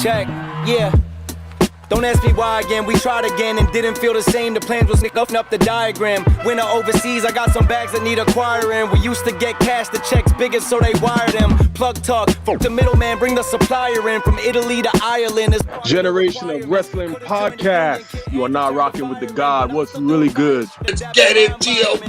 Check, yeah. Don't ask me why again, we tried again and didn't feel the same. The plans was sniffing up the diagram. Winter overseas, I got some bags that need acquiring. We used to get cash, the checks bigger so they wire them. Plug talk, fuck the middleman, bring the supplier in. From Italy to Ireland. Generation of Wrestling Podcast. You are now rocking with the God. What's really good? Let's get it, GOW!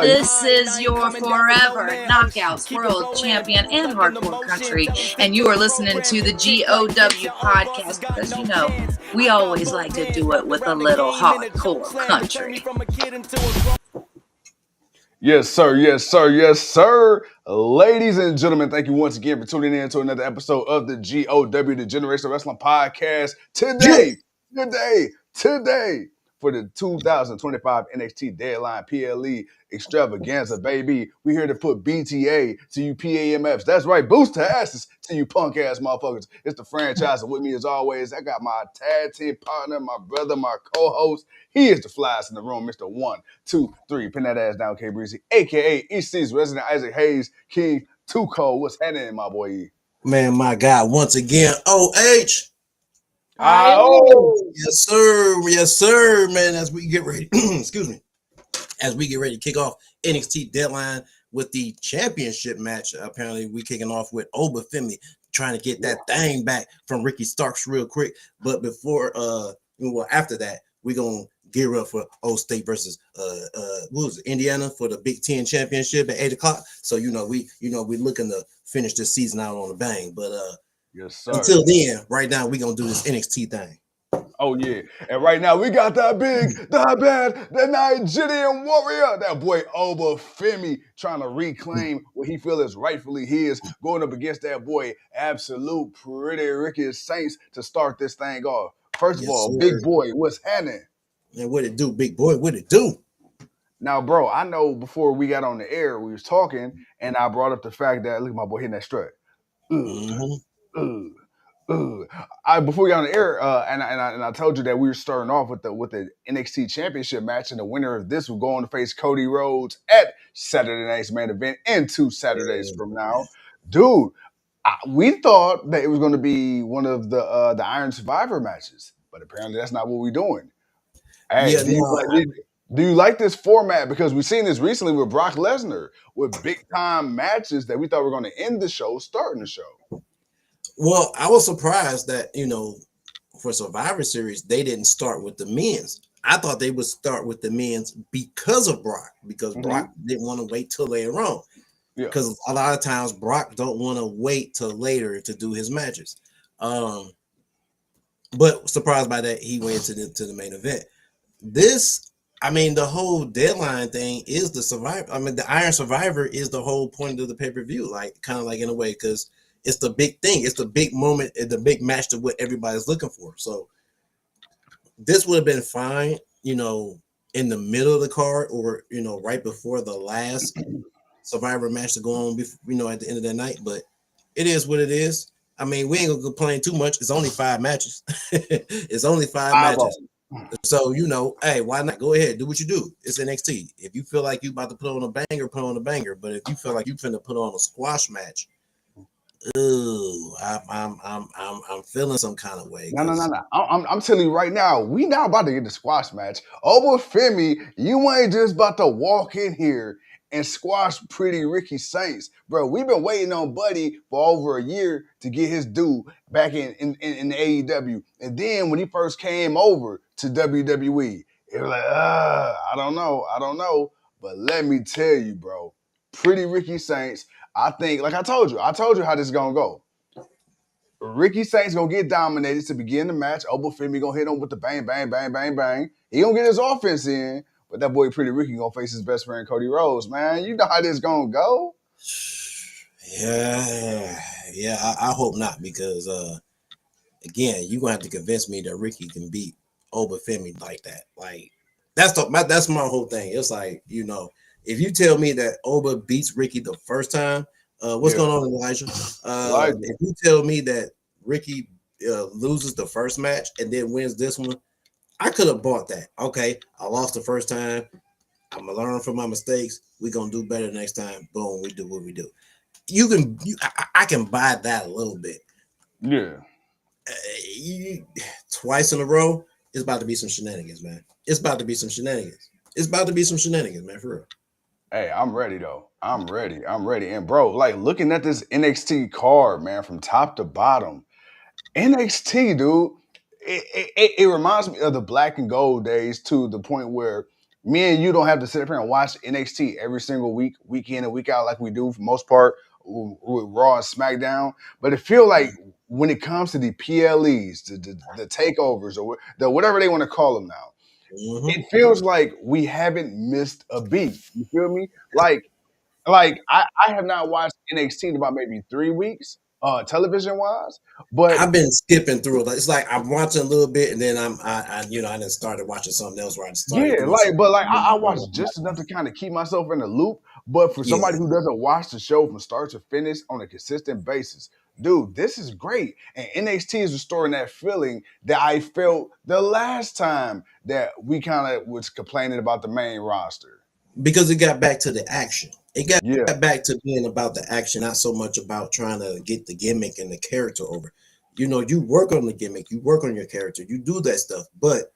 This is your forever Knockouts World Champion and Hardcore Country, and you are listening to the GOW Podcast because, you know, we always like to do it with a little hardcore country. Yes, sir. Yes, sir. Yes, sir. Ladies and gentlemen, thank you once again for tuning in to another episode of the GOW, the Generation of Wrestling Podcast. Today, for the 2025 NXT Deadline PLE extravaganza, baby. We here to put BTA to you PAMFs. That's right, boost to asses to you punk ass motherfuckers. It's the franchise, and with me as always, I got my tag team partner, my brother, my co-host. He is the flyest in the room, Mr. 1, 2, 3. Pin that ass down, K Breezy, aka EC's resident Isaac Hayes, King, Too Cold. What's happening, my boy? Man, my God, once again, OH. Yes, sir, man. As we get ready, excuse me, as we get ready to kick off NXT Deadline with the championship match. Apparently, we kicking off with Obafemi trying to get that thing back from Ricky Starks real quick. But before, after that, we gonna gear up for Old State versus Indiana for the Big Ten championship at 8:00. So we looking to finish this season out on a bang. But yes, sir. Until then, right now we gonna do this NXT thing. Oh yeah, and right now we got that big, that bad, the Nigerian warrior, that boy Obafemi trying to reclaim what he feels is rightfully his, going up against that boy Absolute Pretty Ricky Saints to start this thing off. First of all, sir. Big boy, what's happening? And what it do, big boy? What it do? Now, bro, I know before we got on the air, we was talking, and I brought up the fact that look at my boy hitting that strut. Before we got on the air, and I told you that we were starting off with the NXT Championship match, and the winner of this will go on to face Cody Rhodes at Saturday Night's Main Event in 2 Saturdays from now. Dude, we thought that it was going to be one of the Iron Survivor matches, but apparently that's not what we're doing. Hey, do you like this format? Because we've seen this recently with Brock Lesnar with big time matches that we thought were going to end the show, starting the show. Well, I was surprised that, for Survivor Series, they didn't start with the men's. I thought they would start with the men's because of Brock, because Brock didn't want to wait till later on. Because a lot of times Brock don't want to wait till later to do his matches. But surprised by that, he went to the main event. The whole deadline thing is the Survivor. The Iron Survivor is the whole point of the pay-per-view, kind of in a way, because it's the big thing. It's the big moment, the big match to what everybody's looking for. So this would have been fine, in the middle of the card or, right before the last Survivor match to go on, at the end of the night. But it is what it is. We ain't going to complain too much. It's only 5 matches. It's only 5 matches. So, hey, why not? Go ahead. Do what you do. It's NXT. If you feel like you about to put on a banger, put on a banger. But if you feel like you finna put on a squash match, ooh, I'm feeling some kind of way. No. I'm telling you right now, we now about to get the squash match. Obafemi, you ain't just about to walk in here and squash Pretty Ricky Saints. Bro, we've been waiting on Buddy for over a year to get his due back in the AEW. And then when he first came over to WWE, it was like, I don't know. But let me tell you, bro, Pretty Ricky Saints, I think, like I told you how this is going to go. Ricky Saints going to get dominated to begin the match. Obafemi going to hit him with the bang, bang, bang, bang, bang. He going to get his offense in, but that boy Pretty Ricky going to face his best friend Cody Rhodes, man. You know how this going to go? Yeah, I hope not, because, again, you're going to have to convince me that Ricky can beat Obafemi like that. That's my whole thing. It's like, if you tell me that Oba beats Ricky the first time, what's going on, Elijah? If you tell me that Ricky loses the first match and then wins this one, I could have bought that. Okay, I lost the first time. I'm gonna learn from my mistakes. We're gonna do better next time. Boom, we do what we do. I can buy that a little bit. Yeah. Twice in a row, it's about to be some shenanigans, man. It's about to be some shenanigans. It's about to be some shenanigans, man, for real. Hey, I'm ready though. I'm ready. I'm ready. And bro, like looking at this NXT card, man, from top to bottom, NXT, dude, it reminds me of the black and gold days to the point where me and you don't have to sit up here and watch NXT every single week, week in and week out, like we do for the most part with Raw and SmackDown. But it feel like when it comes to the PLEs, the takeovers, or whatever they want to call them now, Mm-hmm. it feels like we haven't missed a beat. You feel me? Like I have not watched NXT in about maybe 3 weeks, television wise. But I've been skipping through it. It's like I'm watching a little bit, and then I then started watching something else where I started yeah, doing something. I watch just enough to kind of keep myself in the loop. But for Yeah, somebody who doesn't watch the show from start to finish on a consistent basis, dude, this is great. And NXT is restoring that feeling that I felt the last time that we kind of was complaining about the main roster. because it got back to the action. It got Yeah, back to being about the action, not so much about trying to get the gimmick and the character over. You work on the gimmick, you work on your character, you do that stuff, but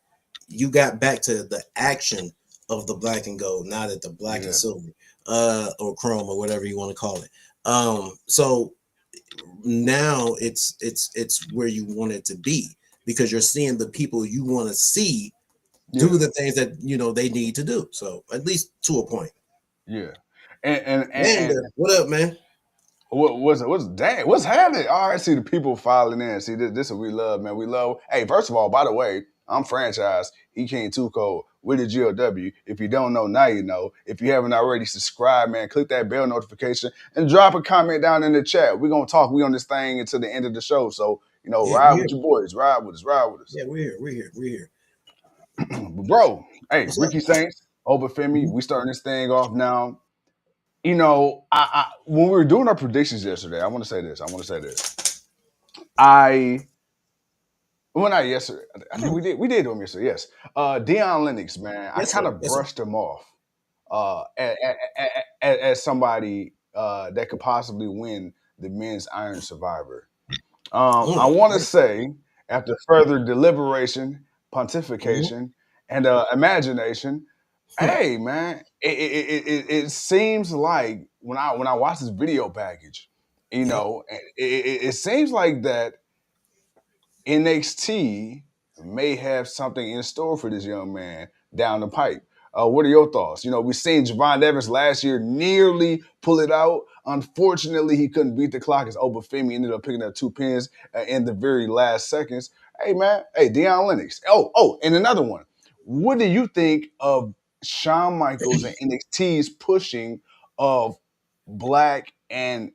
you got back to the action of the black and gold, not at the black yeah, and silver, or chrome or whatever you want to call it. So now it's where you want it to be because you're seeing the people you want to see do yeah, the things that they need to do. So at least to a point. yeah. And Amanda, what up, man? what's happening? All right, see the people filing in. See this is what we love, man. We love. Hey, first of all, by the way, I'm franchise. He came too cold with the GOW. If you don't know, now you know. If you haven't already, subscribe, man. Click that bell notification and drop a comment down in the chat. We're gonna talk. We on this thing until the end of the show. So Yeah, ride we're with here. your boys. Ride with us. Ride with us. Yeah, we're here. But bro, hey, What's up? Ricky Saints, Obafemi, Mhm. we starting this thing off now. I when we were doing our predictions yesterday, I want to say this. I well, not yesterday. I think Mhm. we did do them yesterday. Yes, Dion Lennox, man. I Yes, kind sir. of Yes, sir. brushed him off as somebody that could possibly win the men's Iron Survivor. I want to Mm. say after further deliberation, Mhm. pontification, and imagination, hey man, it seems like when I watch this video package, Yep. it seems like that NXT may have something in store for this young man down the pipe. What are your thoughts? We've seen Javon Evans last year nearly pull it out. Unfortunately, he couldn't beat the clock as Obafemi ended up picking up 2 pins in the very last seconds. Hey, man. Hey, Deion Lennox. And another one. What do you think of Shawn Michaels and NXT's pushing of black and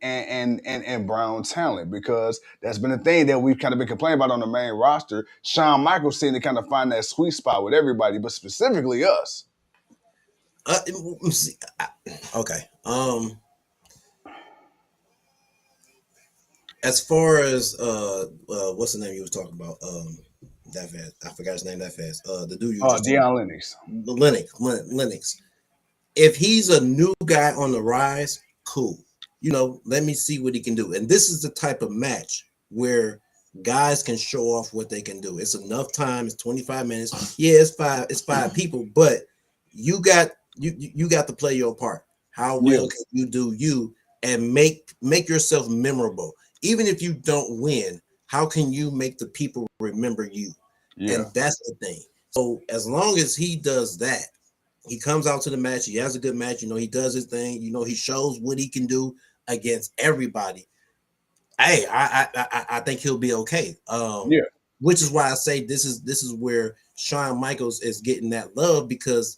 brown talent? Because that's been a thing that we've kind of been complaining about on the main roster. Shawn Michaels seemed to kind of find that sweet spot with everybody, but specifically us. See, okay. As far as what's the name you was talking about? That fast. I forgot his name that fast. The dude you were just talking Deion about. Lennox. Lennox. If he's a new guy on the rise, cool. Let me see what he can do. And this is the type of match where guys can show off what they can do. It's enough time. It's 25 minutes. Yeah, it's five people, but you got to play your part. How Yeah, well can you do you and make yourself memorable? Even if you don't win, how can you make the people remember you? yeah, And that's the thing. So as long as he does that, he comes out to the match. He has a good match. He does his thing. He shows what he can do against everybody. Hey, I think he'll be okay. yeah, Which is why I say this is where Shawn Michaels is getting that love because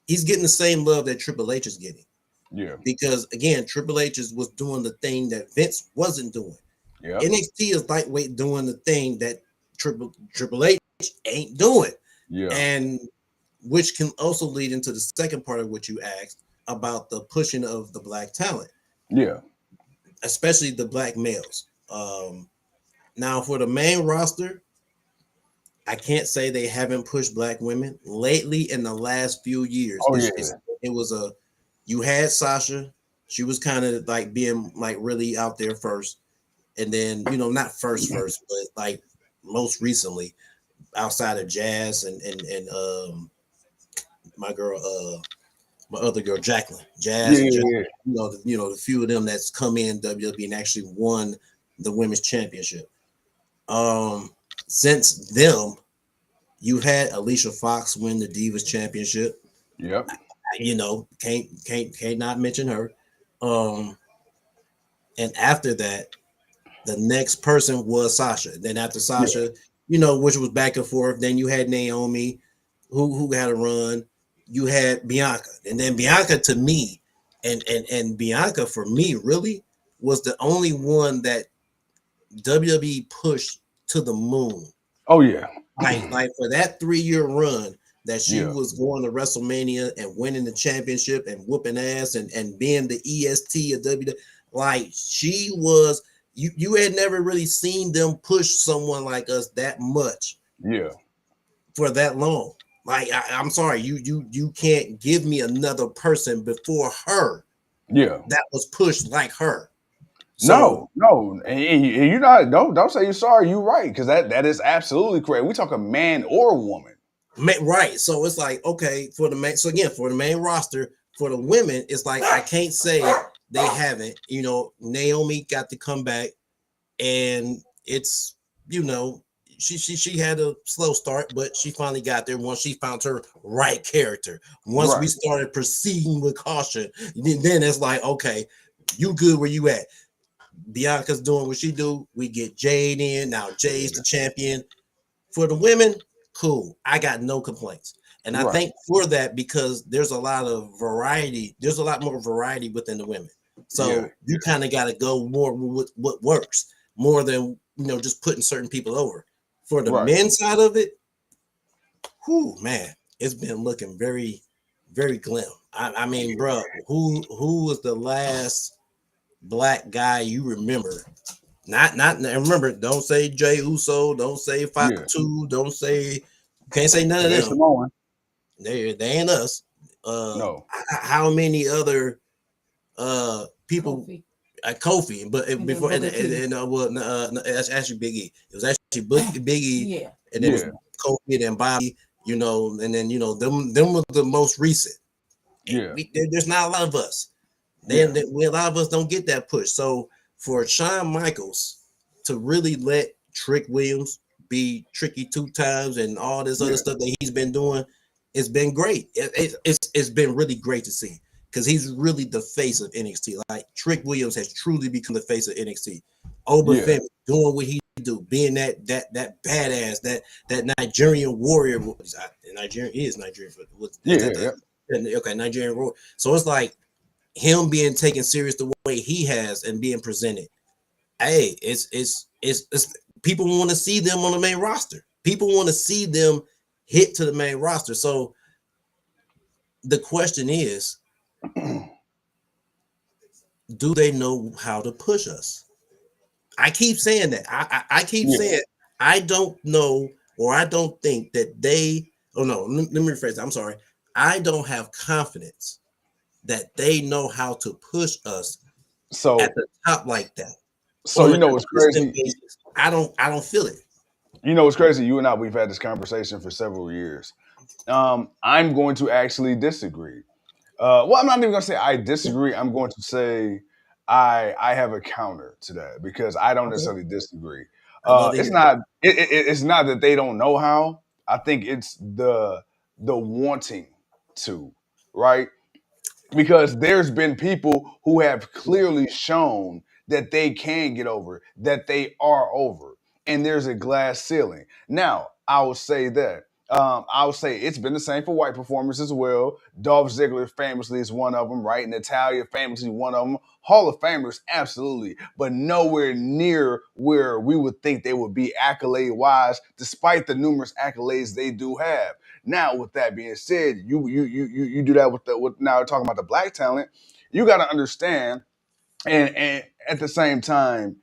he's getting the same love that Triple H is getting. yeah, Because again, Triple H was doing the thing that Vince wasn't doing. yeah, NXT is lightweight doing the thing that Triple H ain't doing, yeah, and which can also lead into the second part of what you asked about the pushing of the black talent, yeah, especially the black males. Now, for the main roster, I can't say they haven't pushed black women lately in the last few years. oh It was you had Sasha, she was kind of like being like really out there first, and then not first, but like most recently, outside of Jazz and my girl, my other girl Jacqueline, Jazz and Jacqueline, the few of them that's come in WWE and actually won the women's championship. Since them, you had Alicia Fox win the Divas Championship. Yep. Can't not mention her. And after that, the next person was Sasha. Then after Sasha, which was back and forth. Then you had Naomi, who had a run. You had Bianca, and then Bianca to me, and Bianca for me really was the only one that WWE pushed to the moon. Oh yeah. Like for that 3-year run that she was going to WrestleMania and winning the championship and whooping ass and being the EST of WWE. Like she was, you had never really seen them push someone like us that much. Yeah. For that long. Like I'm sorry, you can't give me another person before her. Yeah. That was pushed like her. So, no, and you're not. Don't say you're sorry. You're right, because that is absolutely correct. We talk a man or woman. Right. So it's like, okay, for the main. So again, for the main roster, for the women, it's like I can't say they haven't. Naomi got to come back, and it's she had a slow start, but she finally got there once she found her right character. Once we started proceeding with caution, then it's like, okay, you good where you at. Bianca's doing what she do. We get Jade in. Now Jade's the champion. For the women, cool. I got no complaints. And I think for that, because there's a lot of variety, there's a lot more variety within the women. So you kind of got to go more with what works more than, just putting certain people over. For the men's side of it, man, it's been looking very, very glim. I mean, bro, who was the last black guy you remember? Not remember, don't say Jey Uso, don't say Fatu, don't say, can't say none of them. They ain't us. No. How many other people? Kofi, but before that's actually Big E. It was actually Big E, and then it was Kofi and Bobby. And then them were the most recent. There's not a lot of us. A lot of us don't get that push. So for Shawn Michaels to really let Trick Williams be tricky 2 times and all this other stuff that he's been doing, it's been great. It's been really great to see, because he's really the face of NXT. Like Trick Williams has truly become the face of NXT. Femi doing what he do, being that badass, that Nigerian warrior. Nigerian is Nigerian for okay, Nigerian warrior. So it's like him being taken serious the way he has and being presented. Hey, it's people want to see them on the main roster. People want to see them hit to the main roster. So the question is, do they know how to push us? I keep saying that. I keep saying I don't know, or I don't think that they. Oh no, let me rephrase that. I'm sorry. I don't have confidence that they know how to push us at the top like that. So what's crazy? I don't feel it. What's crazy? You and I, we've had this conversation for several years. I'm going to actually disagree. Well, I'm not even going to say I disagree. I'm going to say I have a counter to that, because I don't necessarily disagree. It's not that they don't know how. I think it's the wanting to, right? Because there's been people who have clearly shown that they can get over, that they are over, and there's a glass ceiling. Now, I will say that. I would say it's been the same for white performers as well. Dolph Ziggler famously is one of them, right? Natalia famously one of them. Hall of Famers, absolutely, but nowhere near where we would think they would be accolade-wise, despite the numerous accolades they do have. Now, with that being said, you do that with now talking about the black talent. You got to understand, and at the same time,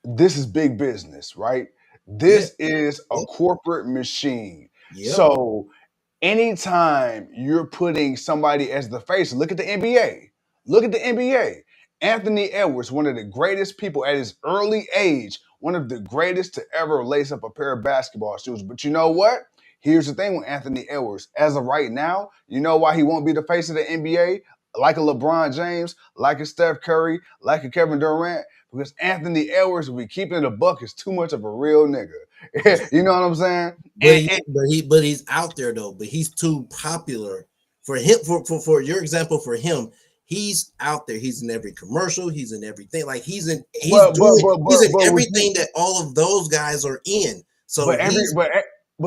this is big business, right? This is a corporate machine. So anytime you're putting somebody as the face, look at the NBA. Look at the NBA. Anthony Edwards, one of the greatest people at his early age, one of the greatest to ever lace up a pair of basketball shoes. But you know what? Here's the thing with Anthony Edwards. As of right now, you know why he won't be the face of the NBA? Like a LeBron James, like a Steph Curry, like a Kevin Durant? Because Anthony Edwards, if we keeping it a buck, is too much of a real nigga. You know what I'm saying? But he's out there though. But he's too popular for him. For your example, for him, he's out there. He's in every commercial. He's in everything. Like he's in everything that all of those guys are in. So but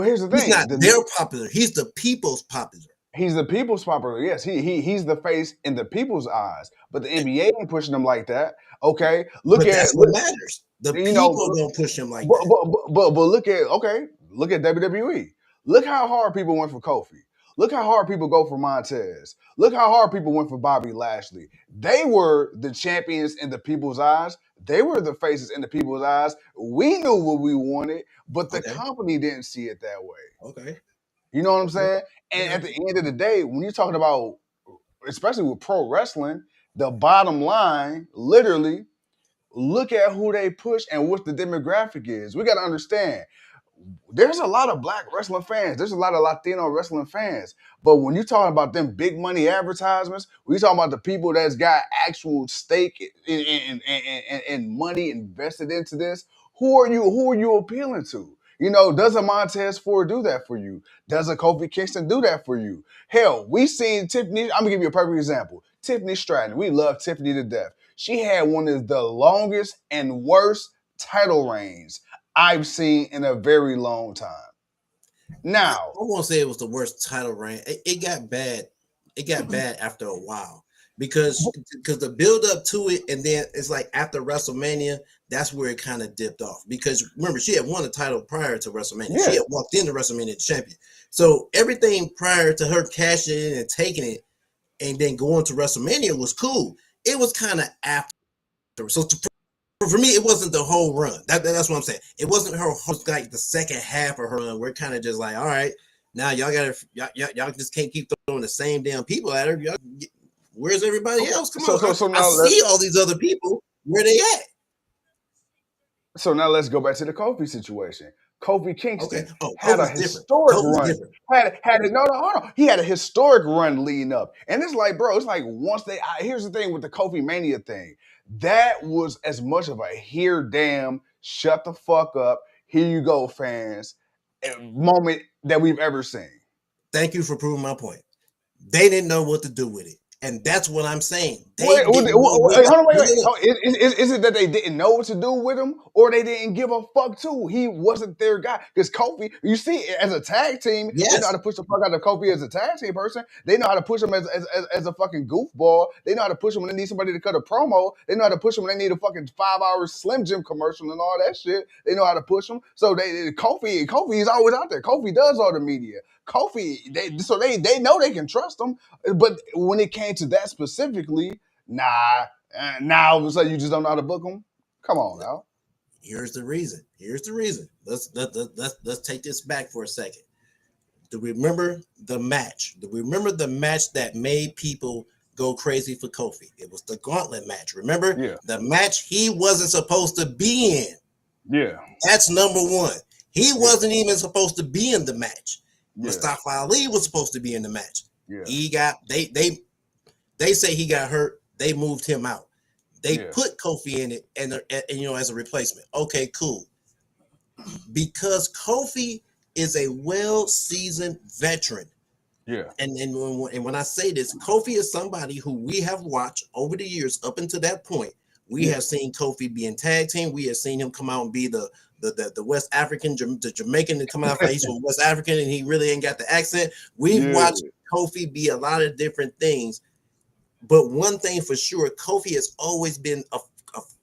here's the thing. He's not their popular. He's the people's popular. He's the people's popular. Yes, he's the face in the people's eyes. But the NBA ain't pushing him like that. Okay, that's what matters. The people don't push him like that. But look at WWE. Look how hard people went for Kofi. Look how hard people go for Montez. Look how hard people went for Bobby Lashley. They were the champions in the people's eyes. They were the faces in the people's eyes. We knew what we wanted, but the company didn't see it that way. Okay. You know what I'm saying? And at the end of the day, when you're talking about, especially with pro wrestling, the bottom line, literally, look at who they push and what the demographic is. We got to understand, there's a lot of black wrestling fans. There's a lot of Latino wrestling fans. But when you're talking about them big money advertisements, when you're talking about the people that's got actual stake and money invested into this, who are you appealing to? You know, does a Montez Ford do that for you? Does a Kofi Kingston do that for you? Hell, we seen Tiffany. I'm gonna give you a perfect example. Tiffany Stratton. We love Tiffany to death. She had one of the longest and worst title reigns I've seen in a very long time. Now, I won't say it was the worst title reign. It got bad. It got bad after a while because the build up to it, and then it's like after WrestleMania, that's where it kind of dipped off. Because remember, she had won the title prior to WrestleMania. Yeah. She had walked into WrestleMania champion. So everything prior to her cashing in and taking it, and then going to WrestleMania was cool. It was kind of after. So for me, it wasn't the whole run. That's what I'm saying. It wasn't her like the second half of her run. We're kind of just like, all right, now y'all just can't keep throwing the same damn people at her. Where's everybody else? Come on. So now I see all these other people. Where they at? So now let's go back to the Kofi situation. Kofi Kingston had a historic run. He had a historic run leading up. And it's like, bro, it's like once here's the thing with the Kofi Mania thing. That was as much of a here, damn, shut the fuck up, here you go, fans, moment that we've ever seen. Thank you for proving my point. They didn't know what to do with it. And that's what I'm saying. Wait. Is it that they didn't know what to do with him, or they didn't give a fuck too? He wasn't their guy. Because Kofi, you see, as a tag team, they know how to push the fuck out of Kofi as a tag team person. They know how to push him as a fucking goofball. They know how to push him when they need somebody to cut a promo. They know how to push him when they need a fucking 5-hour Slim Jim commercial and all that shit. They know how to push him. So Kofi is always out there. Kofi does all the media. Kofi, they know they can trust him, but when it came to that specifically, now all of a sudden you just don't know how to book him. Come on now. Here's the reason. Let's take this back for a second. Do we remember the match? Do we remember the match that made people go crazy for Kofi? It was the gauntlet match. Remember? Yeah. The match he wasn't supposed to be in. Yeah. That's number one. He wasn't even supposed to be in the match. Yeah. Mustafa Ali was supposed to be in the match. Yeah. He got they say he got hurt. They moved him out. They put Kofi in it and as a replacement. Okay, cool. Because Kofi is a well-seasoned veteran. Yeah. And when I say this, Kofi is somebody who we have watched over the years up until that point. We have seen Kofi be in tag team. We have seen him come out and be the West African, the Jamaican that come out for he's from West African and he really ain't got the accent. We've watched Kofi be a lot of different things. But one thing for sure, Kofi has always been a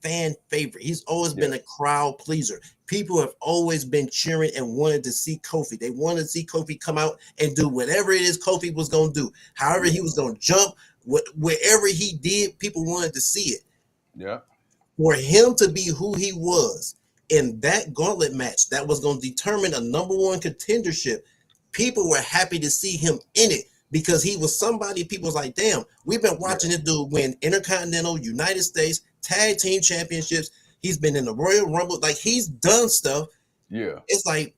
fan favorite. He's always been a crowd pleaser. People have always been cheering and wanted to see Kofi. They wanted to see Kofi come out and do whatever it is Kofi was going to do. However he was going to jump, wherever he did, people wanted to see it. Yeah. For him to be who he was in that gauntlet match that was going to determine a number one contendership, people were happy to see him in it because he was somebody people was like, damn, we've been watching this dude win Intercontinental, United States, Tag Team Championships. He's been in the Royal Rumble. Like, he's done stuff. Yeah. It's like,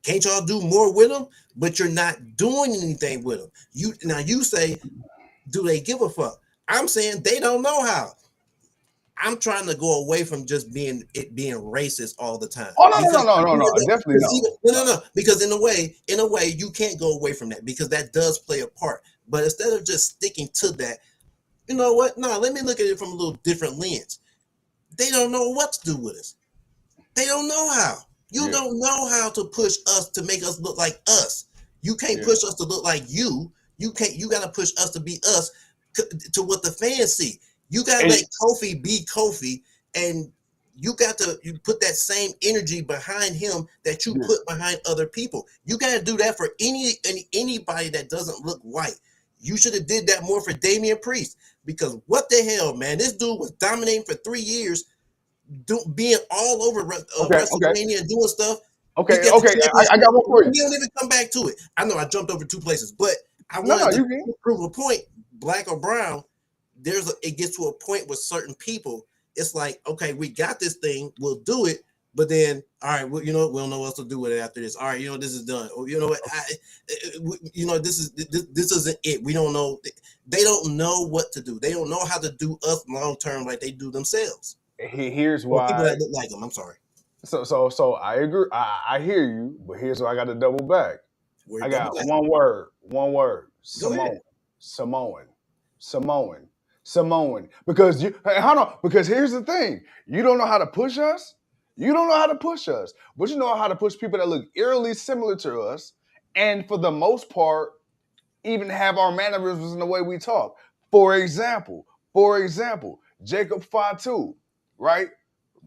can't y'all do more with him? But you're not doing anything with him. You say, do they give a fuck? I'm saying they don't know how. I'm trying to go away from just being racist all the time. Oh no, definitely no. No. Because in a way, you can't go away from that because that does play a part. But instead of just sticking to that, you know what? No, let me look at it from a little different lens. They don't know what to do with us. They don't know how. You don't know how to push us to make us look like us. You can't push us to look like you. You can't. You got to push us to be us to what the fans see. You got to let Kofi be Kofi, and you got to put that same energy behind him that you put behind other people. You got to do that for anybody that doesn't look white. You should have did that more for Damian Priest, because what the hell, man? This dude was dominating for 3 years, being all over WrestleMania and doing stuff. Okay. I got one for you. We don't even come back to it. I know I jumped over 2 places, but I wanted to prove a point, black or brown. It gets to a point with certain people. It's like, okay, we got this thing, we'll do it, but then, all right, well, you know what, we don't know what else to do with it after this. All right, you know, this is done. Or you know what, this isn't it. We don't know. They don't know what to do. They don't know how to do us long term like they do themselves. Here's why. Or people that look like them. I'm sorry. So I agree. I hear you, but here's why I got to double back. I got one word. Samoan. Because because here's the thing. You don't know how to push us. But you know how to push people that look eerily similar to us, and for the most part, even have our mannerisms in the way we talk. For example, Jacob Fatu, right?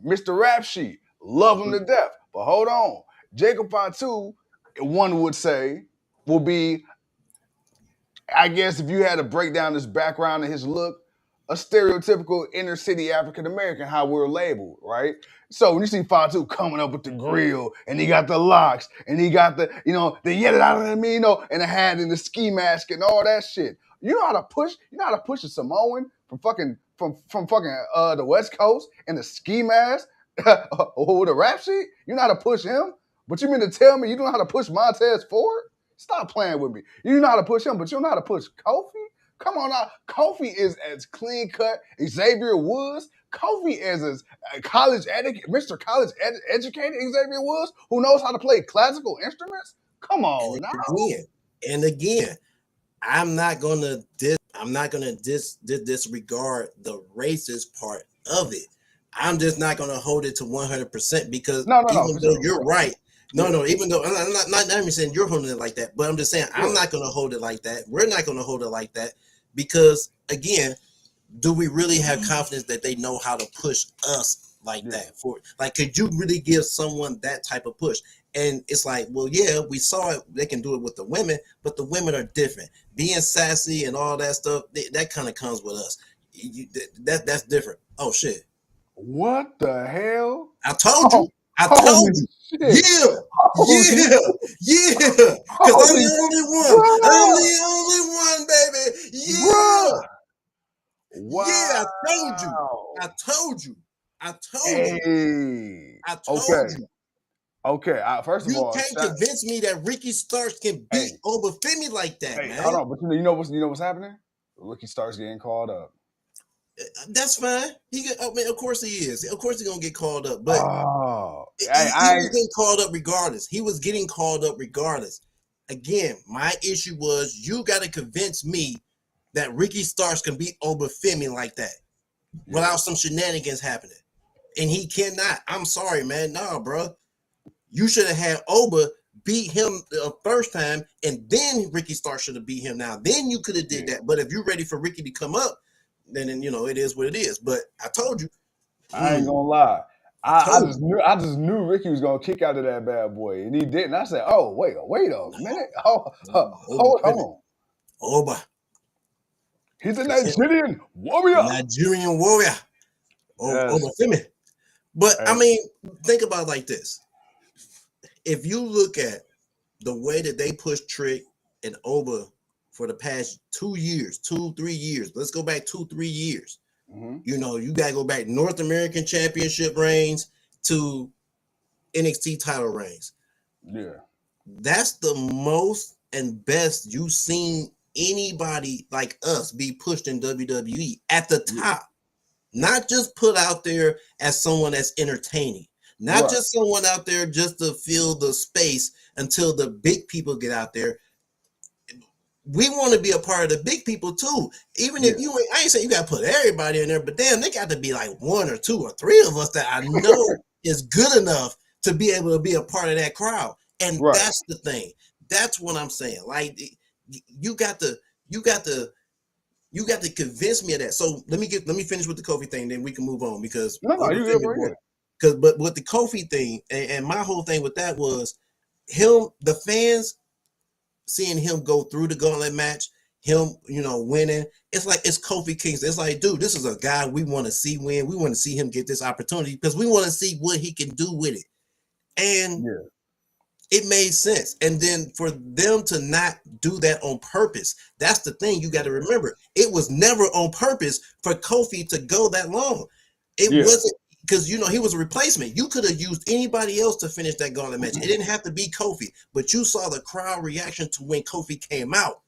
Mr. Rap Sheet, love him to death. But hold on. Jacob Fatu, one would say, will be, I guess if you had to break down his background and his look, a stereotypical inner city African American, how we're labeled, right? So when you see Fatu coming up with the grill, and he got the locks, and he got the, the and the hat and the ski mask and all that shit. You know how to push a Samoan from fucking the West Coast in the ski mask or the Rap Sheet? You know how to push him? But you mean to tell me you don't know how to push Montez Ford? Stop playing with me. You know how to push him, but you don't know how to push Kofi? Come on now. Kofi is as clean cut Xavier Woods. Kofi is as Mr. College educated Xavier Woods, who knows how to play classical instruments. Come on now. And again, I'm not gonna disregard the racist part of it. I'm just not gonna hold it to 100% because even though you're right. Even though I'm not even saying you're holding it like that, but I'm just saying I'm not going to hold it like that. We're not going to hold it like that because, again, do we really have confidence that they know how to push us like that? Could you really give someone that type of push? And it's like, well, yeah, we saw it. They can do it with the women, but the women are different. Being sassy and all that stuff, that kind of comes with us. That's different. Oh, shit. What the hell? I told you. Yeah. Because I'm the only one. I'm the only one, baby. Yeah. Wow. Yeah, I told you. Okay. First of all, you can't convince me that Ricky Starks can beat Obafemi like that, man. Hold on, but you know what's happening? Ricky Starks getting called up. That's fine. Of course he is. Of course he's gonna get called up. But he was getting called up regardless. He was getting called up regardless. Again, my issue was you got to convince me that Ricky Starks can beat Obafemi like that without some shenanigans happening, and he cannot. I'm sorry, man. Nah, bro. You should have had Oba beat him the first time, and then Ricky Starks should have beat him. Now, then you could have did that. But if you're ready for Ricky to come up, then it is what it is. But I told you. I ain't gonna lie. I just knew Ricky was gonna kick out of that bad boy, and he didn't. I said, "Oh, wait a minute. Hold on. Oba. He's a Nigerian warrior. Obafemi. But I mean, think about it like this. If you look at the way that they push Trick and Oba for the past 2 years, 3 years. Let's go back 2-3 years. Mm-hmm. You know, you got to go back North American Championship reigns to NXT title reigns. Yeah. That's the most and best you've seen anybody like us be pushed in WWE at the top. Not just put out there as someone that's entertaining. Not just someone out there just to fill the space until the big people get out there. We want to be a part of the big people too. Even if you ain't, I ain't saying you got to put everybody in there, but damn, they got to be like 1 or 2 or 3 of us that I know is good enough to be able to be a part of that crowd. And that's the thing. That's what I'm saying. Like you got to convince me of that. So let me finish with the Kofi thing, then we can move on because you good, bro. But with the Kofi thing, and my whole thing with that was him, the fans seeing him go through the gauntlet match, him, you know, winning. It's like it's Kofi Kingston. It's like, dude, this is a guy we want to see win. We want to see him get this opportunity because we want to see what he can do with it. And it made sense. And then for them to not do that on purpose, that's the thing you got to remember. It was never on purpose for Kofi to go that long. It wasn't because, you know, he was a replacement. You could have used anybody else to finish that gauntlet match. It didn't have to be Kofi, but you saw the crowd reaction to when Kofi came out.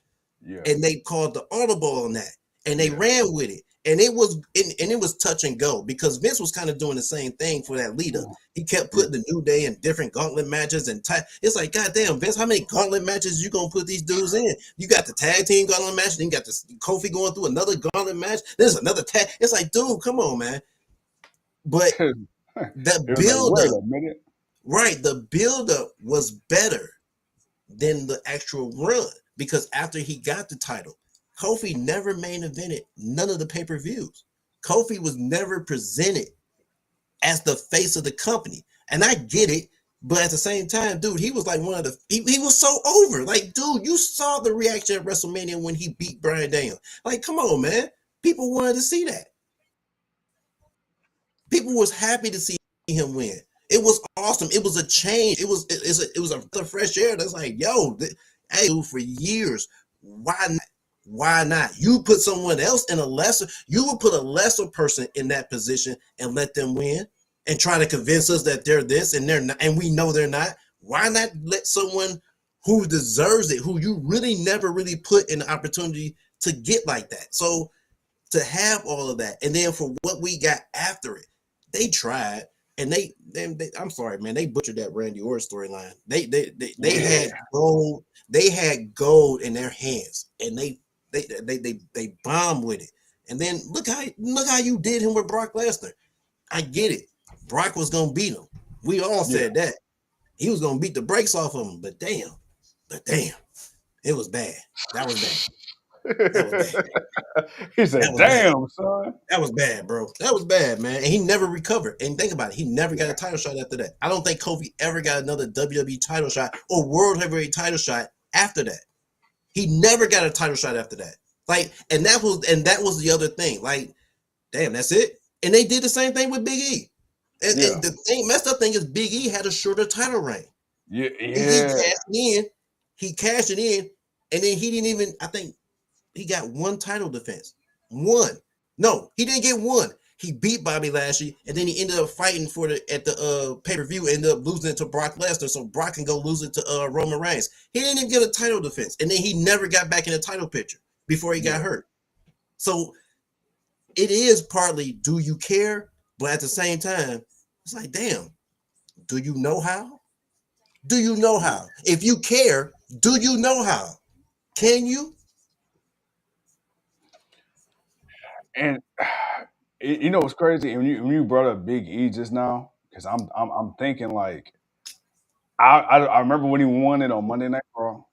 And they called the audible on that, and they ran with it. And it was touch and go because Vince was kind of doing the same thing for that leader. He kept putting the New Day in different gauntlet matches, and it's like, goddamn, Vince, how many gauntlet matches you gonna put these dudes in? You got the tag team gauntlet match, then you got this Kofi going through another gauntlet match. There's another tag. It's like, dude, come on, man. But the build-up, right? The build-up was better than the actual run because after he got the title, Kofi never main evented none of the pay-per-views. Kofi was never presented as the face of the company. And I get it, but at the same time, dude, he was like one of the, he was so over. Like, dude, you saw the reaction at WrestleMania when he beat Bryan Danielson. Like, come on, man. People wanted to see that. People was happy to see him win. It was awesome. It was a change. It was a fresh air. That's like, yo, hey, dude, for years, why not? Why not? You put someone else in you would put a lesser person in that position and let them win and try to convince us that they're this and they're not, and we know they're not. Why not let someone who deserves it, who you really never really put in the opportunity to get like that? So to have all of that, and then for what we got after it, they tried, and they I'm sorry, man, they butchered that Randy Orton storyline. They had gold. They had gold in their hands, and they bombed with it. And then look how you did him with Brock Lesnar. I get it. Brock was gonna beat him. We all said that. He was gonna beat the brakes off of him, but damn, it was bad. That was bad. He said, damn, son. That was bad, bro. That was bad, man. And he never recovered. And think about it, he never got a title shot after that. I don't think Kofi ever got another WWE title shot or World Heavyweight title shot after that. He never got a title shot after that. Like, and that was the other thing. Like, damn, that's it. And they did the same thing with Big E. And the messed up thing is Big E had a shorter title reign. Yeah. He cashed it in, and then he didn't even, I think he got one title defense. One. No, he didn't get one. He beat Bobby Lashley, and then he ended up fighting at the pay-per-view, ended up losing it to Brock Lesnar, so Brock can go lose it to Roman Reigns. He didn't even get a title defense, and then he never got back in the title picture before he got hurt. So it is partly, do you care? But at the same time, it's like, damn, do you know how? Do you know how? If you care, do you know how? Can you? And you know what's crazy? And when you brought up Big E just now, because I'm thinking like I remember when he won it on Monday Night Raw,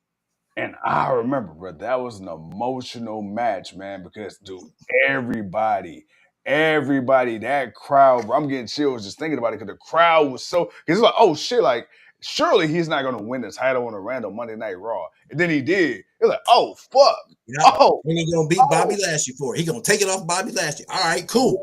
and I remember, bro, that was an emotional match, man. Because dude, everybody, that crowd, bro, I'm getting chills just thinking about it because the crowd was so. Because it's like, oh shit, like surely he's not gonna win the title on a random Monday Night Raw, and then he did. It's like, oh fuck. Yep. Oh, and he gonna beat Bobby Lashley for it. He gonna take it off Bobby Lashley. All right, cool.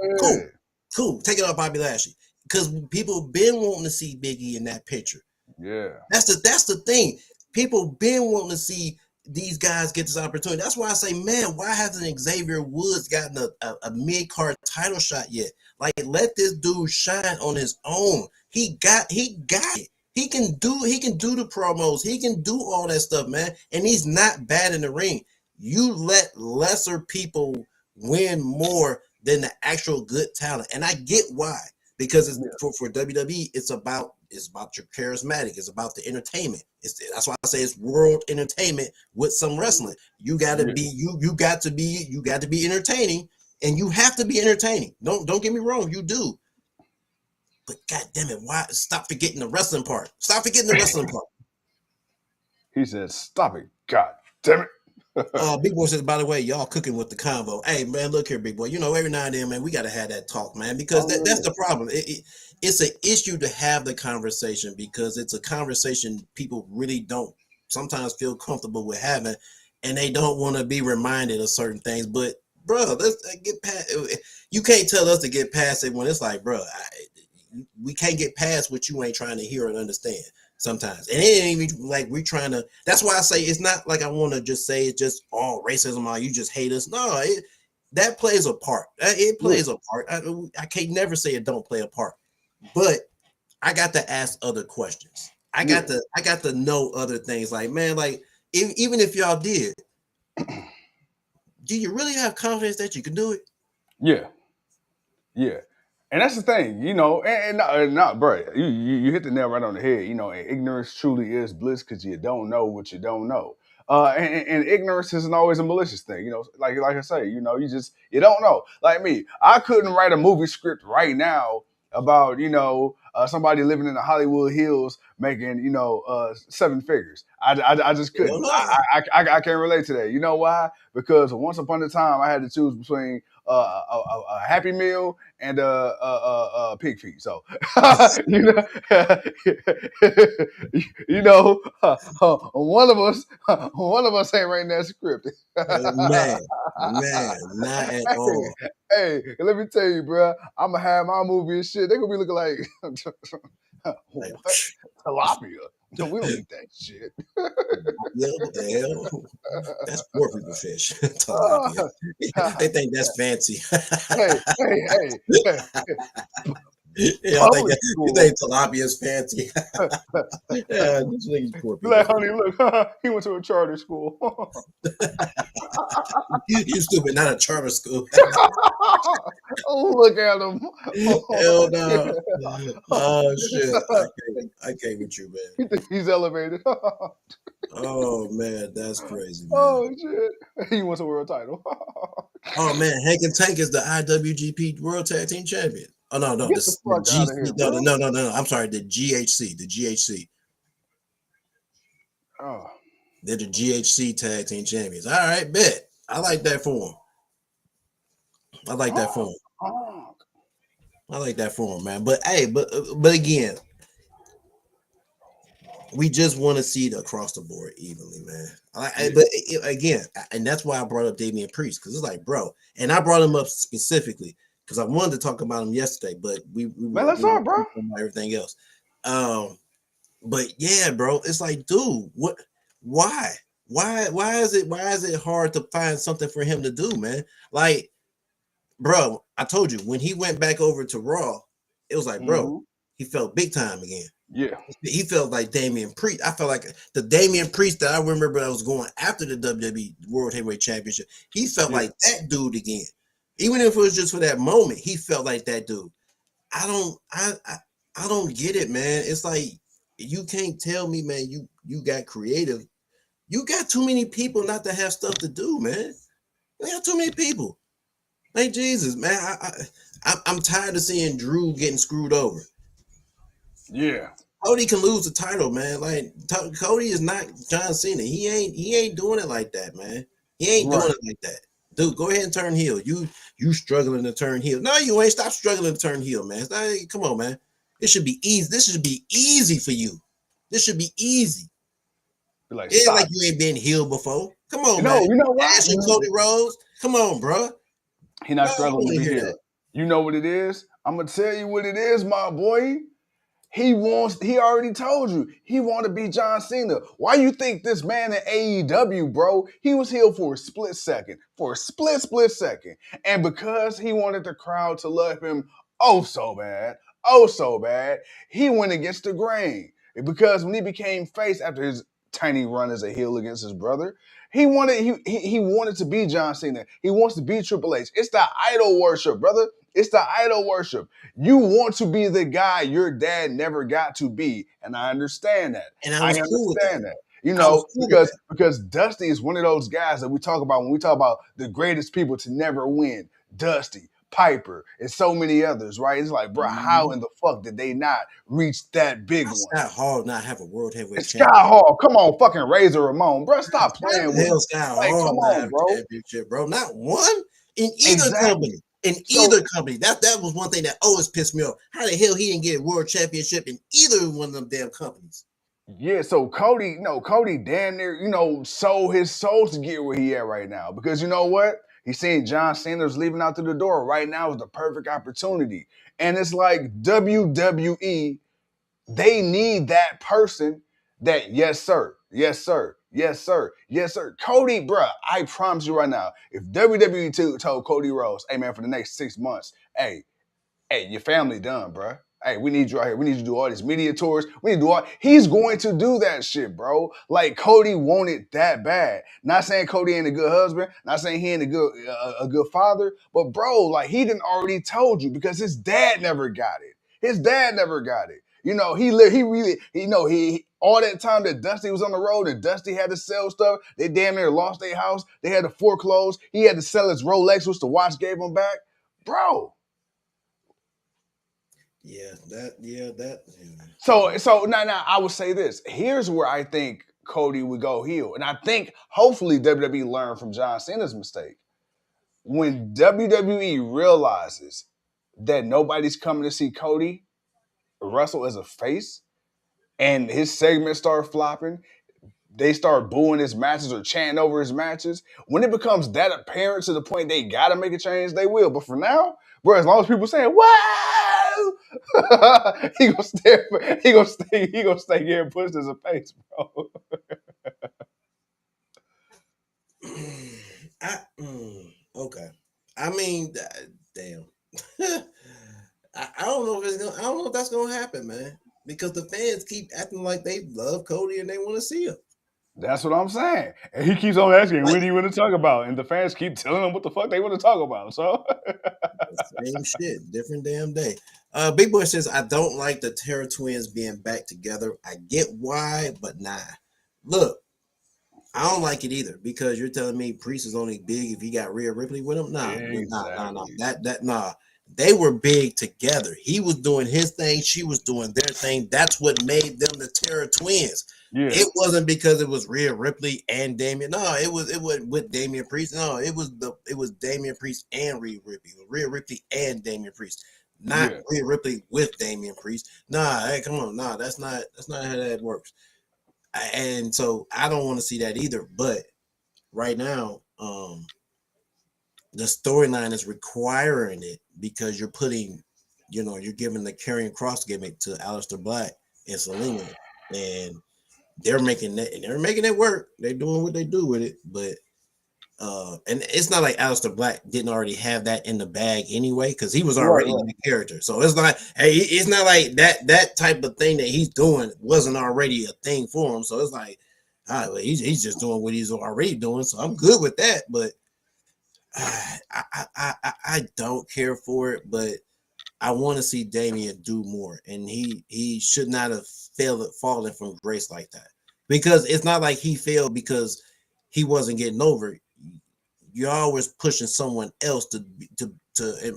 Take it off Bobby Lashley because people been wanting to see Big E in that picture. Yeah, that's the thing. People been wanting to see these guys get this opportunity. That's why I say, man, why hasn't Xavier Woods gotten a mid-card title shot yet? Like, let this dude shine on his own. He got it. He can do the promos. He can do all that stuff, man. And he's not bad in the ring. You let lesser people win more than the actual good talent. And I get why. Because it's, for WWE, it's about your charismatic. It's about the entertainment. That's why I say it's world entertainment with some wrestling. You gotta be you got to be entertaining, and you have to be entertaining. Don't get me wrong, you do. But god damn it, why stop forgetting the wrestling part? Stop forgetting the wrestling part. He said, "Stop it, god damn it." Big Boy says, by the way, y'all cooking with the convo. Hey, man, look here, Big Boy. You know, every now and then, man, we got to have that talk, man, because that's the problem. It's an issue to have the conversation because it's a conversation people really don't sometimes feel comfortable with having, and they don't want to be reminded of certain things. But, bro, let's get past. You can't tell us to get past it when it's like, bro, we can't get past what you ain't trying to hear and understand. Sometimes, and it ain't even like we're trying to. That's why I say it's not like I want to just say it's just all racism or you just hate us. No, that plays a part. It plays a part. I can't never say it don't play a part, but I got to ask other questions. I got to know other things. Like, man, like even if y'all did, do you really have confidence that you can do it? Yeah. And that's the thing, you know, and not, bro, you hit the nail right on the head. You know, and ignorance truly is bliss because you don't know what you don't know. And ignorance isn't always a malicious thing, you know. Like I say, you know, you don't know. Like me, I couldn't write a movie script right now about, you know, somebody living in the Hollywood Hills making, you know, 7 figures. I just couldn't. I can't relate to that. You know why? Because once upon a time I had to choose between a Happy Meal and a pig feet. So you know, you know, one of us ain't writing that script. Man, not at all. Hey, let me tell you, bro. I'm gonna have my movie and shit. They gonna be looking like what? Tilapia. No, we don't eat that shit. Yeah, what the hell? That's poor people fish. Tilapia. They think that's fancy. Hey. Yeah, you think tilapia is fancy? Yeah, this nigga's poor people. Like, honey, look, he went to a charter school. You stupid, not a charter school. Oh, look at him. Hell no. Oh shit. I can't with you, man. You think he's elevated? Oh man, that's crazy, man. Oh shit. He wants a world title. Oh man, Hank and Tank is the IWGP World Tag Team Champion. Oh no, Get the fuck out of here, bro. No. I'm sorry, the GHC. Oh. They're the GHC Tag Team Champions. All right, bet. I like that for them. I like that for them, man. But hey, but again, we just want to see it across the board evenly, man. But again, and that's why I brought up Damian Priest, because it's like, bro, and I brought him up specifically because I wanted to talk about him yesterday, but let's talk, bro. Everything else. But yeah, bro, it's like, dude, what? Why is it hard to find something for him to do, man? Like, bro, I told you when he went back over to Raw, it was like, bro, he felt big time again. Yeah, he felt like Damian Priest. I felt like the Damian Priest that I remember that was going after the WWE World Heavyweight Championship. He felt like that dude again, even if it was just for that moment. He felt like that dude. I don't get it, man. It's like you can't tell me, man. You got creative. You got too many people not to have stuff to do, man. You got too many people. Like Jesus, man. I'm tired of seeing Drew getting screwed over. Yeah. Cody can lose the title, man. Like Cody is not John Cena. He ain't doing it like that, man. He ain't doing it like that. Dude, go ahead and turn heel. You struggling to turn heel. No, you ain't. Stop struggling to turn heel, man. Come on, man. It should be easy. This should be easy for you. This should be easy. Like, it's like you ain't been heel before. Come on, man. You know why? Ashley Cody Rhodes. Come on, bro. He not struggling to be here. You know what it is? I'm gonna tell you what it is, my boy. He already told you, he want to be John Cena. Why you think this man in AEW, bro, he was heel for a split second. Split second. And because he wanted the crowd to love him so bad, he went against the grain. Because when he became face after his tiny run as a heel against his brother, he wanted to be John Cena. He wants to be Triple H. It's the idol worship, brother. It's the idol worship. You want to be the guy your dad never got to be, and I understand that. And I understand that. You know, because Dusty is one of those guys that we talk about when we talk about the greatest people to never win. Dusty, Piper, and so many others, right? It's like, bro, how in the fuck did they not reach that big one? Scott Hall not have a world heavyweight championship. Scott Hall, come on, fucking Razor Ramon, bro, stop playing with him. Scott Hall, come on, bro. Championship, bro, not one in either company. In either company, that was one thing that always pissed me off. How the hell he didn't get a world championship in either one of them damn companies? Yeah, so Cody damn near, sold his soul to get where he at right now. Because you know what? He's seeing John Cena's leaving out through the door. Right now is the perfect opportunity. And it's like WWE, they need that person that, yes, sir. Cody, bruh, I promise you right now, if WWE told Cody Rhodes, hey, man, for the next 6 months, hey, your family done, bruh. Hey, we need you out here. We need you to do all these media tours. We need to do all. He's going to do that shit, bro. Like, Cody wanted that bad. Not saying Cody ain't a good husband. Not saying he ain't a good father. But, bro, like, he done already told you because his dad never got it. You know, he all that time that Dusty was on the road and Dusty had to sell stuff, they damn near lost their house. They had to foreclose. He had to sell his Rolex, which the watch gave him back. Bro. Yeah. So now I would say this. Here's where I think Cody would go heel. And I think hopefully WWE learned from John Cena's mistake. When WWE realizes that nobody's coming to see Cody wrestle as a face and his segments start flopping, they start booing his matches or chanting over his matches. When it becomes that apparent to the point they gotta make a change, they will. But for now, bro, as long as people saying, "Wow," he gonna stay getting pushed as a face, bro. Okay. I mean, damn. I don't know if that's gonna happen, man. Because the fans keep acting like they love Cody and they want to see him. That's what I'm saying. And he keeps on asking, what do you want to talk about? And the fans keep telling him what the fuck they want to talk about. So same shit, different damn day. Big Boy says, I don't like the Terror Twins being back together. I get why, but nah. Look, I don't like it either because you're telling me Priest is only big if he got Rhea Ripley with him. Nah. Nah. They were big together. He was doing his thing. She was doing their thing. That's what made them the Terror Twins. Yeah. It wasn't because it was Rhea Ripley and Damian. No, it was with Damian Priest. No, it was Damian Priest and Rhea Ripley. It was Rhea Ripley and Damian Priest. Not Rhea Ripley with Damian Priest. Nah, hey, come on. Nah, that's not how that works. And so I don't want to see that either. But right now, the storyline is requiring it because you're putting, you're giving the Karrion Kross gimmick to Aleister Black and Selena, and they're making it work. They're doing what they do with it, but and it's not like Aleister Black didn't already have that in the bag anyway because he was already in the character. So it's not, it's not like that type of thing that he's doing wasn't already a thing for him. So it's like, all right, he's just doing what he's already doing. So I'm good with that, but. I don't care for it, but I want to see Damian do more, and he should not have fallen from grace like that because it's not like he failed because he wasn't getting over. You're always pushing someone else to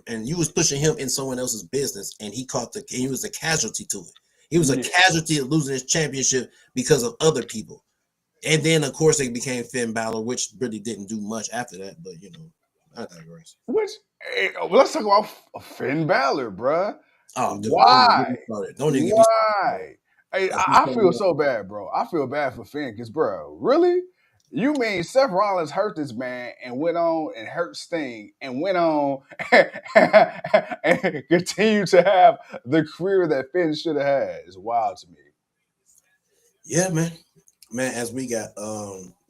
and you was pushing him in someone else's business, and he was a casualty to it. He was a casualty of losing his championship because of other people, and then of course it became Finn Balor, which really didn't do much after that, but I digress. Let's talk about Finn Balor, bruh. Oh, dude, why? Don't even Why? Hey, I feel so bad, bro. I feel bad for Finn because, bro, really? You mean Seth Rollins hurt this man and went on and hurt Sting and went on and continued to have the career that Finn should have had? It's wild to me. Yeah, man. Man, as we got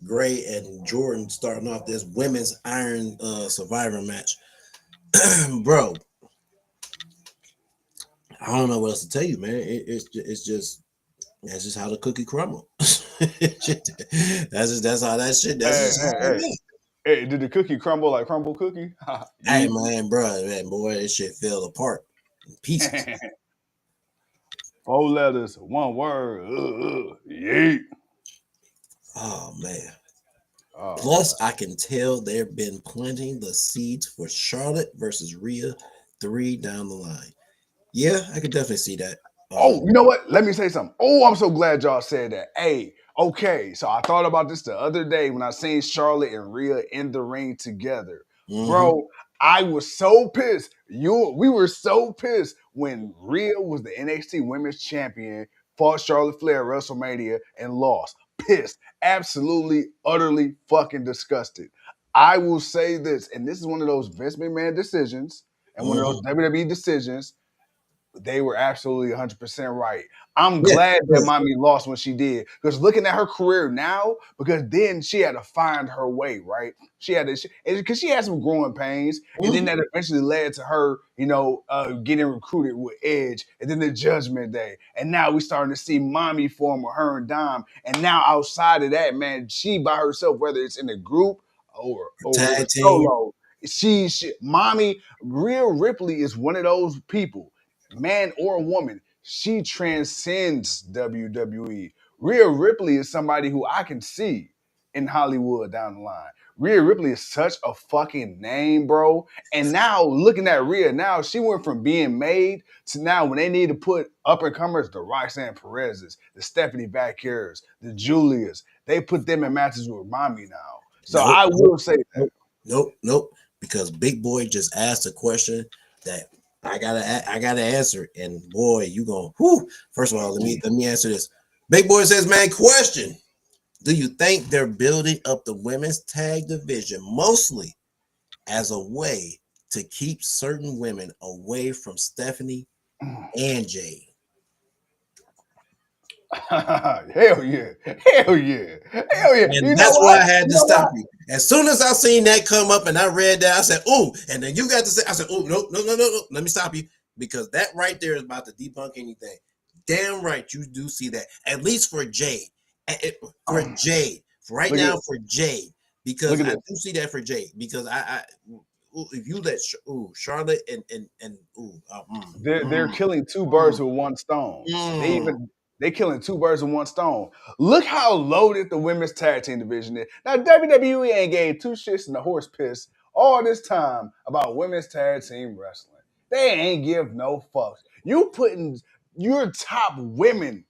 Gray and Jordan starting off this women's Iron Survivor match, bro. I don't know what else to tell you, man. It's just that's just how the cookie crumble. that's how that shit. Hey, did the cookie crumble like crumble cookie? Hey, man, bro, man, boy, this shit fell apart in pieces. 4 letters, 1 word. Yeet. Oh man. Plus, I can tell they've been planting the seeds for Charlotte versus Rhea 3 down the line. Yeah, I could definitely see that. You know what? Let me say something. Oh, I'm so glad y'all said that. Hey, okay. So I thought about this the other day when I seen Charlotte and Rhea in the ring together. Mm-hmm. Bro, I was so pissed. We were so pissed when Rhea was the NXT Women's Champion, fought Charlotte Flair at WrestleMania, and lost. Pissed. Absolutely, utterly fucking disgusted. I will say this, and this is one of those Vince McMahon decisions and one of those WWE decisions. They were absolutely 100% right. I'm glad that Mommy lost when she did. Because looking at her career now, because then she had to find her way, right? She had to, because she had some growing pains. And then that eventually led to her, getting recruited with Edge. And then the Judgment Day. And now we're starting to see Mommy form with her and Dom. And now outside of that, man, she by herself, whether it's in a group or solo, Mommy, Rhea Ripley is one of those people. Man or woman, she transcends WWE. Rhea Ripley is somebody who I can see in Hollywood down the line. Rhea Ripley is such a fucking name, bro. And now looking at Rhea, now she went from being made to now when they need to put up-and-comers, the Roxanne Perez's, the Stephanie Bacchieras, the Julias, they put them in matches with Mommy now. So I will say that. Nope. Because Big Boy just asked a question that I gotta answer, and boy, you going First of all, let me answer this. Big Boy says, man, question: do you think they're building up the women's tag division mostly as a way to keep certain women away from Stephanie and Jade? Hell yeah. And that's why I had to stop you. As soon as I seen that come up and I read that, I said, "Oh!" And then you got to say, "I said, oh no. Let me stop you, because that right there is about to debunk anything." Damn right, you do see that. At least for Jade, right now for Jade, because I do see that for Jade, because I if you let Charlotte and they're killing 2 birds with 1 stone. They're killing 2 birds with 1 stone. Look how loaded the women's tag team division is. Now, WWE ain't gave 2 shits in the horse piss all this time about women's tag team wrestling. They ain't give no fucks. You putting your top women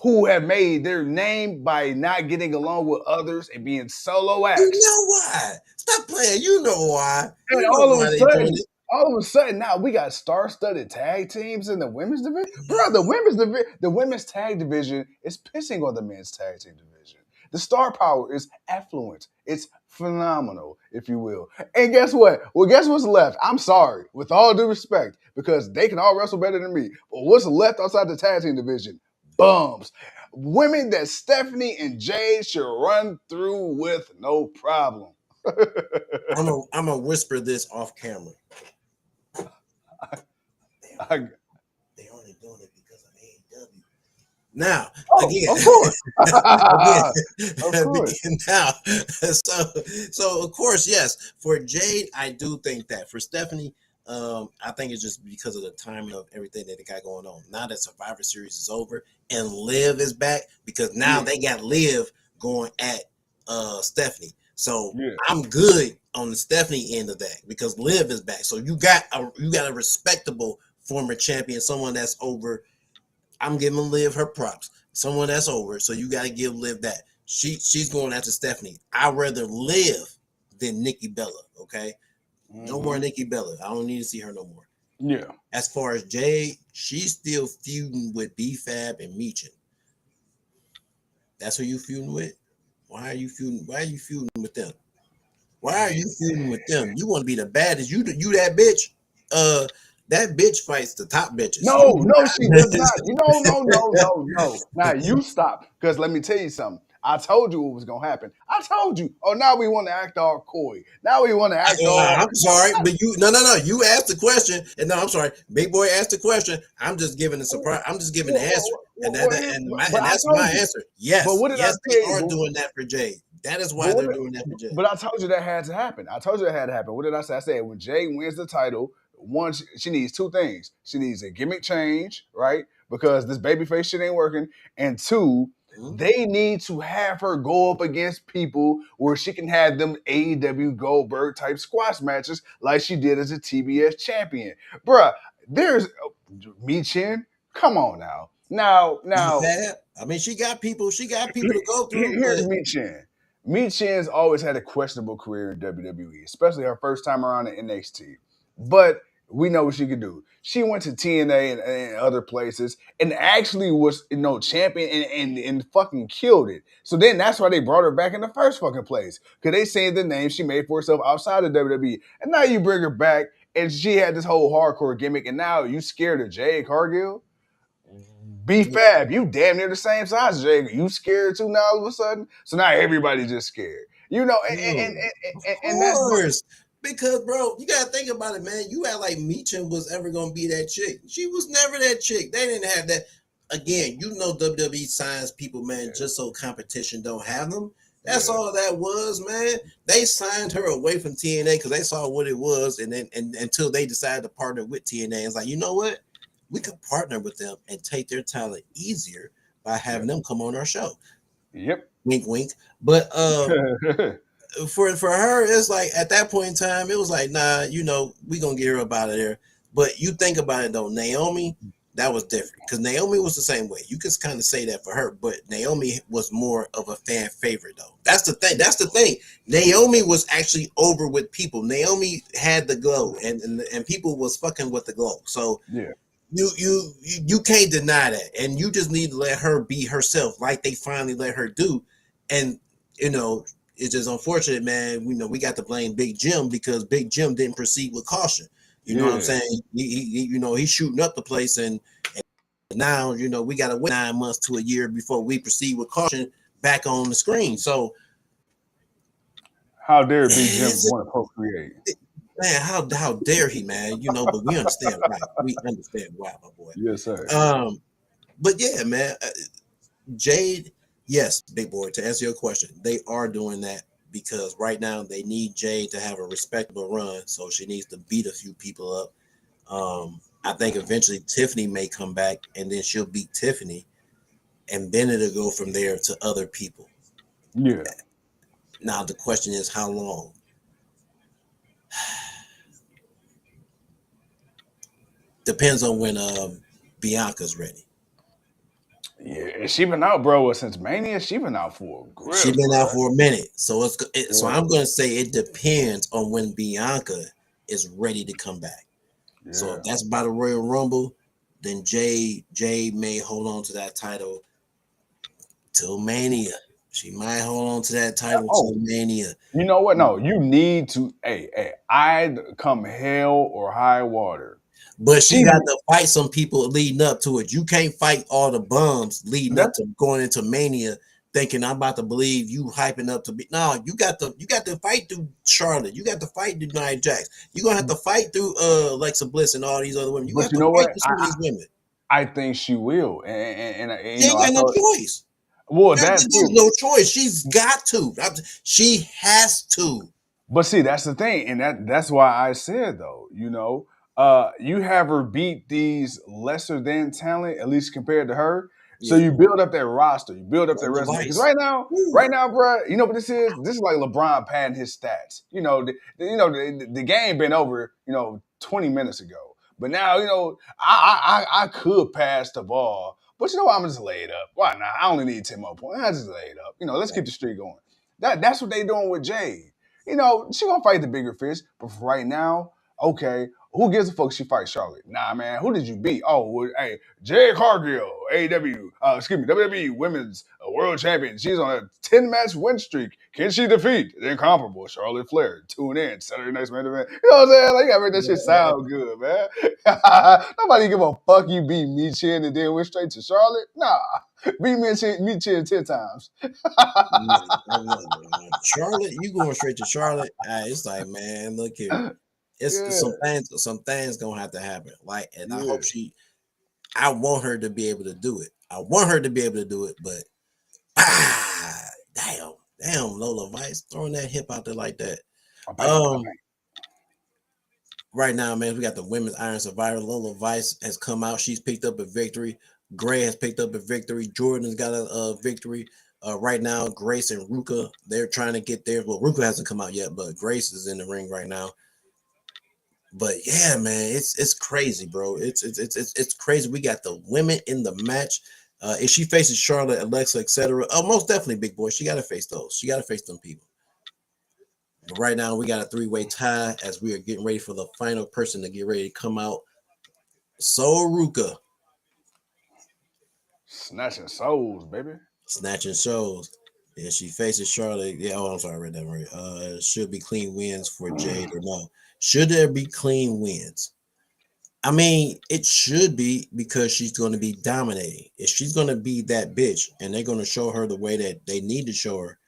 who have made their name by not getting along with others and being solo acts. You know why? Stop playing. You know why. And all of a sudden, now we got star-studded tag teams in the women's division. Bro, the women's tag division is pissing on the men's tag team division. The star power is affluent. It's phenomenal, if you will. And guess what? Well, guess what's left? I'm sorry, with all due respect, because they can all wrestle better than me. But what's left outside the tag team division? Bums. Women that Stephanie and Jade should run through with no problem. I'm gonna whisper this off camera. They only doing it because of AEW. Now, again, of course. Now, so of course, yes. For Jade, I do think that. For Stephanie, I think it's just because of the timing of everything that they got going on. Now that Survivor Series is over and Liv is back, because now they got Liv going at Stephanie. So I'm good on the Stephanie end of that, because Liv is back. So you got a respectable former champion, someone that's over. I'm giving Liv her props. Someone that's over. So you got to give Liv that. She's going after Stephanie. I'd rather Liv than Nikki Bella. Okay. No more Nikki Bella. I don't need to see her no more. Yeah. As far as Jade, she's still feuding with B-Fab and Meechin. That's who you feuding with? Why are you feuding? Why are you feuding with them? Why are you feuding with them? You want to be the baddest? You that bitch? That bitch fights the top bitches. You No, no, she does not. No. Now you stop, because let me tell you something. I told you what was gonna happen. I told you. Oh, now we want to act all coy. Now we want to act all. I'm sorry, but you no. You asked the question, and no, I'm sorry. Big boy asked the question. I'm just giving the surprise. I'm just giving the answer, and that's my answer. Yes, But what did yes, I they tell are you? doing that for Jay. That is why they're doing that for Jay. But I told you that had to happen. What did I say? I said when Jay wins the title, one, she needs two things. She needs a gimmick change, right? Because this babyface shit ain't working. And two, they need to have her go up against people where she can have them AEW Goldberg type squash matches like she did as a TBS champion. Bruh, there's Michin. Come on now. Now, I mean, she got people to go through. here's Michin. Michin's always had a questionable career in WWE, especially her first time around in NXT. But we know what she could do. She went to TNA and other places and actually was, champion and fucking killed it. So then that's why they brought her back in the first fucking place. Because they saying the name she made for herself outside of WWE. And now you bring her back and she had this whole hardcore gimmick and now you scared of Jade Cargill? B-Fab, you damn near the same size as Jay. You scared too now all of a sudden? So now everybody's just scared. And that's because, bro, you gotta think about it, man. You act like Michin was ever gonna be that chick. She was never that chick. They didn't have that. Again, WWE signs people, man, just so competition don't have them. That's all that was, man. They signed her away from TNA because they saw what it was, and then until they decided to partner with TNA, it's like, you know what? We could partner with them and take their talent easier by having them come on our show. Yep. Wink, wink. But for her, it's like at that point in time, it was like, nah, we gonna get her up out of there. But you think about it though, Naomi, that was different because Naomi was the same way. You could kind of say that for her, but Naomi was more of a fan favorite though. That's the thing. Naomi was actually over with people. Naomi had the glow, and people was fucking with the glow. So yeah. You can't deny that, and you just need to let her be herself, like they finally let her do. And it's just unfortunate, man. We got to blame Big Jim because Big Jim didn't proceed with caution. You know what I'm saying? He's shooting up the place, and now we got to wait 9 months to a year before we proceed with caution back on the screen. So how dare Big Jim want to procreate? Man, how dare he, man? But we understand why. We understand why, my boy. Yes, sir. But yeah, man, Jade, yes, big boy. To answer your question, they are doing that because right now they need Jade to have a respectable run, so she needs to beat a few people up. I think eventually Tiffany may come back, and then she'll beat Tiffany, and then it'll go from there to other people. Yeah. Now the question is, how long? Depends on when Bianca's ready. Yeah, she been out, bro, since Mania. She been out for a grip. She been out for a minute, so so I'm gonna say it depends on when Bianca is ready to come back. Yeah. So if that's by the Royal Rumble, then Jay may hold on to that title till Mania. She might hold on to that title till Mania. You know what? No, you need to. Hey, I'd come hell or high water. But she got to fight some people leading up to it. You can't fight all the bums leading up to going into Mania, thinking I'm about to believe you hyping up to be. No, you got to fight through Charlotte. You got to fight through Nia Jax. You're gonna have to fight through Alexa Bliss and all these other women. You have to fight through some of these women. I think she will, and she ain't got no choice. Well, there's no choice. She's got to. She has to. But see, that's the thing, and that's why I said though, you have her beat these lesser than talent, at least compared to her. So you build up that roster, you build up that resume. Because right now, bro, you know what this is? This is like LeBron padding his stats. The game been over, 20 minutes ago. But now, I could pass the ball. But I'm just lay it up. Why not? I only need 10 more points. I just lay it up. Let's keep the streak going. That's what they doing with Jade. She gonna fight the bigger fish. But for right now, okay, Who gives a fuck if she fights Charlotte? Nah, man. Who did you beat? Oh, well, hey, Jade Cargill, WWE Women's World Champion. She's on a 10-match win streak. Can she defeat the incomparable Charlotte Flair? Tune in Saturday night's main event. You know what I'm saying? Like, you gotta make that shit sound good, man. Nobody give a fuck you beat me Chin and then went straight to Charlotte. Nah, beat me Chin 10 times. Charlotte, you going straight to Charlotte? It's like, man, look here. It's some things gonna have to happen. Like, and I hope I want her to be able to do it. I want her to be able to do it, but damn, Lola Vice throwing that hip out there like that. Right now, man, we got the women's Iron Survivor. Lola Vice has come out. She's picked up a victory. Gray has picked up a victory. Jordan's got a victory. Right now, Grace and Ruka, they're trying to get there. Well, Ruka hasn't come out yet, but Grace is in the ring right now. But yeah, man, it's crazy, bro. It's crazy. We got the women in the match. If she faces Charlotte, Alexa, etc., most definitely, big boy. She got to face those. She got to face them people. But right now, we got a 3-way tie as we are getting ready for the final person to get ready to come out. Soul Ruka. Snatching souls, baby. Snatching souls. Yeah, she faces Charlotte. Yeah, I'm sorry, I read that right. Should be clean wins for Jade or no? Should there be clean wins? I mean, it should be because she's going to be dominating. If she's going to be that bitch and they're going to show her the way that they need to show her,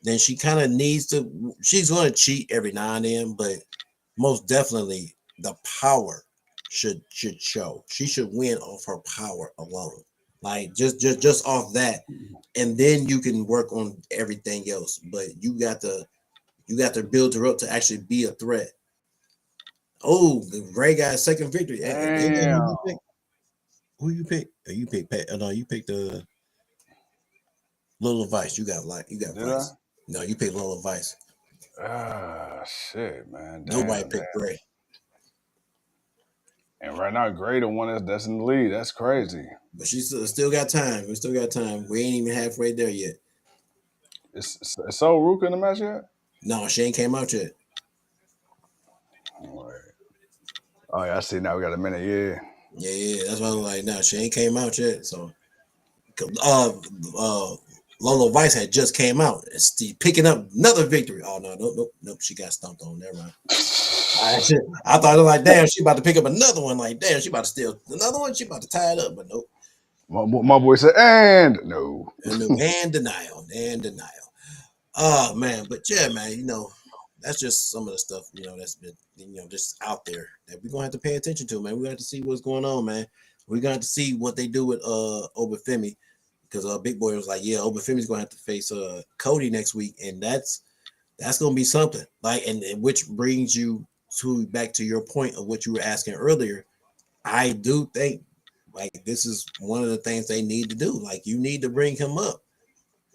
then she kind of needs to, she's going to cheat every now and then, but most definitely the power should show. She should win off her power alone. Like just off that. And then you can work on everything else. But you got to build her up to actually be a threat. Oh, Ray got a second victory. Damn. Who you pick? You pick Pat. No, you picked Lola Vice. You got Vice. No, you picked Lola Vice. Shit, man. Nobody picked Gray. And right now, Gray the one that's in the lead. That's crazy. But she still got time. We still got time. We ain't even halfway there yet. Is Soul Ruka in the match yet? No, she ain't came out yet. Oh yeah, I see. Now we got a minute. Yeah. That's why I'm like, no, she ain't came out yet. So, Lola Vice had just came out. It's picking up another victory. Oh nope. She got stumped on. Never mind. I thought it was like, damn, she about to pick up another one. Like, damn, she about to steal another one. She about to tie it up, but nope. My boy said, and no. And denial. Oh man, but yeah, man, that's just some of the stuff, that's been, just out there that we're gonna have to pay attention to, man. We're gonna have to see what's going on, man. We're gonna have to see what they do with Obafemi, because Big Boy was like, yeah, Obafemi's gonna have to face Cody next week, and that's gonna be something. Like, and which brings you back to your point of what you were asking earlier. I do think like this is one of the things they need to do. Like, you need to bring him up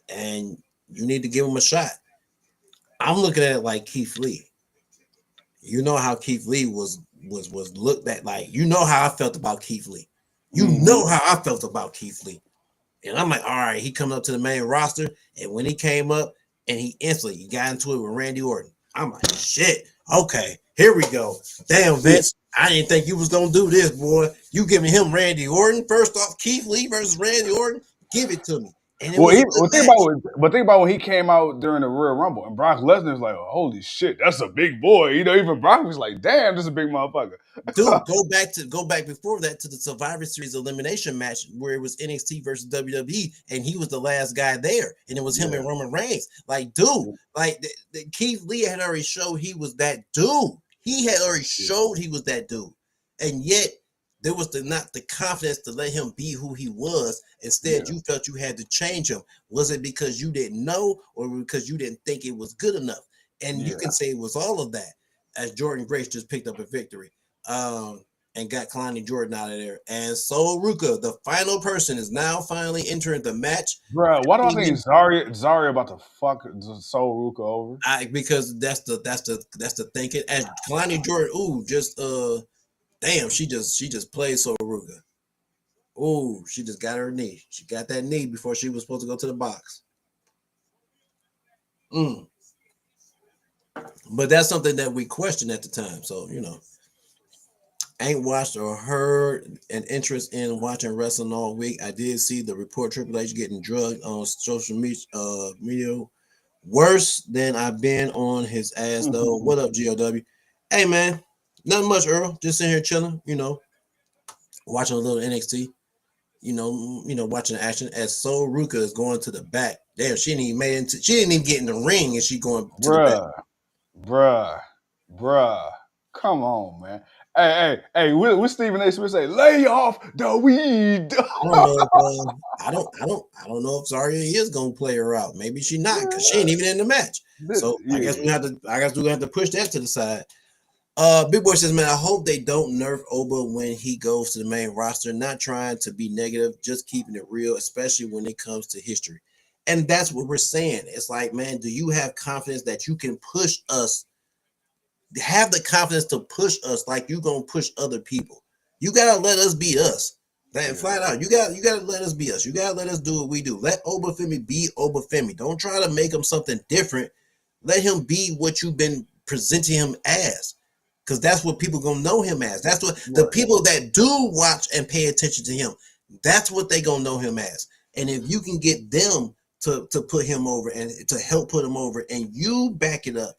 and you need to give him a shot. I'm looking at it like Keith Lee. You know how Keith Lee was looked at. Like, how I felt about Keith Lee. You know how I felt about Keith Lee. And I'm like, all right, he coming up to the main roster. And when he came up and he instantly got into it with Randy Orton, I'm like, shit, okay, here we go. Damn, Vince, I didn't think you was going to do this, boy. You giving him Randy Orton? First off, Keith Lee versus Randy Orton? Give it to me. And think about when he came out during the Royal Rumble, and Brock Lesnar was like, oh, "Holy shit, that's a big boy!" Even Brock was like, "Damn, this is a big motherfucker." Dude, go back before that to the Survivor Series elimination match where it was NXT versus WWE, and he was the last guy there, and it was him and Roman Reigns. Like, dude, like the Keith Lee had already showed he was that dude. He had already showed he was that dude, and yet there was not the confidence to let him be who he was. Instead, you felt you had to change him. Was it because you didn't know, or because you didn't think it was good enough? And you can say it was all of that, as Jordan Grace just picked up a victory and got Kalani Jordan out of there. And Soul Ruka, the final person, is now finally entering the match. Bro, why do I think Zarya about to fuck Soul Ruka over? Because that's the thinking. As Kalani Jordan, damn, she just played Soul Ruka. Oh, she just got her knee. She got that knee before she was supposed to go to the box. But that's something that we questioned at the time. So, ain't watched or heard an interest in watching wrestling all week. I did see the report Triple H getting drugged on social media. Worse than I've been on his ass though. What up, GOW? Hey man, nothing much, Earl. Just sitting here chilling, watching a little NXT. Watching the action as Sol Ruka is going to the back. Damn, she didn't even get in the ring, and she going to the back. Bruh. Come on, man. Hey. What Stephen A. Smith say? Lay off the weed. I don't know if Zarya is gonna play her out. Maybe she not, because she ain't even in the match. So I guess we're gonna have to push that to the side. Big Boy says, man, I hope they don't nerf Oba when he goes to the main roster. Not trying to be negative, just keeping it real, especially when it comes to history. And that's what we're saying. It's like, man, do you have confidence that you can push us? Have the confidence to push us like you're gonna push other people. You gotta let us be us. That flat out. You gotta let us be us. You gotta let us do what we do. Let Obafemi be Obafemi. Don't try to make him something different. Let him be what you've been presenting him as. Because that's what people gonna know him as. That's what the people that do watch and pay attention to him, that's what they gonna know him as. And if you can get them to put him over and to help put him over, and you back it up,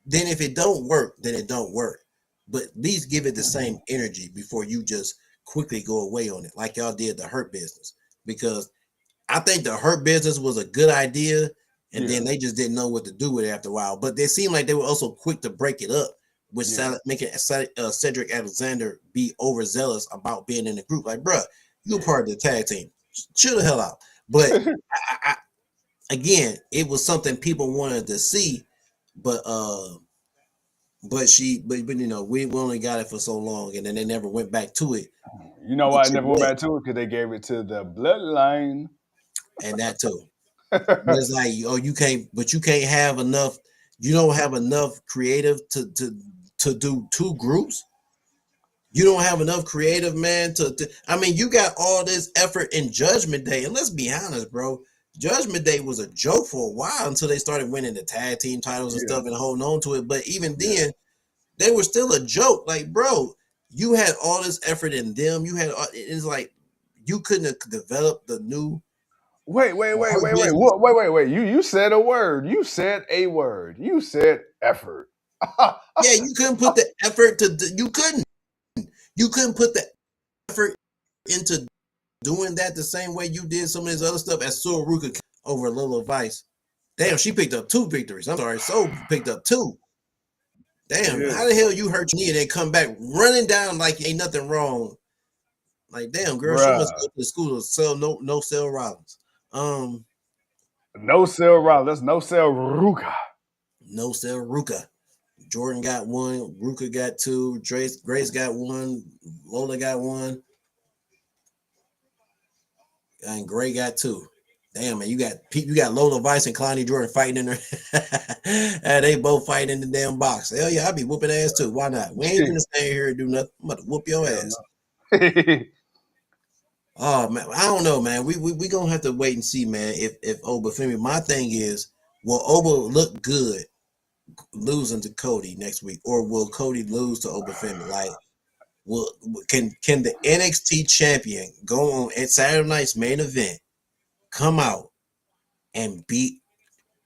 then if it don't work, then it don't work. But at least give it the same energy before you just quickly go away on it, like y'all did the Hurt Business. Because I think the Hurt Business was a good idea, and then they just didn't know what to do with it after a while. But they seemed like they were also quick to break it up, which making Cedric Alexander be overzealous about being in the group. Like, bruh, you're part of the tag team. Chill the hell out. But again, it was something people wanted to see. But we only got it for so long, and then they never went back to it. You know why I never went back to it? Because they gave it to the Bloodline, and that too. It's like, you can't have enough. You don't have enough creative to do two groups. You don't have enough creative, man. I mean, you got all this effort in Judgment Day, and let's be honest, bro. Judgment Day was a joke for a while until they started winning the tag team titles and stuff and holding on to it. But even then, they were still a joke. Like, bro, you had all this effort in them. It's like you couldn't have developed the new. Wait. You said a word. You said a word. You said effort. Yeah, you couldn't put the effort you couldn't put the effort into doing that the same way you did some of this other stuff as Sol Ruka over Lola Vice. Damn, she picked up 2 victories. I'm sorry, Sol picked up 2. Damn, how the hell you hurt your knee and then come back running down like ain't nothing wrong? Like, damn, girl, she must go to the school to sell no sell Rollins. No sell Rollins. That's no sell Ruka. No sell Ruka. Jordan got 1. Ruka got 2. Grace got 1. Lola got 1. And Gray got 2. Damn, man, you got Lola Vice and Kalani Jordan fighting in there. And they both fighting in the damn box. Hell yeah, I'll be whooping ass too. Why not? We ain't gonna stay here and do nothing. I'm about to whoop your ass. Oh man, I don't know, man. We gonna have to wait and see, man. If Obafemi, my thing is, will Oba look good losing to Cody next week, or will Cody lose to Obafemi? Like, can the NXT champion go on at Saturday night's main event, come out and beat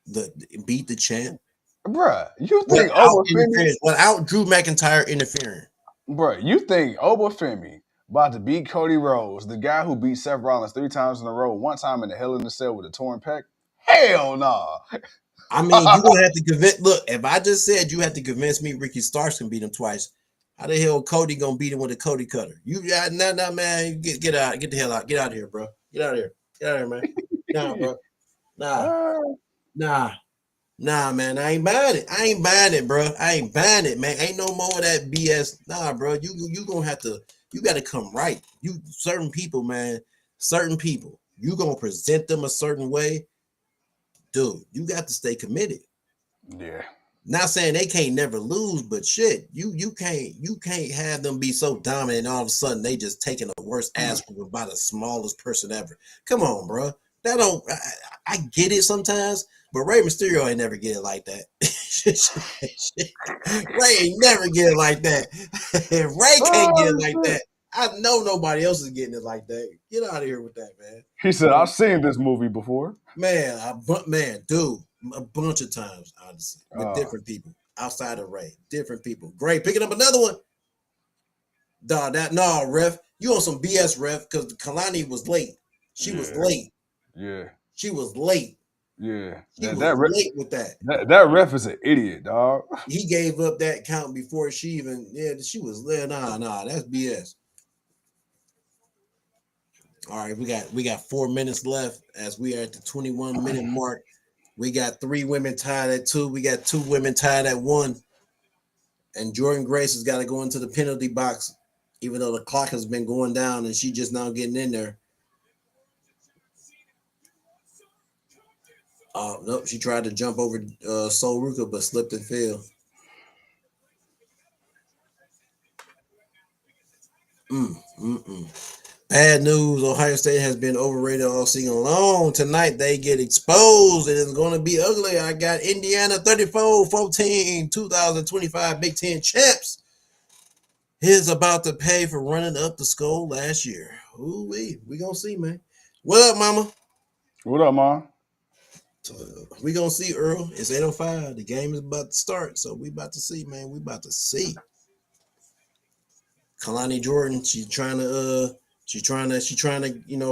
the champ? Bruh, you think Obafemi without Drew McIntyre interfering? Bruh, you think Obafemi about to beat Cody Rhodes, the guy who beat Seth Rollins 3 times in a row, 1 time in the Hell in the Cell with a torn pec? Hell nah. I mean, you gonna have to convince. Look, if I just said you had to convince me Ricky Starks can beat him twice, how the hell Cody gonna beat him with a Cody cutter? You got nah, man. Get out. Get the hell out. Get out of here, bro. Get out of here. Get out of here, man. Nah, bro. Nah, man. I ain't buying it, bro. I ain't buying it, man. Ain't no more of that BS. Nah, bro. You gonna have to. You got to come right. Certain people, man. Certain people. You gonna present them a certain way, dude. You got to stay committed. Yeah. Not saying they can't never lose, but shit, you can't have them be so dominant and all of a sudden they just taking the worst ass by the smallest person ever. Come on, bro. that don't. I get it sometimes, but Rey Mysterio ain't never get it like that. Ray ain't never get it like that. Ray can't get it like that. I know nobody else is getting it like that. Get out of here with that, man. He said, "I've seen this movie before." Man, dude, a bunch of times, honestly, with different people outside of Ray, different people. Great, picking up another one. Ref, you on some BS, ref, because Kalani was late. She was late. Yeah, she was late. Yeah, she was late with that. That ref is an idiot, dog. He gave up that count before she even. Yeah, she was there. Nah, that's BS. All right, we got 4 minutes left as we are at the 21-minute mark. We got 3 women tied at 2. We got 2 women tied at 1. And Jordan Grace has got to go into the penalty box, even though the clock has been going down and she just now getting in there. Nope, she tried to jump over Sol Ruka, but slipped and fell. Bad news, Ohio State has been overrated all season long. Tonight they get exposed and it's going to be ugly. I got Indiana 34-14, 2025 Big Ten champs. Is about to pay for running up the skull last year. Ooh, we gonna see, man. What up, mama? What up, mom? We gonna see, Earl. It's 8:05. The game is about to start, so we about to see, man. We about to see. Kalani Jordan, she's trying to,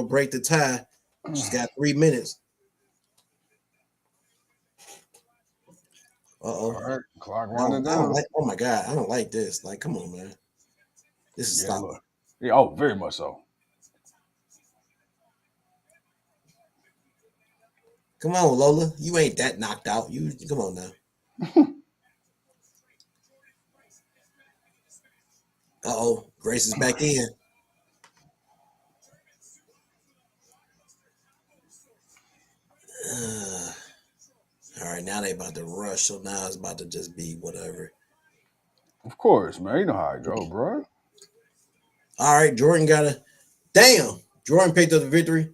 break the tie. She's got 3 minutes. All right, clock running down. Oh my God, I don't like this. Like, come on, man. This is stop. Yeah, very much so. Come on, Lola. You ain't that knocked out. You come on now. Grace is back in. All right, now they about to rush, so now it's about to just be whatever. Of course, man. You know how I go, bro. All right, Jordan got a damn. Jordan picked up the victory.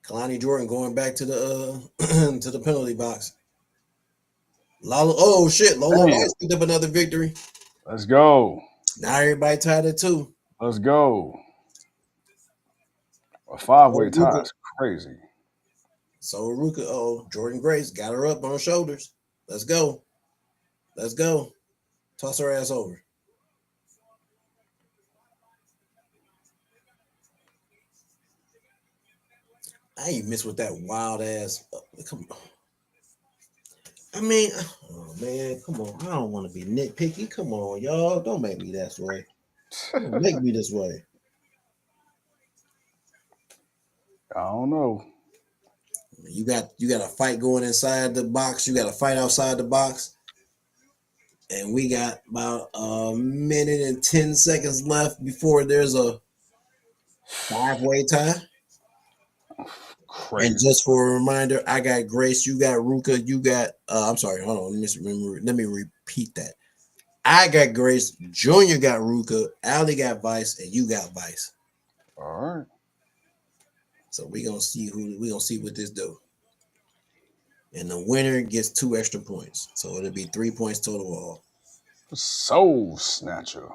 Kalani Jordan going back to the to the penalty box. Lola, Lola Rice picked up another victory. Let's go. Now everybody tied at 2. Let's go. A 5-way tie is crazy. So Ruka, Jordan Grace got her up on her shoulders. Let's go. Let's go. Toss her ass over. I ain't miss with that wild ass. Come on. I mean, oh man, come on. I don't want to be nitpicky. Come on, y'all. Don't make me that way. Don't make me this way. I don't know. You got a fight going inside the box. You got a fight outside the box. And we got about 1 minute and 10 seconds left before there's a 5-way tie. Crazy. And just for a reminder, I got Grace, you got Ruka, you got I'm sorry, hold on, let me repeat that. I got Grace, Junior got Ruka, Allie got Vice, and you got Vice. All right. So we gonna see what this do. And the winner gets 2 extra points. So it'll be 3 points total all. Soul Snatcher.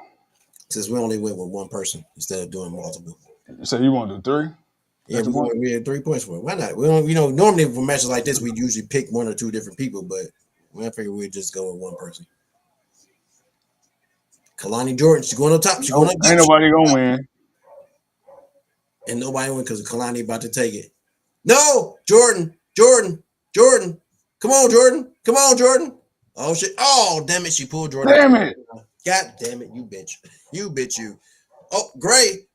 Since we only went with one person instead of doing multiple. You said you want to do 3? Yeah, we had 3 points for it. Why not? We don't, normally for matches like this, we usually pick 1 or 2 different people, but I figured we'd just go with one person. Kalani Jordan, she's going up top. She's going up top. Ain't nobody gonna win. And nobody win because Kalani about to take it. No, Jordan. Come on, Jordan. Oh shit. Oh, damn it. She pulled Jordan. Damn it. God damn it, you bitch. You bitch, you. Oh, Gray.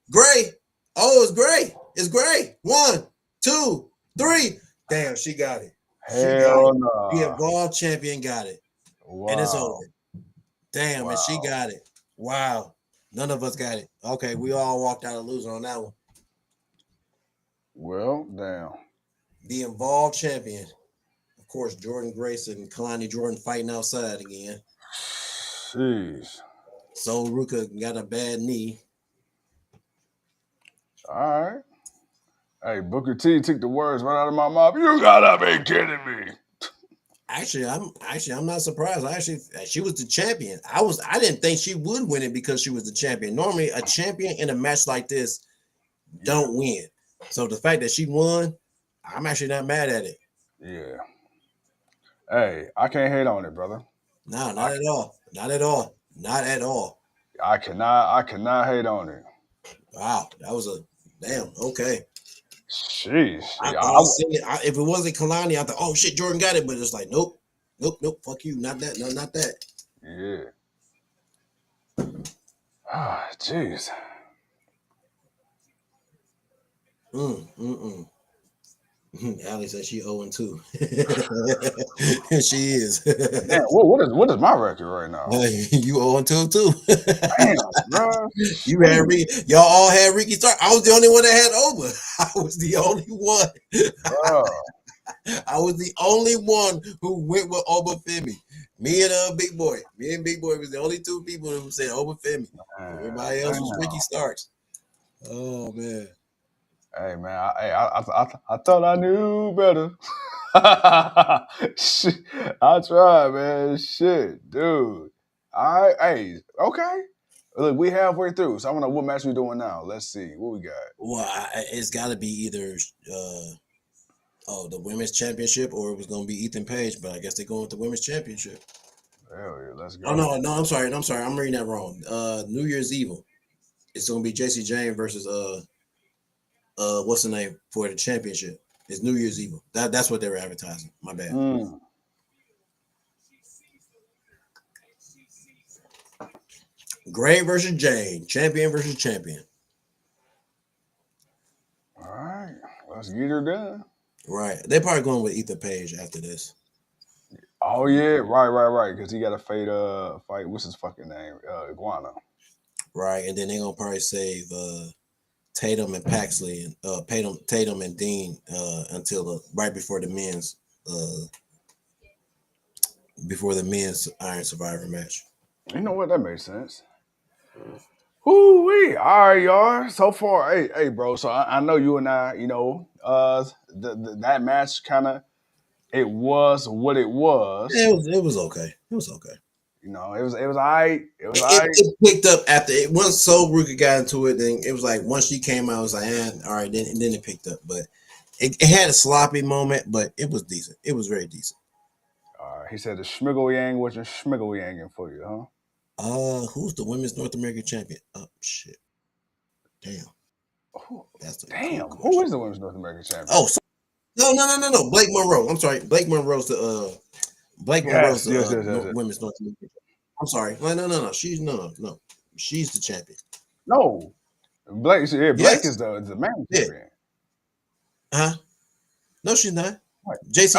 Oh, it's Gray. It's Gray. 1, 2, 3. Damn, she got it. Hell no. The Evolved champion got it. Wow. And it's over. Damn, wow. And she got it. Wow. None of us got it. Okay, we all walked out a loser on that one. Well, damn. The Evolved champion. Of course, Jordan Grace and Kalani Jordan fighting outside again. Jeez. So Ruka got a bad knee. All right. Hey, Booker T took the words right out of my mouth. You gotta be kidding me. Actually, I'm not surprised. She was the champion. I didn't think she would win it because she was the champion. Normally, a champion in a match like this don't win. So the fact that she won, I'm actually not mad at it. Yeah. Hey, I can't hate on it, brother. No, not at all. Not at all. Not at all. I cannot hate on it. Wow, that was a damn. Okay. Sheesh. If it wasn't Kalani, I thought, oh shit, Jordan got it, but it's like, nope. Fuck you, not that. No, not that. Yeah. Ah, jeez. Allie said she 0-2. She is. Damn, what is my record right now? You 0-2 too. Damn, bro. Y'all all had Ricky Stark. I was the only one that had Oba. I was the only one. I was the only one who went with Oba Femi. Me and Big Boy. Me and Big Boy was the only two people who said Oba Femi. Everybody else was Ricky Starks. Oh man. Hey man, I thought I knew better. Shit, I tried, man. Shit, dude. Hey, okay. Look, we halfway through, so I want to know what match we doing now. Let's see what we got. Well, it's got to be either the women's championship or it was going to be Ethan Page, but I guess they're going with the women's championship. Hell yeah, let's go. Oh no, I'm sorry, I'm reading that wrong. New Year's Evil. It's going to be JC Jane versus what's the name for the championship? It's New Year's Evil. That's what they were advertising. My bad. Gray versus Jane. Champion versus champion. All right. Let's get her done. Right. They're probably going with Ethan Page after this. Oh yeah, right. Because he got to fight. What's his fucking name? Iguana. Right, and then they're gonna probably save Tatum and Paxley and Tatum and Dean until right before the men's Iron Survivor match. You know what? That makes sense. Woo-wee. All right, y'all. So far, hey, bro. So I know you and I, that match it was what it was. It was okay. It was okay. It was all right. It picked up after it. Once Soul Ruka got into it, then it was like once she came out, it was like, all right, then it picked up. But it had a sloppy moment, but it was decent. It was very decent. He said the Schmiggle Yang wasn't Schmiggle Yanging for you, huh? Who's the women's North American champion? Oh shit. Damn. Damn. Who is the women's North American champion? Oh, no. Blake Monroe. I'm sorry. Blake Monroe's the Monroe's women's North American. I'm sorry. No. She's She's the champion. No. Blake is the man champion. Huh? No, she's not. JC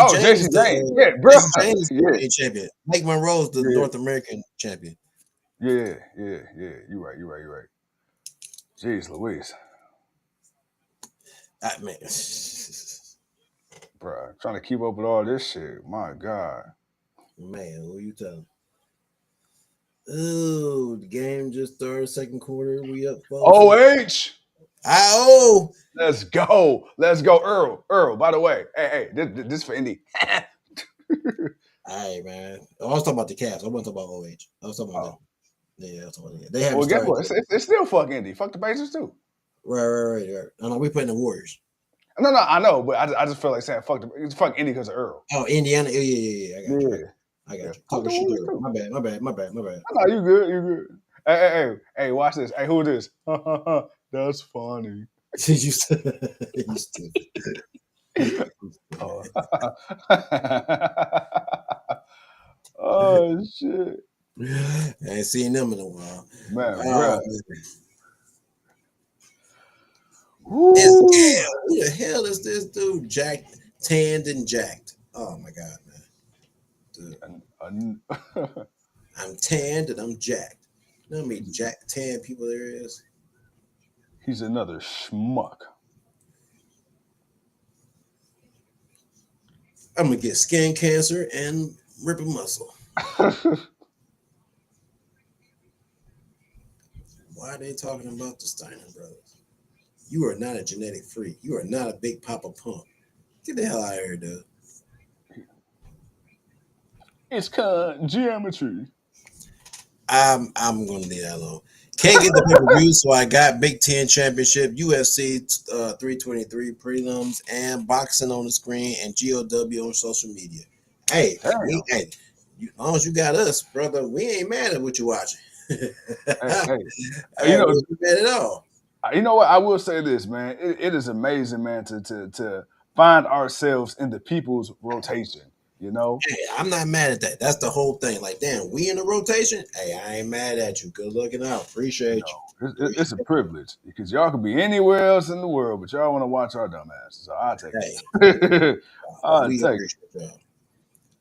James. Yeah, bro. James is the champion. Blake Monroe's the North American champion. Yeah. You're right. Jeez Louise. Man. Bro, trying to keep up with all this shit. My God. Man, who you telling? Oh, the game just started, second quarter. We up 12. OH. IO. Let's go, Earl. By the way, hey, this for Indy. All right, man. I was talking about the Cavs. I wasn't talking about OH. I was talking about them. Yeah, I was talking about that. They have. Well, guess what? It's still fuck Indy. Fuck the Pacers too. Right. No, we playing the Warriors. No, I know, but I just feel like saying fuck Indy because of Earl. Oh, Indiana. Yeah. I got you. Fuck the Warriors too. My bad. No, you good. Hey, watch this. Hey, who is this? That's funny. You stupid. Oh shit. I ain't seen them in a while. Man, bro. Who the hell is this dude? Tanned and jacked. Oh my god, man. Dude. I'm tanned and I'm jacked. You know how many tan people there is? He's another schmuck. I'm gonna get skin cancer and rip a muscle. Why are they talking about the Steiner brothers? You are not a genetic freak. You are not a big Papa Pump. Get the hell out of here, dude. It's geometry. I'm gonna leave that alone. Can't get the pay-per-view, so I got Big Ten Championship, UFC 323 prelims, and boxing on the screen, and GOW on social media. Hey, as long as you got us, brother, we ain't mad at what you're watching. You know, we ain't mad at all. You know what? I will say this, man. It is amazing, man, to find ourselves in the people's rotation. You know, hey, I'm not mad at that. That's the whole thing. Like, damn, we in the rotation. Hey, I ain't mad at you. Good looking out. Appreciate you. It's a privilege because y'all could be anywhere else in the world, but y'all want to watch our dumb asses. So I'll take it. I'll take it. Y'all.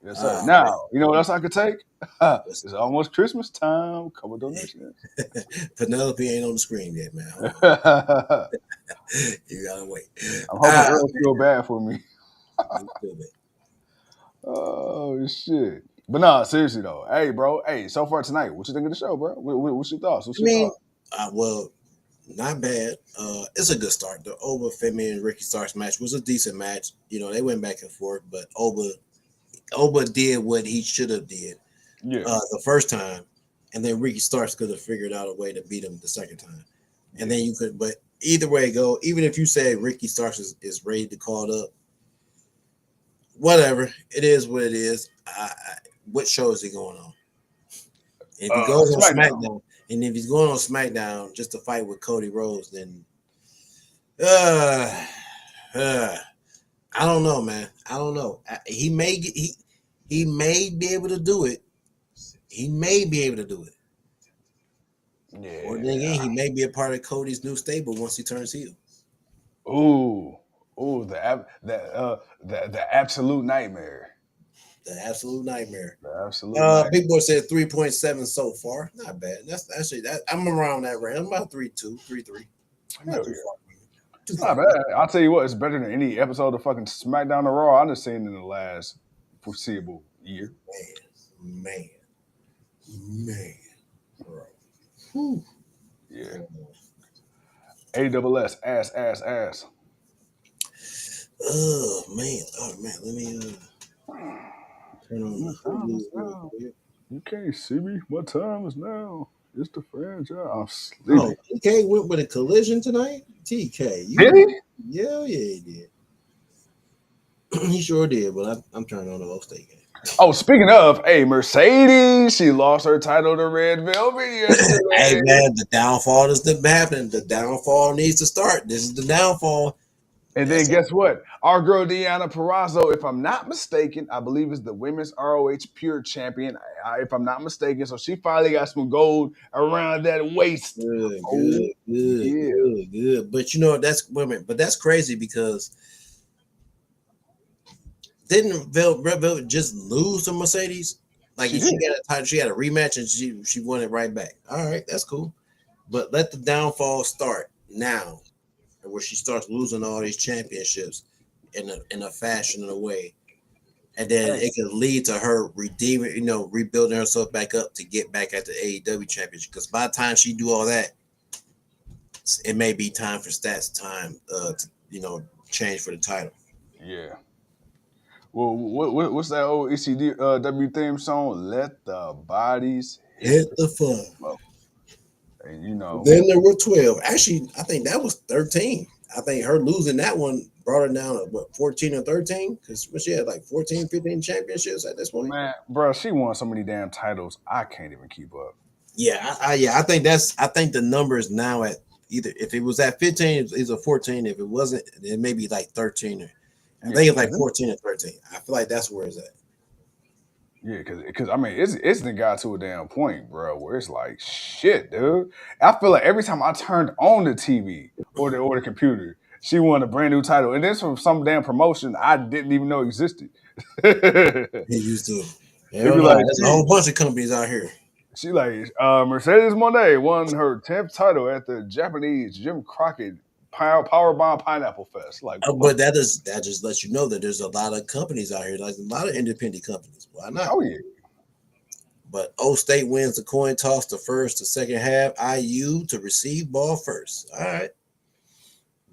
Yes, sir. Now, you know what else I could take? It's almost Christmas time. Couple donations. Penelope ain't on the screen yet, man. You gotta wait. I'm hoping Earl feel bad for me. Oh shit! But nah, seriously though. Hey, bro. Hey, so far tonight, what you think of the show, bro? What's your thoughts? Well, not bad. It's a good start. The Oba, Femi, and Ricky Starks match was a decent match. You know, they went back and forth, but Oba did what he should have did the first time, and then Ricky Starks could have figured out a way to beat him the second time. And then you could, but either way it go, even if you say Ricky Starks is ready to call it up, whatever, it is what it is. What show is he going on? If he goes on SmackDown, and if he's going on SmackDown just to fight with Cody Rhodes, then I don't know, man. I don't know. He may be able to do it. He may be able to do it. Yeah. Or then again, he may be a part of Cody's new stable once he turns heel. Ooh, the absolute nightmare. The absolute nightmare. The absolute nightmare. Big Boy said 3.7 so far. Not bad. That's actually that. I'm around that range. I'm about 3.2, 3.3. Not too far. It's not bad. I'll tell you what, it's better than any episode of fucking SmackDown or Raw I've seen in the last foreseeable year. Man. Bro. Whew. Yeah. AWS, ass. Oh man. Let me turn on the You can't see me. My time is now. It's the franchise. I'm sleeping. Oh, TK went with a collision tonight? TK. Did he? Yeah, he did. He sure did, but I'm turning on the low stake game. Oh, speaking of, hey, Mercedes, she lost her title to Red Velvet yesterday. Hey, man, the downfall is happening. The downfall needs to start. This is the downfall. And then guess what? Our girl Deanna Purrazzo, if I'm not mistaken, I believe is the women's ROH Pure Champion. If I'm not mistaken, so she finally got some gold around that waist. Good. But you know that's crazy because didn't Red Velvet just lose to Mercedes? Like she got a title, she had a rematch and she won it right back. All right, that's cool. But let the downfall start now, where she starts losing all these championships in a fashion, in a way, and then it could lead to her rebuilding herself back up to get back at the AEW championship. Because by the time she do all that, it may be time for Stats time to change for the title. Yeah. Well, what's that old ECW theme song? Let the bodies hit the floor. And you know, then there were 12. Actually, I think that was 13. I think her losing that one brought her down to 14 or 13? Because she had like 14, 15 championships at this point. Man, bro, she won so many damn titles. I can't even keep up. Yeah, I think the number is now at either, if it was at 15, it's a 14. If it wasn't, it may be like 13 I think it's like 14 or 13. I feel like that's where it's at. Yeah, because I mean, it's got to a damn point, bro, where it's like, shit, dude. I feel like every time I turned on the TV or the computer, she won a brand new title, and this from some damn promotion I didn't even know existed. It used to. There's a whole bunch of companies out here. She like Mercedes Moné won her 10th title at the Japanese Jim Crockett Powerbomb Pineapple Fest. Like, but that just lets you know that there's a lot of companies out here, like a lot of independent companies. Why not? Oh yeah. But O State wins the coin toss the second half. IU to receive ball first. All right.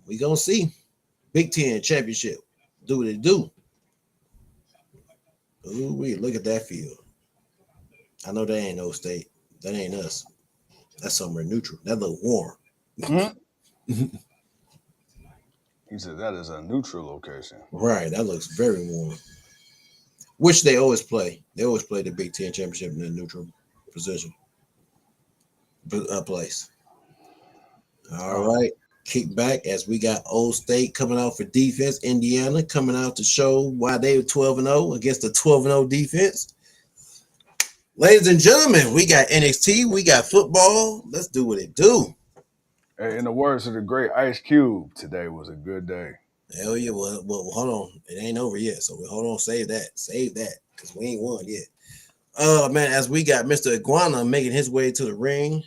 We gonna see. Big Ten Championship. Do what it do. Ooh, look at that field. I know that ain't no state. That ain't us. That's somewhere neutral. That look warm. He said that is a neutral location. Right. That looks very warm. Which they always play. They always play the Big Ten Championship in a neutral position. Place. All right. Kick back as we got Old State coming out for defense. Indiana coming out to show why they were 12-0 against the 12-0 defense. Ladies and gentlemen, we got NXT. We got football. Let's do what it do. Hey, in the words of the great Ice Cube, today was a good day. Hell yeah. Well, hold on. It ain't over yet. So hold on. Save that. Because we ain't won yet. Man, as we got Mr. Iguana making his way to the ring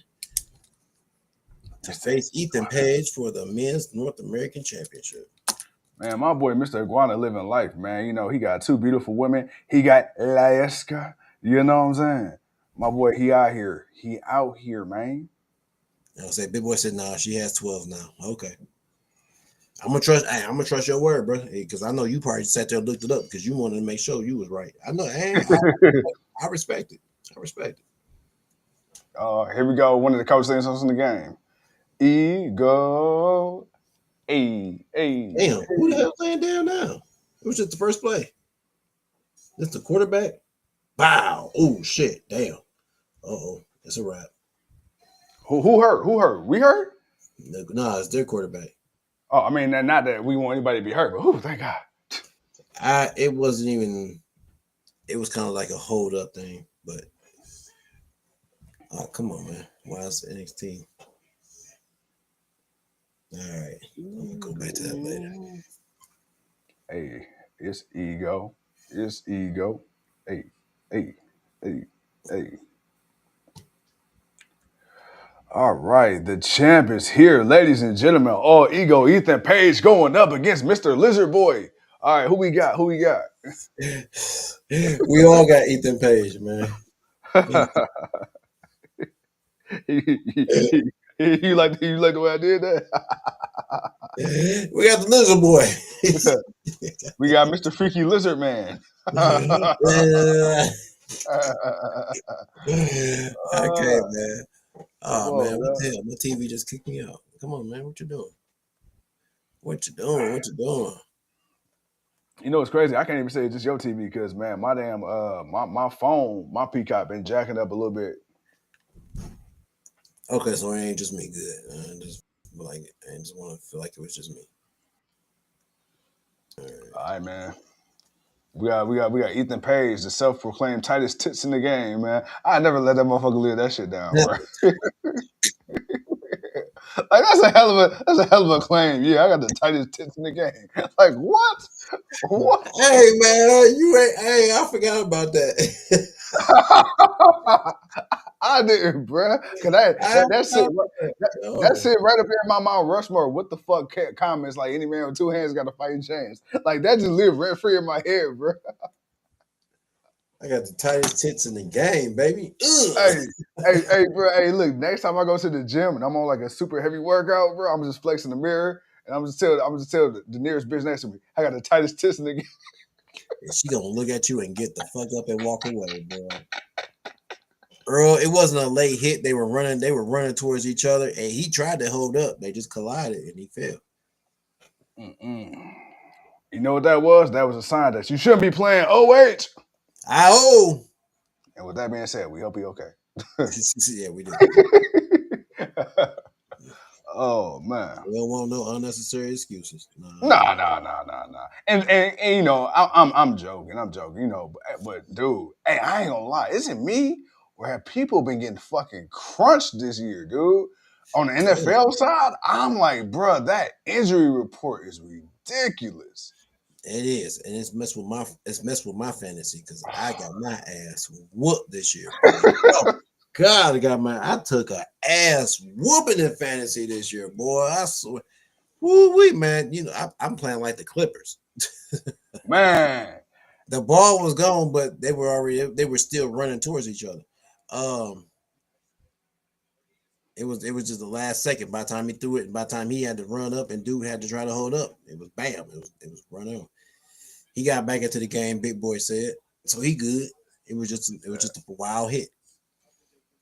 to face Ethan Page for the Men's North American Championship. Man, my boy Mr. Iguana living life, man. You know, he got 2 beautiful women. He got Laeska. You know what I'm saying? My boy, he out here. He out here, man. I'll say, Big Boy said, nah, she has 12 now. Okay. I'm gonna trust your word, bro. Because I know you probably sat there and looked it up because you wanted to make sure you was right. I know. I respect it. Here we go. One of the coaches saying something in the game. Ego. Hey. Damn, who the hell laying down now? It was just the first play. That's the quarterback. Wow. Oh shit. Damn. Uh-oh. It's a wrap. Who hurt? We hurt? No, it's their quarterback. Oh, I mean, not that we want anybody to be hurt, but thank God. It wasn't even. It was kind of like a hold up thing, but come on, man. Why is NXT? All right, I'm gonna go back to that later. Hey, it's ego. Hey. All right, the champ is here, ladies and gentlemen. All ego, Ethan Page going up against Mr. Lizard Boy. All right, who we got? We all got Ethan Page, man. You like the way I did that? We got the Lizard Boy. We got Mr. Freaky Lizard Man. Okay, man. Oh man, what the hell? My TV just kicked me out. Come on, man. What you doing? You know what's crazy? I can't even say it's just your TV because, man, my damn my phone, my Peacock been jacking up a little bit. Okay, so it ain't just me. Good. I just want to feel like it was just me. All right, man. We got Ethan Page, the self-proclaimed tightest tits in the game, man. I never let that motherfucker live that shit down, bro. Like that's a hell of a claim. Yeah, I got the tightest tits in the game. Like what? Hey man, I forgot about that. I didn't, bro. Cause that's it right up here in my Mount Rushmore. What the fuck comments like any man with 2 hands got a fighting chance? Like that just live rent free in my head, bro. I got the tightest tits in the game, baby. Hey, bro. Hey, look. Next time I go to the gym and I'm on like a super heavy workout, bro, I'm just flexing the mirror and I'm just tell the nearest bitch next to me, I got the tightest tits in the game. She gonna look at you and get the fuck up and walk away, bro. Earl, it wasn't a late hit. They were running towards each other, and he tried to hold up. They just collided, and he fell. You know what that was? That was a sign that you shouldn't be playing OH. I-O. And with that being said, we hope he okay. Yeah, we do. Oh man, we don't want no unnecessary excuses. Nah. And you know, I'm joking. You know, but dude, hey, I ain't gonna lie. Is it me or have people been getting fucking crunched this year, dude? On the NFL side, I'm like, bro, that injury report is ridiculous. It is, and it's messed with my fantasy because I got my ass whooped this year. God, I took a ass whooping in fantasy this year, boy. I swear. Woo-wee, man. You know, I'm playing like the Clippers. Man. The ball was gone, but they were still running towards each other. It was just the last second. By the time he threw it, and by the time he had to run up and dude had to try to hold up, it was bam. It was run on. He got back into the game, Big Boy said. So he good. It was just a wild hit.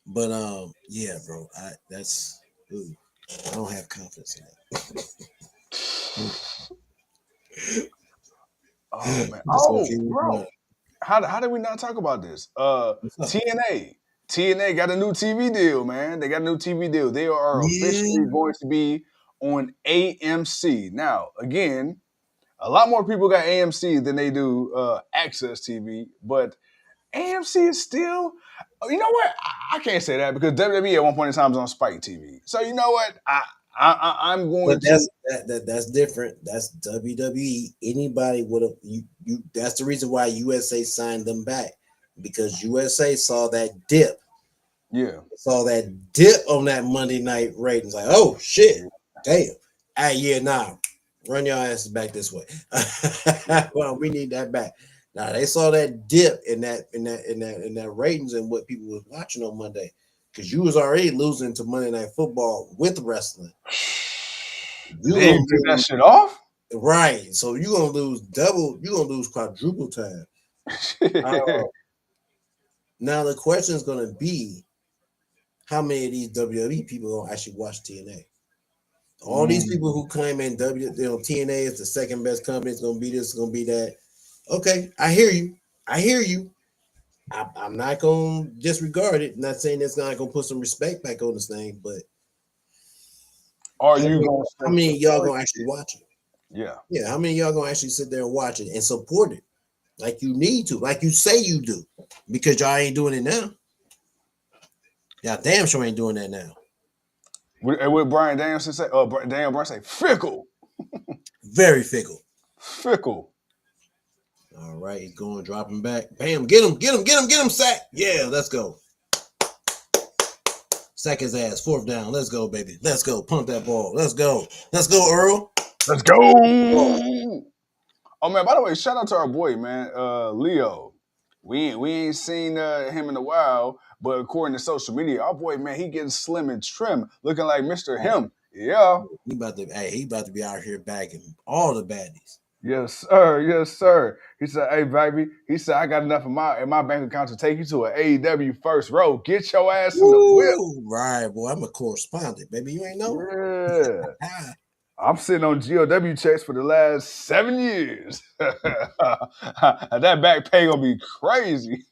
But yeah, bro. I don't have confidence in that. Oh man. Oh, bro. How did we not talk about this? TNA got a new TV deal, man. They got a new TV deal. They are officially going to be on AMC. Now, again, a lot more people got AMC than they do Access TV, but AMC is still, you know what? I can't say that because WWE at one point in time was on Spike TV. So you know what? I'm going to. That's different. That's WWE. Anybody would have you. That's the reason why USA signed them back, because USA saw that dip. Yeah, saw that dip on that Monday night ratings. Like, oh shit, damn. Nah. Run your asses back this way. Well, we need that back. Now they saw that dip in that ratings and what people was watching on Monday, because you was already losing to Monday Night Football with wrestling. They took that shit off, right? So you're gonna lose double. You're gonna lose quadruple time. Now the question is gonna be, how many of these WWE people gonna actually watch TNA? All these people who claim in TNA is the second best company, it's gonna be this, it's gonna be that. Okay, I hear you. I'm not gonna disregard it. Not saying it's not gonna put some respect back on this thing, but are you going? How many of y'all gonna actually watch it? Yeah. How many of y'all gonna actually sit there and watch it and support it like you need to, like you say you do, because y'all ain't doing it now. Y'all damn sure ain't doing that now. What Bryan Danielson say? Daniel Bryan say fickle. Very fickle. Fickle. All right, he's going, dropping back. Bam, get him, sack. Yeah, let's go. Sack his ass, 4th down. Let's go, baby. Let's go. Pump that ball. Let's go, Earl. Let's go. Oh man, by the way, shout out to our boy, man, Leo. We ain't seen him in a while, but according to social media, our boy, man, he getting slim and trim, looking like Mr. Him. Yeah. He about to be out here bagging all the baddies. Yes, sir. Yes, sir. He said, "Hey, baby." He said, "I got enough in my bank account to take you to an AEW first row. Get your ass in the whip." Right, boy. I'm a correspondent, baby. You ain't know. Yeah. I'm sitting on GOW checks for the last 7 years. That back pay gonna be crazy.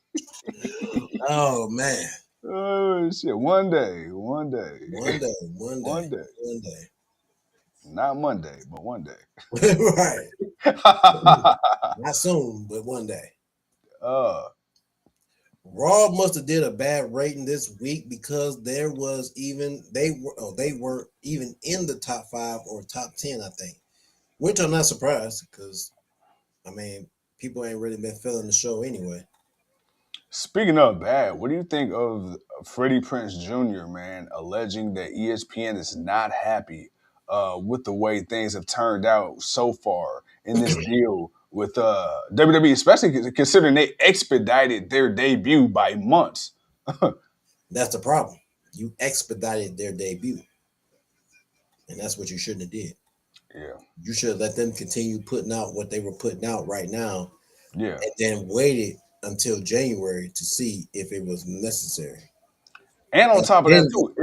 Oh man. Oh shit! One day. Not Monday, but one day. Right. Not soon, but one day. Raw must have did a bad rating this week because they weren't even in the top 5 or top 10, I think. Which I'm not surprised, because I mean, people ain't really been feeling the show anyway. Speaking of bad, what do you think of Freddie Prinze Jr., man, alleging that ESPN is not happy with the way things have turned out so far in this deal with WWE, especially considering they expedited their debut by months? That's the problem. You expedited their debut. And that's what you shouldn't have did. Yeah. You should have let them continue putting out what they were putting out right now. Yeah. And then waited until January to see if it was necessary. And on top of that too,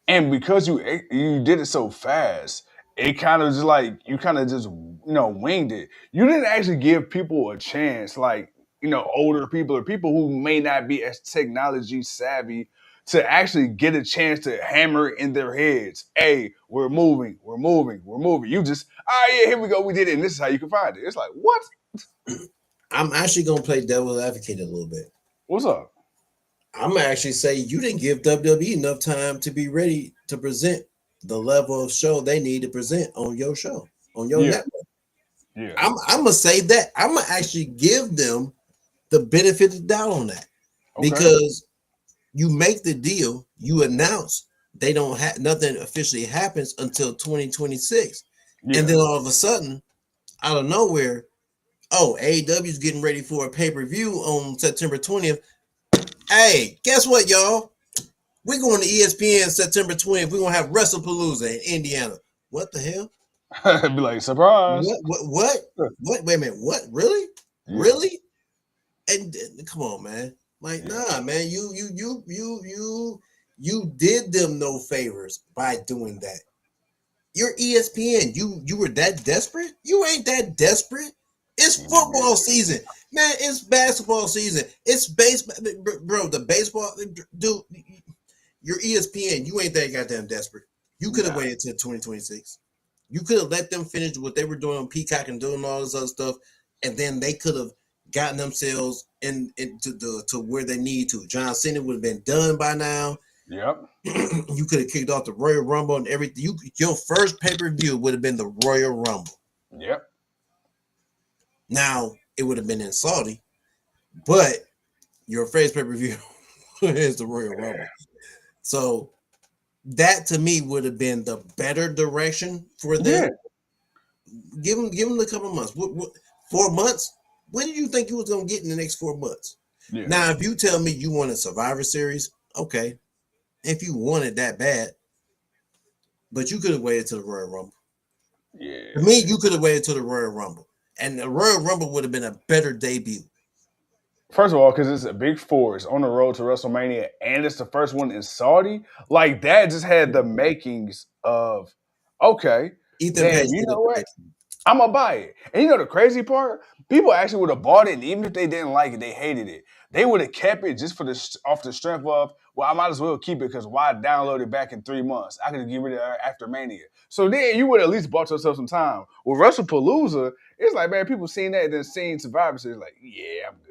and because you did it so fast, it kind of just like you kind of just winged it. You didn't actually give people a chance, like older people or people who may not be as technology savvy, to actually get a chance to hammer it in their heads. Hey, we're moving. You just, yeah, here we go, we did it, and this is how you can find it. It's like, what? I'm actually gonna play devil's advocate a little bit. What's up? I'm gonna actually say you didn't give WWE enough time to be ready to present the level of show they need to present on your show, on your network. Yeah. I'm gonna say that. I'm gonna actually give them the benefit of the doubt on that. Okay. Because you make the deal, you announce they don't have nothing officially happens until 2026. Yeah. And then all of a sudden, out of nowhere, AEW is getting ready for a pay-per-view on September 20th. Hey, guess what, y'all? We're going to ESPN September 20th. We're gonna have WrestlePalooza in Indiana. What the hell? Be like, surprise. What? Wait a minute. What? Really? Yeah. Really? And come on, man. Like, nah, man. You did them no favors by doing that. You're ESPN. You were that desperate? You ain't that desperate. It's football season, man. It's basketball season. It's baseball, bro. The baseball, dude. You're ESPN. You ain't that goddamn desperate. You could have waited till 2026. You could have let them finish what they were doing on Peacock and doing all this other stuff, and then they could have gotten themselves into where they need to. John Cena would have been done by now. Yep. You could have kicked off the Royal Rumble and everything. Your first pay-per-view would have been the Royal Rumble. Yep. Now it would have been in Saudi, but your first pay-per-view is the Royal Rumble. So that to me would have been the better direction for them. Yeah. Give them a couple of months. What 4 months? What did you think you was gonna get in the next 4 months? Yeah. Now, if you tell me you want a Survivor Series, okay. If you want it that bad, but you could have waited till the Royal Rumble. Yeah. To me, you could have waited till the Royal Rumble, and the Royal Rumble would have been a better debut. First of all, because it's a big four, it's on the road to WrestleMania, and it's the first one in Saudi. Like that just had the makings of okay. Ethan Page, you know what? I'm gonna buy it. And you know the crazy part? People actually would have bought it, and even if they didn't like it, they hated it. They would have kept it just off the strength of, well, I might as well keep it because why download it back in 3 months? I could get rid of it after Mania. So then you would at least bought yourself some time. With WrestlePalooza, it's like, man, people seen that and then seen Survivor Series, like, yeah, I'm good.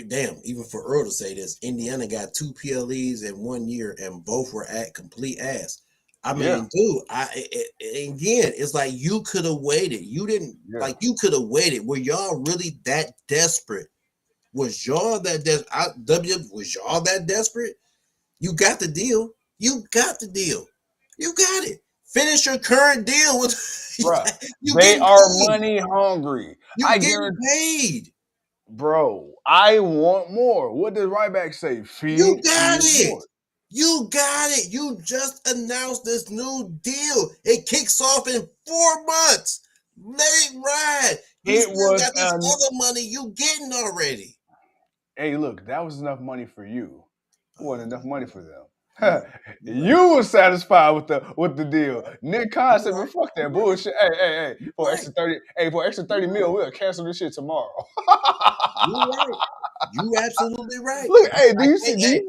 Damn, even for Earl to say this, Indiana got 2 PLEs in 1 year, and both were at complete ass. I mean, dude, again, it's like you could have waited. You didn't like you could have waited. Were y'all really that desperate? Was y'all that desperate? Was y'all that desperate? You got the deal. You got the deal. You got it. Finish your current deal with. They are money hungry. You getting paid. Bro, I want more. What does Ryback say? Feed you got it. More. You got it. You just announced this new deal. It kicks off in 4 months. Let it ride. You still got this other money you getting already. Hey, look, that was enough money for you. It wasn't enough money for them. You were satisfied with the deal. Nick Khan said, "Man, fuck that bullshit. Hey, for extra 30 mil, we'll cancel this shit tomorrow." You're right. You absolutely right. Look, hey, do you see?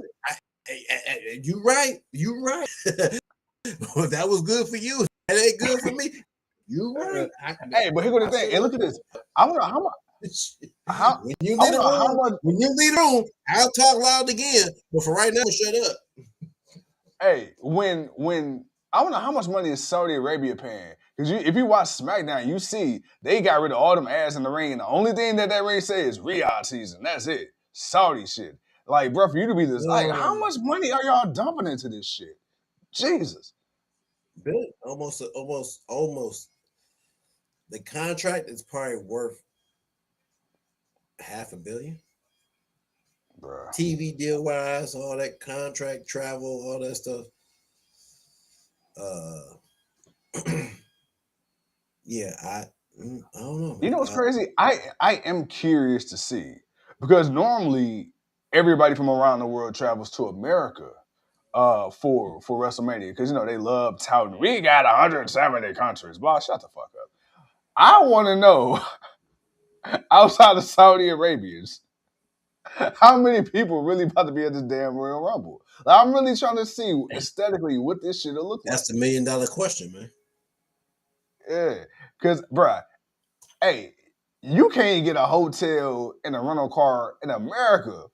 You right. You right. That was good for you. That ain't good for me. You right. Hey, but here go the thing. Hey, look at this. I don't know how much. When you leave the room, I'll talk loud again. But for right now, shut up. Hey, when I don't know how much money is Saudi Arabia paying. Because if you watch SmackDown, you see they got rid of all them ads in the ring. And the only thing that ring says is Riyadh season. That's it. Saudi shit. Like, bro, for you to be this, like, how much money are y'all dumping into this shit? Jesus. Really? Almost. The contract is probably worth $500 million. Bruh. TV deal wise, all that contract, travel, all that stuff. I don't know. You know what's crazy? I am curious to see, because normally everybody from around the world travels to America for WrestleMania, because you know they love touting. We got 170 countries. Blah, shut the fuck up. I want to know, outside of Saudi Arabians, how many people really about to be at this damn Royal Rumble? Like, I'm really trying to see aesthetically what this shit will look like. That's the $1 million question, man. Yeah, because, bruh, hey, you can't get a hotel and a rental car in America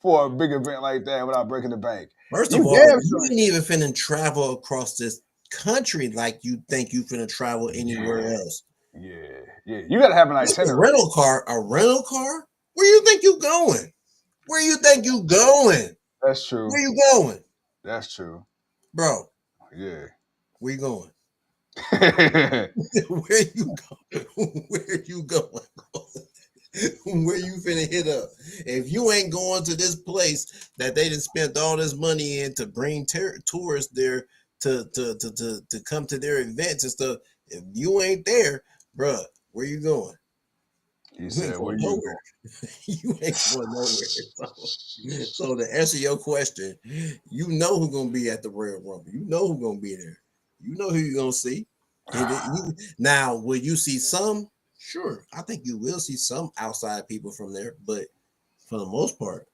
for a big event like that without breaking the bank. First of all, you ain't even finna travel across this country like you think you finna travel anywhere else. Yeah. You gotta have an itinerary. A rental car? Where you think you going? That's true. Where you going? That's true. Bro. Yeah. Where you going? Where you going? Where you finna hit up? If you ain't going to this place that they done spent all this money in to bring tourists there to come to their events and stuff, if you ain't there, bruh, where you going? He said, "Where you going?" You ain't going nowhere. So to answer your question, you know who's gonna be at the Royal Rumble. You know who's gonna be there. You know who you're gonna see. Now, will you see some? Sure, I think you will see some outside people from there, but for the most part,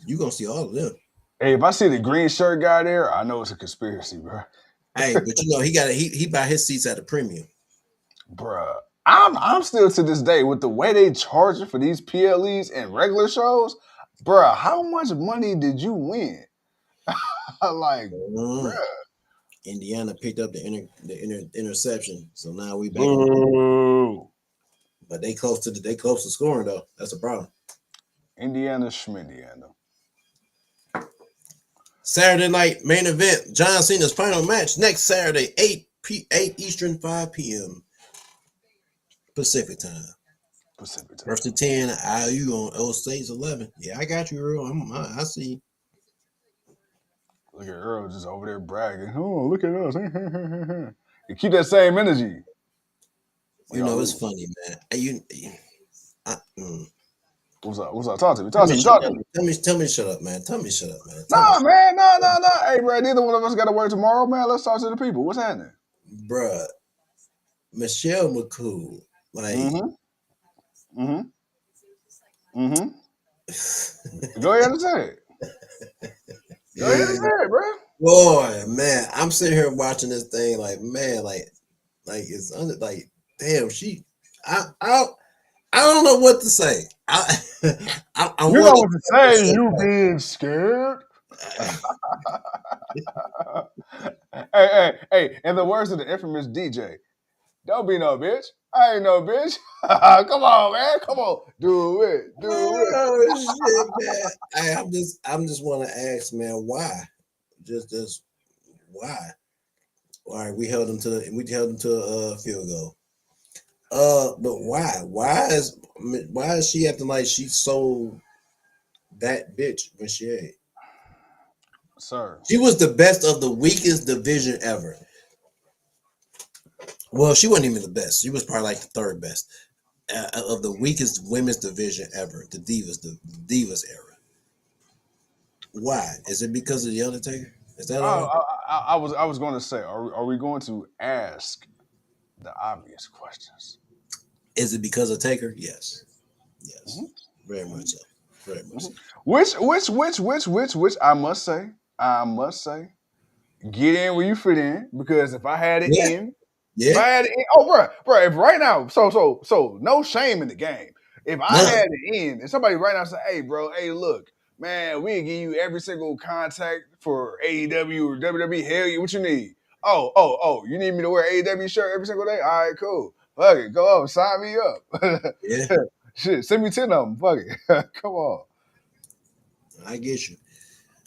you're gonna see all of them. Hey, if I see the green shirt guy there, I know it's a conspiracy, bro. Hey, but you know he buy his seats at a premium. Bruh. I'm still to this day with the way they charge for these PLEs and regular shows, bruh. How much money did you win? Like, bruh. Indiana picked up the interception, so now we back. But they close to scoring though. That's a problem. Indiana Schmindiana. Saturday night main event: John Cena's final match next Saturday, 8 Eastern, 5 p.m. Pacific time. First to 10, IU on Osage's 11. Yeah, I got you, Earl. I see. Look at Earl just over there bragging. Oh, look at us. You keep that same energy. You know, it's funny, man. What's up? Talk to me. Tell me to shut up, man. Tell me to shut up, man. No. Hey, bro, neither one of us got to work tomorrow, man. Let's talk to the people. What's happening? Bruh, Michelle McCool. Like, Go ahead and say it. Go ahead and say it, bro. Boy, man, I'm sitting here watching this thing, like, man, like it's like, damn, I don't know what to say. You know what to say. You being scared. Hey! In the words of the infamous DJ, don't be no bitch. I ain't no bitch. Come on, man. Come on. Do it. Oh, shit, man. I'm just want to ask, man, why? Just why? All right, we held them to a field goal. But why? Why is she acting like she sold that bitch when she ain't? Sir. She was the best of the weakest division ever. Well, she wasn't even the best. She was probably like the third best of the weakest women's division ever, the Divas era. Why? Is it because of the Undertaker? Is that all? I was going to say, are we going to ask the obvious questions? Is it because of Taker? Yes. Very much so. Very much so. Which I must say, get in where you fit in, because if I had it in. Yeah. If I had it in, bro, if right now, so no shame in the game. If I had it in, and somebody right now say, hey, bro, hey, look, man, we can give you every single contact for AEW or WWE, hell yeah, what you need? Oh, you need me to wear AEW shirt every single day? All right, cool. Fuck it, go up, sign me up. Yeah. Shit, send me 10 of them, fuck it. Come on. I get you.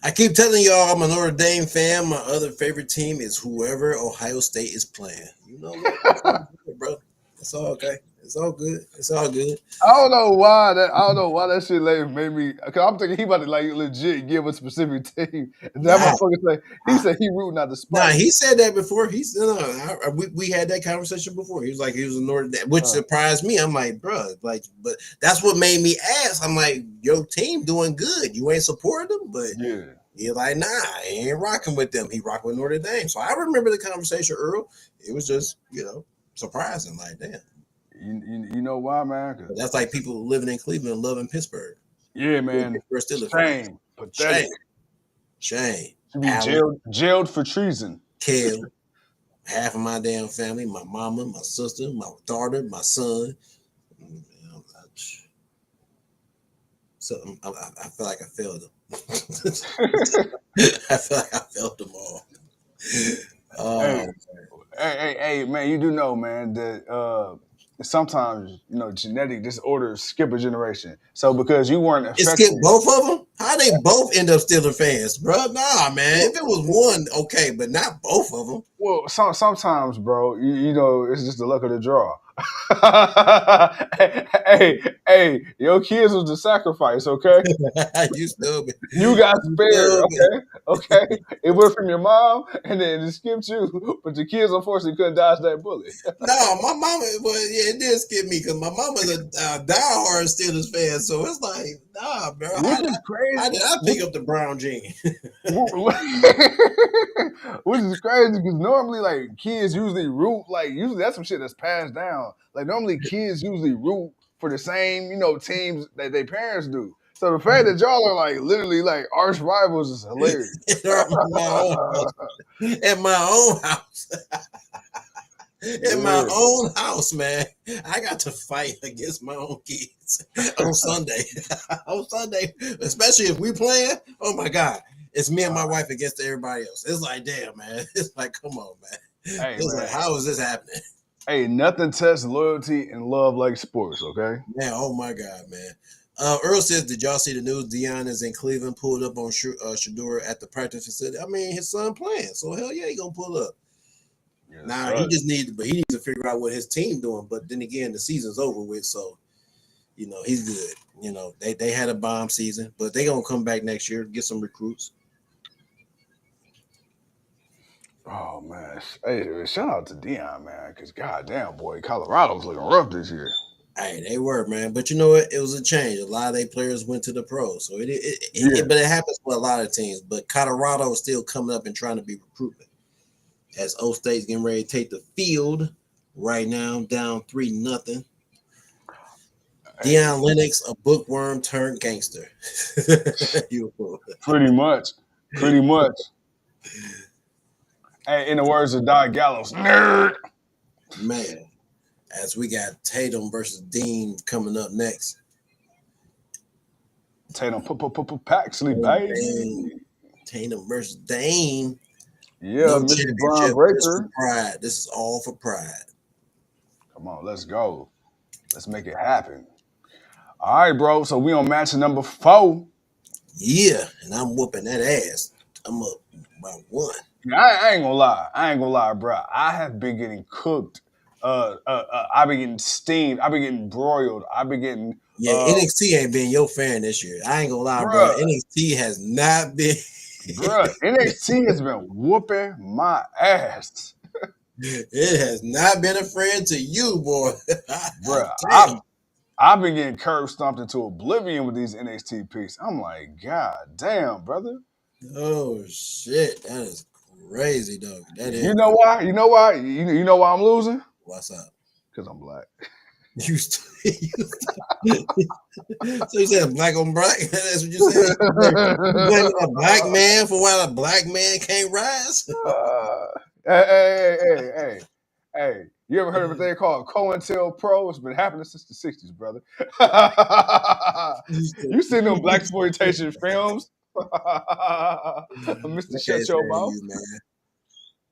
I keep telling y'all I'm a Notre Dame fan. My other favorite team is whoever Ohio State is playing. You know what, bro? It's all okay. It's all good. It's all good. I don't know why that shit made me. Cause I'm thinking he about to like legit give a specific team. That motherfucker said he rooting out the spot. Nah, he said that before. He said we had that conversation before. He was like he was a Notre Dame, which surprised me. I'm like, bro, like, but that's what made me ask. I'm like, your team doing good. You ain't supporting them, but yeah. He's like, nah, he ain't rocking with them. He rocking with Notre Dame. So I remember the conversation, Earl. It was just, surprising. Like, damn. You know why, man? That's like people living in Cleveland and loving Pittsburgh. Yeah, man. We're still shame. Pathetic. Shame. Should be jailed for treason. Killed half of my damn family, my mama, my sister, my daughter, my son. So I feel like I failed them. I feel like I failed them all. Hey, man, you do know, man, that sometimes, genetic disorders skip a generation. So because you weren't affected. It skipped both of them? How they both end up Steelers fans, bro? Nah, man. If it was one, okay, but not both of them. Well, sometimes, bro, it's just the luck of the draw. hey, your kids was the sacrifice, okay? You stupid. You got You spared, stupid. okay? It went from your mom, and then it skipped you, but your kids unfortunately couldn't dodge that bullet. No, my mama. Well, yeah, it did skip me because my mama's a diehard Steelers fan. So it's like, nah, bro. Which is crazy. How did I pick up the brown jean? Which is crazy because normally, like, kids usually root, like, usually that's some shit that's passed down. Like, normally kids usually root for the same, teams that their parents do. So the fact that y'all are, like, literally, like, arch rivals is hilarious. In my own house. In my own house, man. I got to fight against my own kids on Sunday. On Sunday, especially if we playing. Oh my God, it's me and my wife against everybody else. It's like, damn, man. It's like, come on, man. Hey, it's man. like, how is this happening? Hey, nothing tests loyalty and love like sports. Okay. Man, oh my God, man. Earl says, did y'all see the news? Dion is in Cleveland, pulled up on Shador at the practice facility. I mean, his son playing, so hell yeah, he gonna pull up. Yes, now he needs to figure out what his team doing. But then again, the season's over with, so he's good. They had a bomb season, but they gonna come back next year, get some recruits. Oh man, hey, shout out to Dion, man, because goddamn boy, Colorado's looking rough this year. Hey, they were, man, but you know what? It was a change. A lot of their players went to the pros, so but it happens with a lot of teams. But Colorado is still coming up and trying to be recruited. As O State's getting ready to take the field right now, down 3-0. Dion Lennox, a bookworm turned gangster. Pretty much. Hey, in the words of Don Gallows, nerd. Man, as we got Tatum versus Dean coming up next. Tatum Paxley, baby. Tatum versus Dane. Yeah, no Mr. Braun Breaker. Pride. This is all for pride. Come on, let's go. Let's make it happen. All right, bro. So we on match number 4. Yeah, and I'm whooping that ass. I'm up by 1. Yeah, I ain't gonna lie, bro. I have been getting cooked. I've been getting steamed. I've been getting broiled. I've been getting. NXT ain't been your fan this year. I ain't gonna lie, bro. NXT has not been. Bro, NXT has been whooping my ass. It has not been a friend to you, boy. Bro, I've been getting curb stomped into oblivion with these NXT picks. I'm like, God damn, brother. Oh shit, that is crazy, dog. That is. You know why? You know why I'm losing? What's up? Because I'm black. So you said black on black? That's what you said? You blaming a black man for why a black man can't rise? Hey. You ever heard of a thing called COINTELPRO? It's been happening since the 60s, brother. You seen them blaxploitation films? Mr. Shut Your Mouth. Man.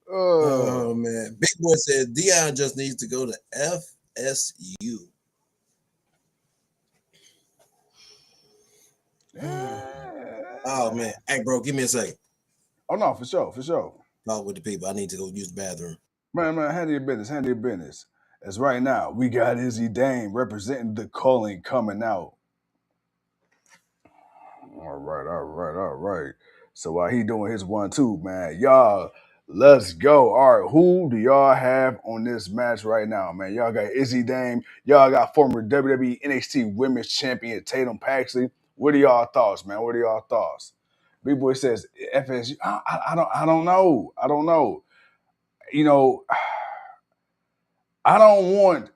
Oh, man. Big Boy said Dion just needs to go to FSU. Oh, man. Hey, bro, give me a second. Oh, no, for sure. Talk with the people. I need to go use the bathroom. Man, handle your business. As right now, we got Izzy Dame representing the calling coming out. All right. So while he doing his 1-2, man, y'all, let's go. All right, who do y'all have on this match right now, man? Y'all got Izzy Dame. Y'all got former WWE NXT Women's Champion Tatum Paxley. What are y'all thoughts, man? Big Boy says FSU. I don't know. I don't want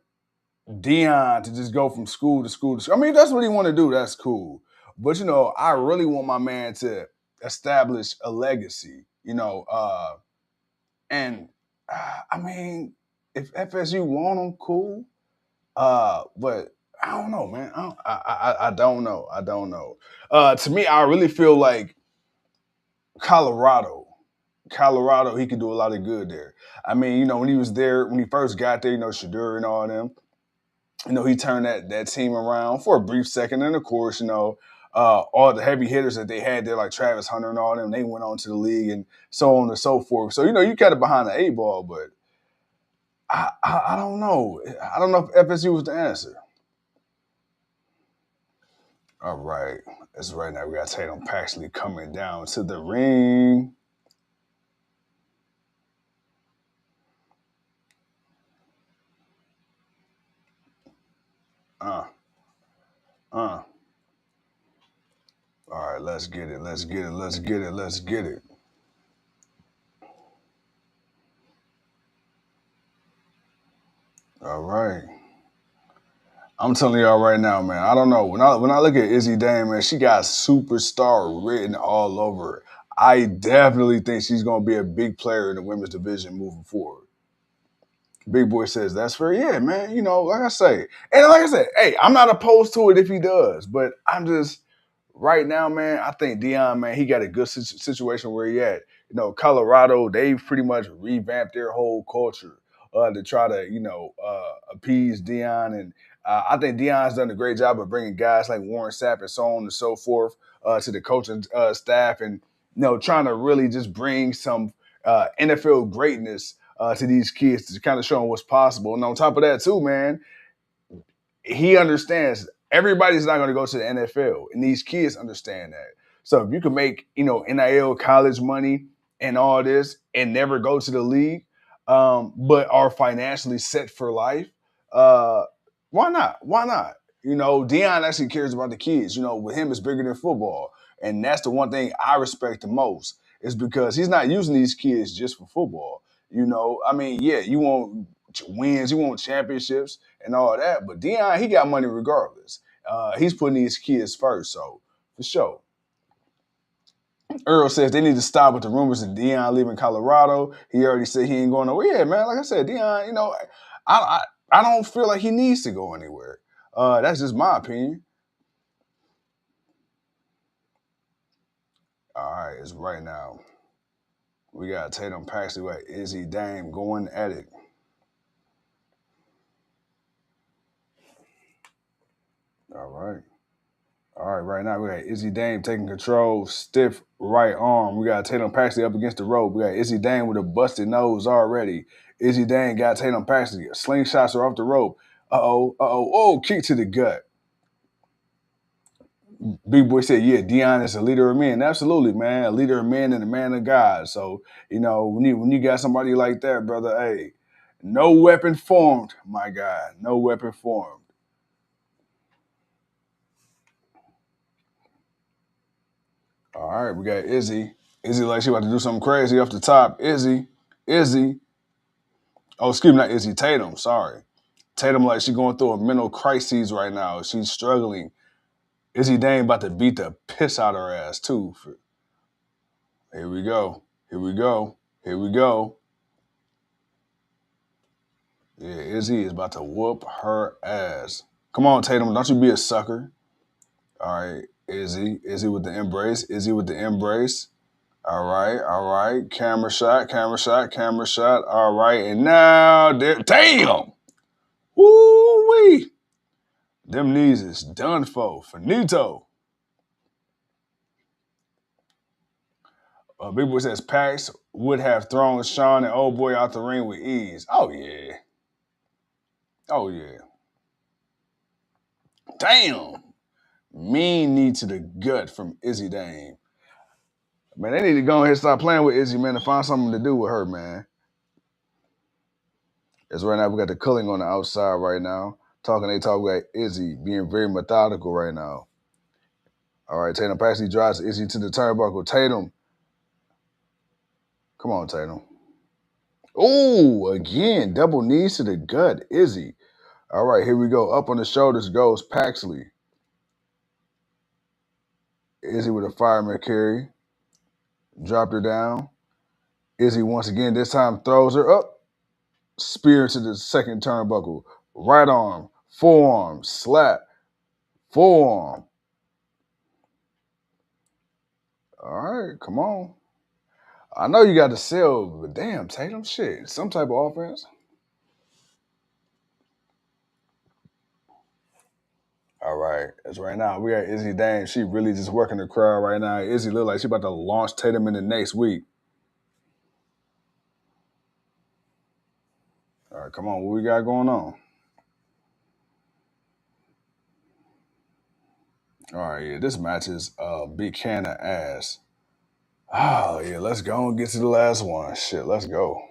Dion to just go from school to school. I mean, if that's what he want to do, that's cool. But, I really want my man to establish a legacy, and I mean, if FSU want him, cool. But I don't know, man. I don't know. To me, I really feel like Colorado, he could do a lot of good there. I mean, when he was there, when he first got there, Shador and all them, he turned that team around for a brief second. And of course, all the heavy hitters that they had there, like Travis Hunter and all them, they went on to the league and so on and so forth. So, you got it behind the 8 ball, but I don't know. I don't know if FSU was the answer. All right. That's right now. We got Tatum Paxley coming down to the ring. All right, let's get it. Let's get it. Let's get it. Let's get it. All right. I'm telling y'all right now, man. I don't know. When I look at Izzy Dame, man, she got superstar written all over her. I definitely think she's gonna be a big player in the women's division moving forward. Big Boy says that's fair. Yeah, man. You know, like I say, and like I said, hey, I'm not opposed to it if he does, but I'm just right now, man. I think Dion, man, he got a good situation where he at. You know, Colorado, they pretty much revamped their whole culture to try to, appease Dion, and I think Dion's done a great job of bringing guys like Warren Sapp and so on and so forth to the coaching staff, and trying to really just bring some NFL greatness to these kids to kind of show them what's possible. And on top of that, too, man, he understands everybody's not going to go to the NFL, and these kids understand that. So if you can make NIL college money and all this and never go to the league, but are financially set for life, why not? Why not? Dion actually cares about the kids. With him, it's bigger than football, and that's the one thing I respect the most is because he's not using these kids just for football. Yeah, you want wins, you want championships and all that, but Dion, he got money regardless. He's putting these kids first, so for sure. Earl says they need to stop with the rumors of Dion leaving Colorado. He already said he ain't going nowhere. Yeah, man, like I said, Dion, I don't feel like he needs to go anywhere. That's just my opinion. All right, it's right now. We got Tatum Paxley with Izzy Dame going at it. All right. Right now we got Izzy Dame taking control, stiff right arm. We got Tatum Paxley up against the rope. We got Izzy Dame with a busted nose already. Izzy Dame got Tatum Paxley. Slingshots are off the rope. Kick to the gut. Big Boy said, yeah, Dion is a leader of men. Absolutely, man. A leader of men and a man of God. So, when you got somebody like that, brother, hey, no weapon formed, my God. No weapon formed. All right, we got Izzy. Izzy like she about to do something crazy off the top. Izzy. Oh, excuse me, not Izzy. Tatum, sorry. Tatum like she going through a mental crisis right now. She's struggling. Izzy Dame about to beat the piss out of her ass, too. Here we go. Yeah, Izzy is about to whoop her ass. Come on, Tatum, don't you be a sucker. All right, Izzy with the embrace. All right. Camera shot. All right, and now damn. Woo-wee. Them knees is done for. Finito. Big Boy says Pax would have thrown Sean and Old Boy out the ring with ease. Oh, yeah. Damn. Mean knee to the gut from Izzy Dame. Man, they need to go ahead and stop playing with Izzy, man, and find something to do with her, man. As right now, we got the Culling on the outside right now. They talk about Izzy being very methodical right now. All right, Tatum Paxley drives Izzy to the turnbuckle. Tatum. Come on, Tatum. Oh, again, double knees to the gut. Izzy. All right, here we go. Up on the shoulders goes Paxley. Izzy with a fireman carry. Dropped her down. Izzy once again, this time throws her up. Spear into the second turnbuckle. Right arm, forearm, slap, forearm. All right, come on. I know you got to sell, but damn, Tatum, shit. Some type of offense. All right, as right now, we got Izzy Dame. She really just working the crowd right now. Izzy look like she about to launch Tatum in the next week. All right, right, come on. What we got going on? All right, yeah, this match is a big can of ass. Oh, yeah, let's go and get to the last one. Shit, let's go.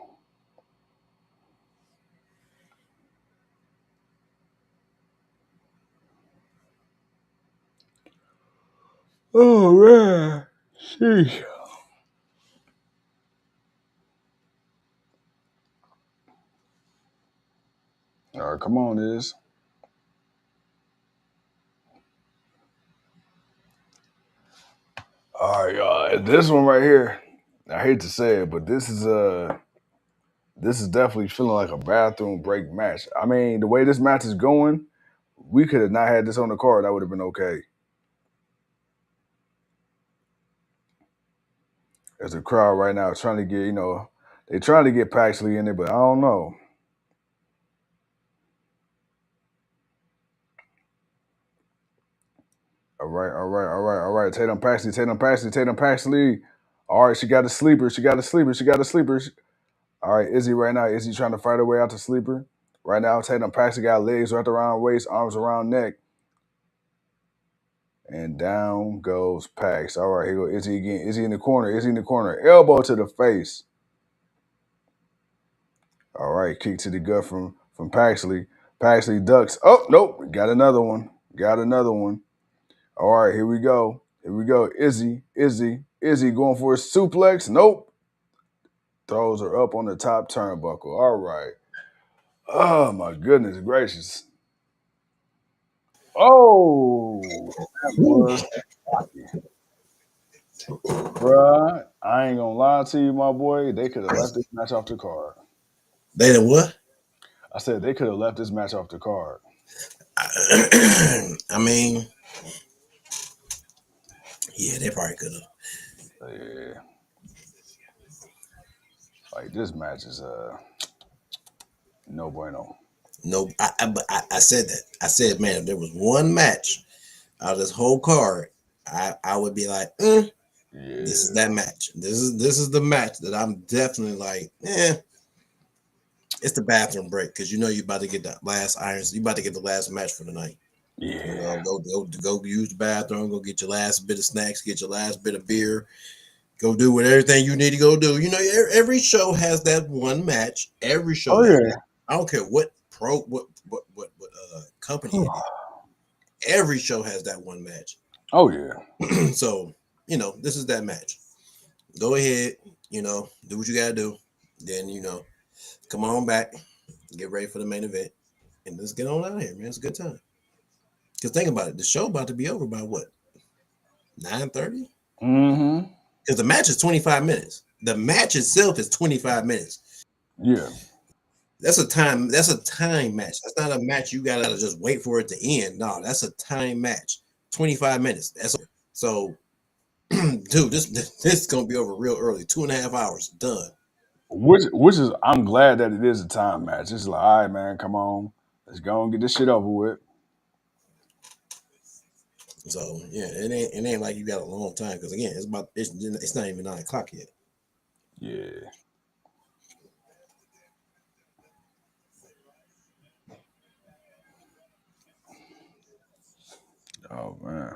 Oh, man. Sheesh. All right, come on, Iz. All right, y'all. This one right here, I hate to say it, but this is definitely feeling like a bathroom break match. I mean, the way this match is going, we could have not had this on the card. That would have been okay. There's a crowd right now trying to get, they trying to get Paxley in there, but I don't know. All right. Tatum Paxley. All right, she got a sleeper. All right, Izzy right now. Izzy trying to fight her way out to sleeper. Right now, Tatum Paxley got legs wrapped around waist, arms around neck. And down goes Pax. All right, here go Izzy again. Izzy in the corner. Elbow to the face. All right, kick to the gut from Paxley. Paxley ducks. Oh, nope. Got another one. All right, here we go. Izzy going for a suplex. Nope. Throws her up on the top turnbuckle. All right. Oh, my goodness gracious. Oh, that was bruh. I ain't gonna lie to you, my boy. They could have left this match off the card. They did what? I said they could have left this match off the card. I mean, yeah, they probably could have. Yeah. Like this match is no bueno. No, I said that. I said, man, if there was one match out of this whole card, I would be like, Yeah. This is that match. This is the match that I'm definitely like, it's the bathroom break because you know you're about to get the last irons. You're about to get the last match for the night. Yeah. Go use the bathroom. Go get your last bit of snacks. Get your last bit of beer. Go do what everything you need to go do. You know, every show has that one match. Every show. Oh, has yeah. that. I don't care what company it is. Every show has that one match. Oh yeah. So, this is that match. Go ahead, do what you gotta do. Then, come on back, get ready for the main event, and let's get on out of here, man. It's a good time. Because think about it, the show about to be over by what? 9:30? Mm-hmm. Because the match is 25 minutes. The match itself is 25 minutes. Yeah. That's a time match. That's not a match you gotta just wait for it to end. No, that's a time match. 25 minutes. That's so dude, this is gonna be over real early. 2.5 hours done. Which is I'm glad that it is a time match. It's like, all right, man, come on. Let's go and get this shit over with. So yeah, it ain't like you got a long time because again, it's not even 9 o'clock yet. Yeah. Oh man.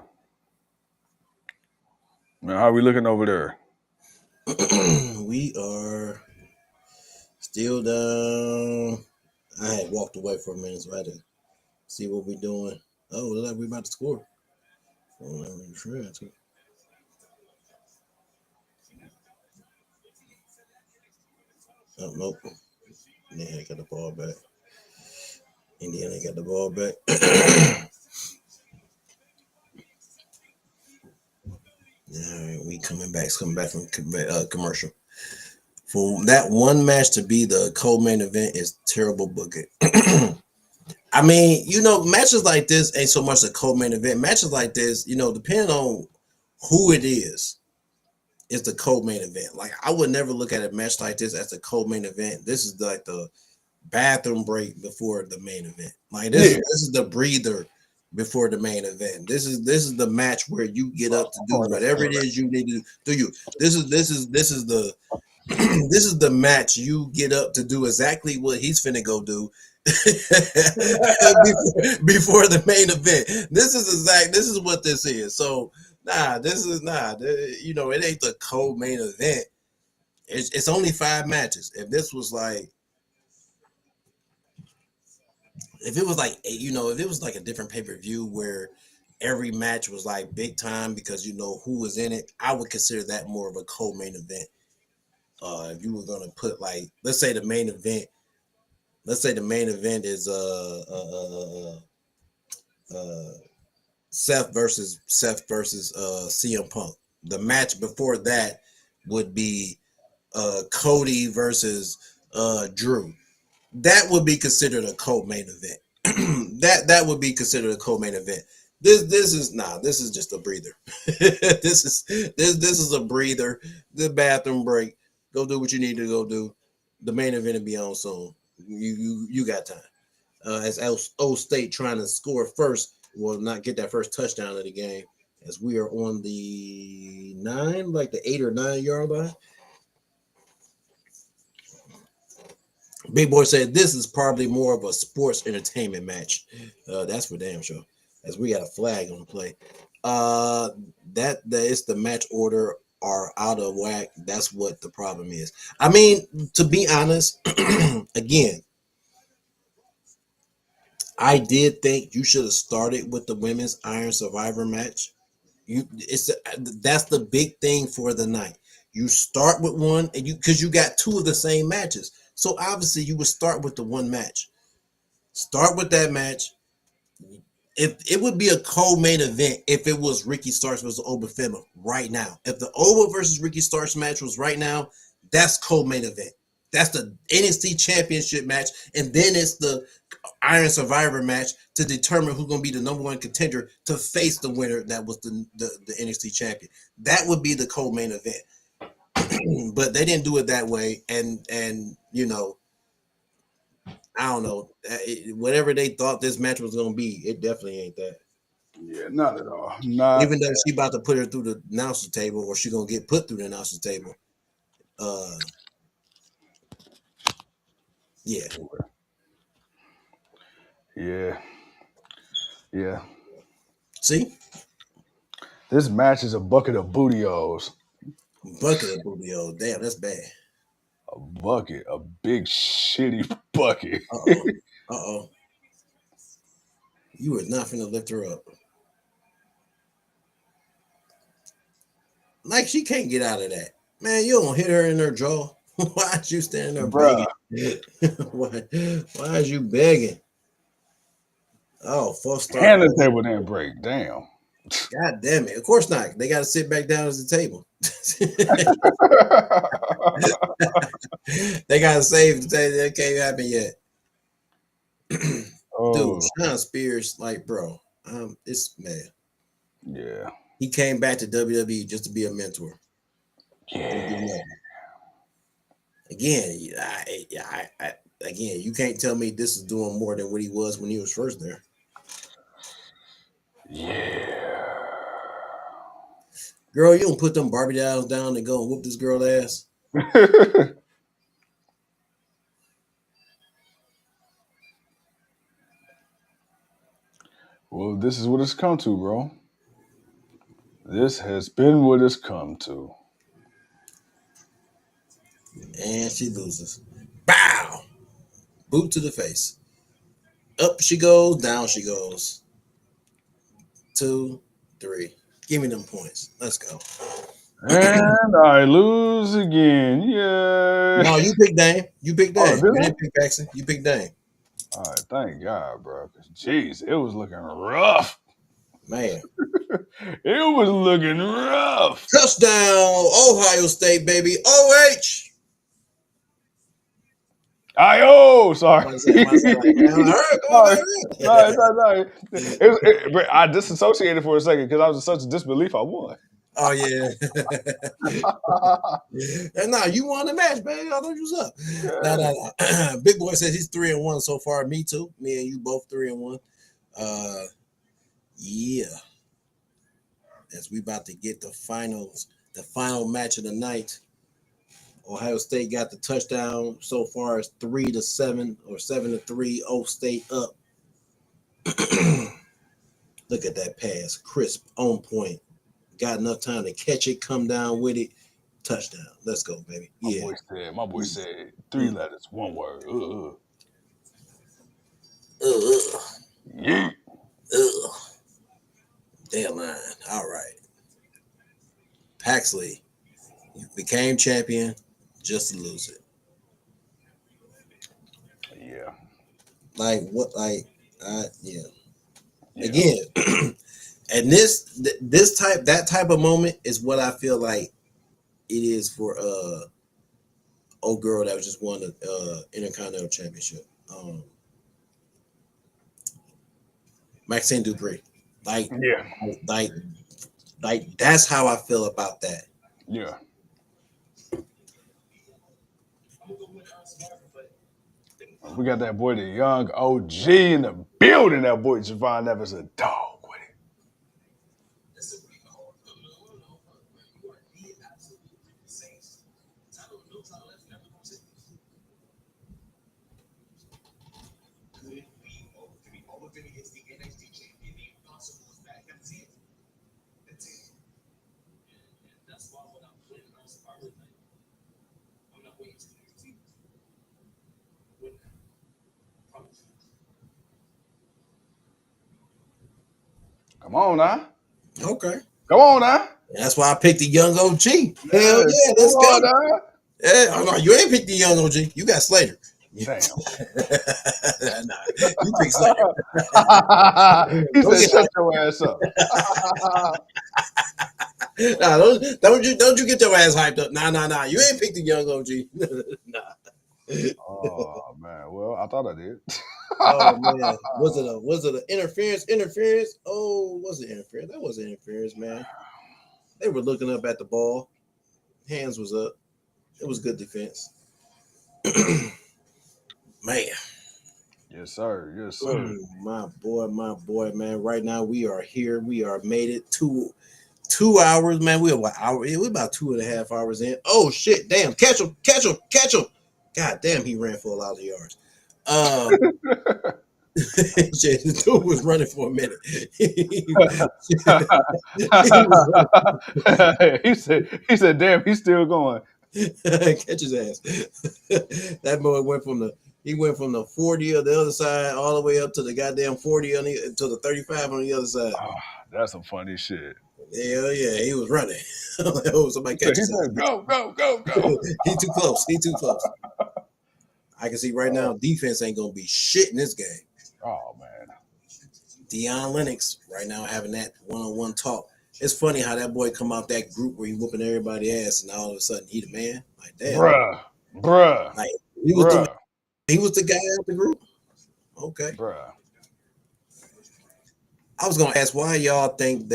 Man, how we looking over there? We are still down. I had walked away for a minute, so I had to see what we're doing. Oh, look like we're about to score. Oh, nope. Indiana got the ball back. All right, we coming back from commercial. For that one match to be the co-main event is terrible booking. I mean, matches like this ain't so much a co-main event. Matches like this, depending on who it is the co-main event. Like, I would never look at a match like this as a co-main event. This is like the bathroom break before the main event. Like this is the breather before the main event. This is the match where you get up to do whatever it is you need to do. This is This is the match you get up to do exactly what he's finna go do before the main event. This is what this is. So this is it ain't the co-main event. It's only 5 matches. If this was like, if it was like, if it was like a different pay-per-view where every match was like big time because who was in it, I would consider that more of a co-main event. If you were gonna put like, let's say the main event is Seth versus CM Punk. The match before that would be Cody versus Drew. That would be considered a co-main event. that would be considered a co-main event. This is just a breather. this is a breather. The bathroom break. Go do what you need to go do. The main event will be on soon. You got time. As O State trying to score first, will not get that first touchdown of the game, as we are on the 8 or 9 yard line. Big Boy said this is probably more of a sports entertainment match. That's for damn sure. As we got a flag on the play. That is the match order are out of whack. That's what the problem is. I mean, to be honest, again, I did think you should have started with the women's Iron Survivor match. That's the big thing for the night. You start with one, and because you got 2 of the same matches, so obviously you would start with the one match. Start with that match. If it would be a co-main event if it was Ricky Starks versus Oba Femi right now. If the Oba versus Ricky Starks match was right now, that's co-main event. That's the NXT Championship match, and then it's the Iron Survivor match to determine who's going to be the number 1 contender to face the winner that was the NXT champion. That would be the co-main event. But they didn't do it that way, and I don't know. Whatever they thought this match was going to be, it definitely ain't that. Yeah, not at all. Even though she about to put her through the announcer table, or she going to get put through the announcer table. Yeah. Yeah. See? This match is a bucket of booty-os. Bucket of booty-os. Damn, that's bad. A bucket. A big shitty bucket. Uh-oh. You are not finna lift her up. Like, she can't get out of that. Man, you don't hit her in her jaw. Why is you standing there begging? Why is you begging? Oh, false start. And the table didn't break. Damn. God damn it. Of course not. They got to sit back down at the table. They got to save the table. That can't happen yet. Dude, Sean Spears, like, bro, it's mad. Yeah. He came back to WWE just to be a mentor. Yeah. Again, you can't tell me this is doing more than what he was when he was first there. Yeah. Girl, you don't put them Barbie dolls down and go and whoop this girl ass. Well, this is what it's come to, bro. This has been what it's come to. And she loses. Bow! Boot to the face. Up she goes, down she goes. 2, 3. Give me them points. Let's go. And I lose again. Yay. No, you pick Dame. You pick Dame. You didn't pick Paxton. You pick Dame. All right, thank God, bro. Jeez, it was looking rough. Man. It was looking rough. Touchdown, Ohio State, baby. OH. Sorry. Sorry. I disassociated for a second because I was in such disbelief I won. Oh, yeah. And now you won the match, baby. I thought you was up. Yeah. No. Big Boy says he's 3-1 so far. Me too. Me and you both 3-1. Yeah. As we about to get the final match of the night. Ohio State got the touchdown so far as 3-7 or 7-3. O State up. Look at that pass, crisp, on point. Got enough time to catch it, come down with it, touchdown. Let's go, baby. Yeah. My boy said 3 letters, 1 word. Yeah. Deadline. All right. Paxley became champion just to lose it. Yeah. Like what? Yeah. Again, and that type of moment is what I feel like it is for old girl that was just won the Intercontinental Championship. Maxine Dupree. Like that's how I feel about that. Yeah. We got that boy, the young OG in the building. That boy Javon Evans, a dog with it. Come on now. Okay. Come on now. That's why I picked the young OG. Hell yeah, come let's go. on now. Yeah, oh, no, you ain't picked the young OG. You got Slater. Damn. Nah, you picked Slater. He said, "Shut your ass up." Nah, don't you get your ass hyped up. Nah. You ain't picked the young OG. Nah. Oh man. Well, I thought I did. Oh man. Was it an interference? Interference? Oh, was it interference? That wasn't interference, man. They were looking up at the ball. Hands was up. It was good defense. Man. Yes, sir. Yes, sir. My boy, man. Right now we are here. We are made it 2 hours, man. We're about 2.5 hours in. Oh shit, damn. Catch him. God damn, he ran for a lot of yards. The dude was running for a minute. he said, damn, he's still going. Catch his ass. That boy went from the 40 on the other side all the way up to the goddamn 40 to the 35 on the other side. Oh, that's some funny shit. Hell yeah, he was running. Oh, somebody catch his ass. Go. He too close. I can see right now defense ain't gonna be shit in this game. Oh man. Dion Lennox right now having that one-on-one talk. It's funny how that boy come out that group where he whooping everybody ass and all of a sudden he the man. Like damn. Bruh. Like he was the guy out the group. Okay. Bruh. I was gonna ask why I think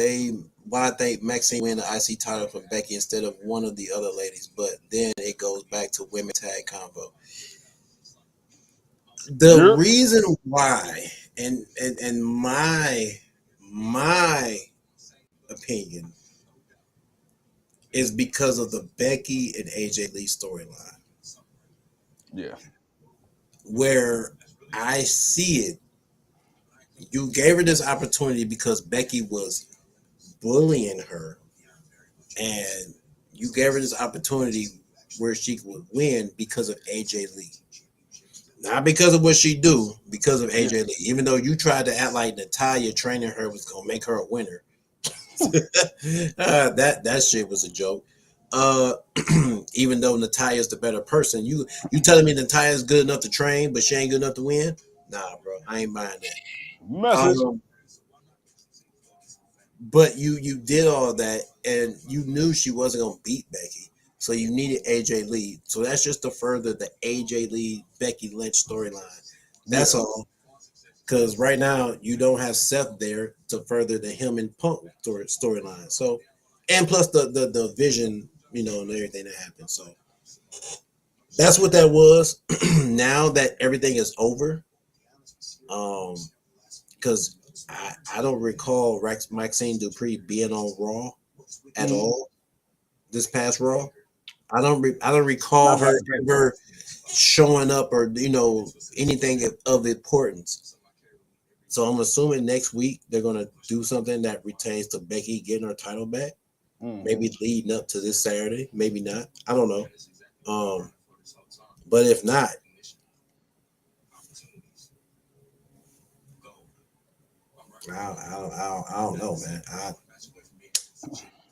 Maxine win the IC title from Becky instead of one of the other ladies, but then it goes back to women tag combo. The reason why, and my opinion, is because of the Becky and AJ Lee storyline. Yeah. Where I see it, you gave her this opportunity because Becky was bullying her, and you gave her this opportunity where she would win because of AJ Lee. Not because of what she do, because of AJ Lee. Even though you tried to act like Natalya training her was gonna make her a winner, that shit was a joke. Even though Natalya's the better person, you telling me Natalya's good enough to train, but she ain't good enough to win? Nah, bro, I ain't buying that. Message. But you did all that, and you knew she wasn't gonna beat Becky. So you needed AJ Lee. So that's just to further the AJ Lee Becky Lynch storyline. That's all. Because right now you don't have Seth there to further the him and Punk storyline. So, and plus the vision, and everything that happened. So that's what that was. Now that everything is over, because I don't recall Maxine Dupree being on Raw at all this past Raw. I don't recall Not her back then. ever showing up or anything of importance. So I'm assuming next week they're gonna do something that pertains to Becky getting her title back. Maybe leading up to this Saturday, maybe not. I don't know. But if not, I don't know, man.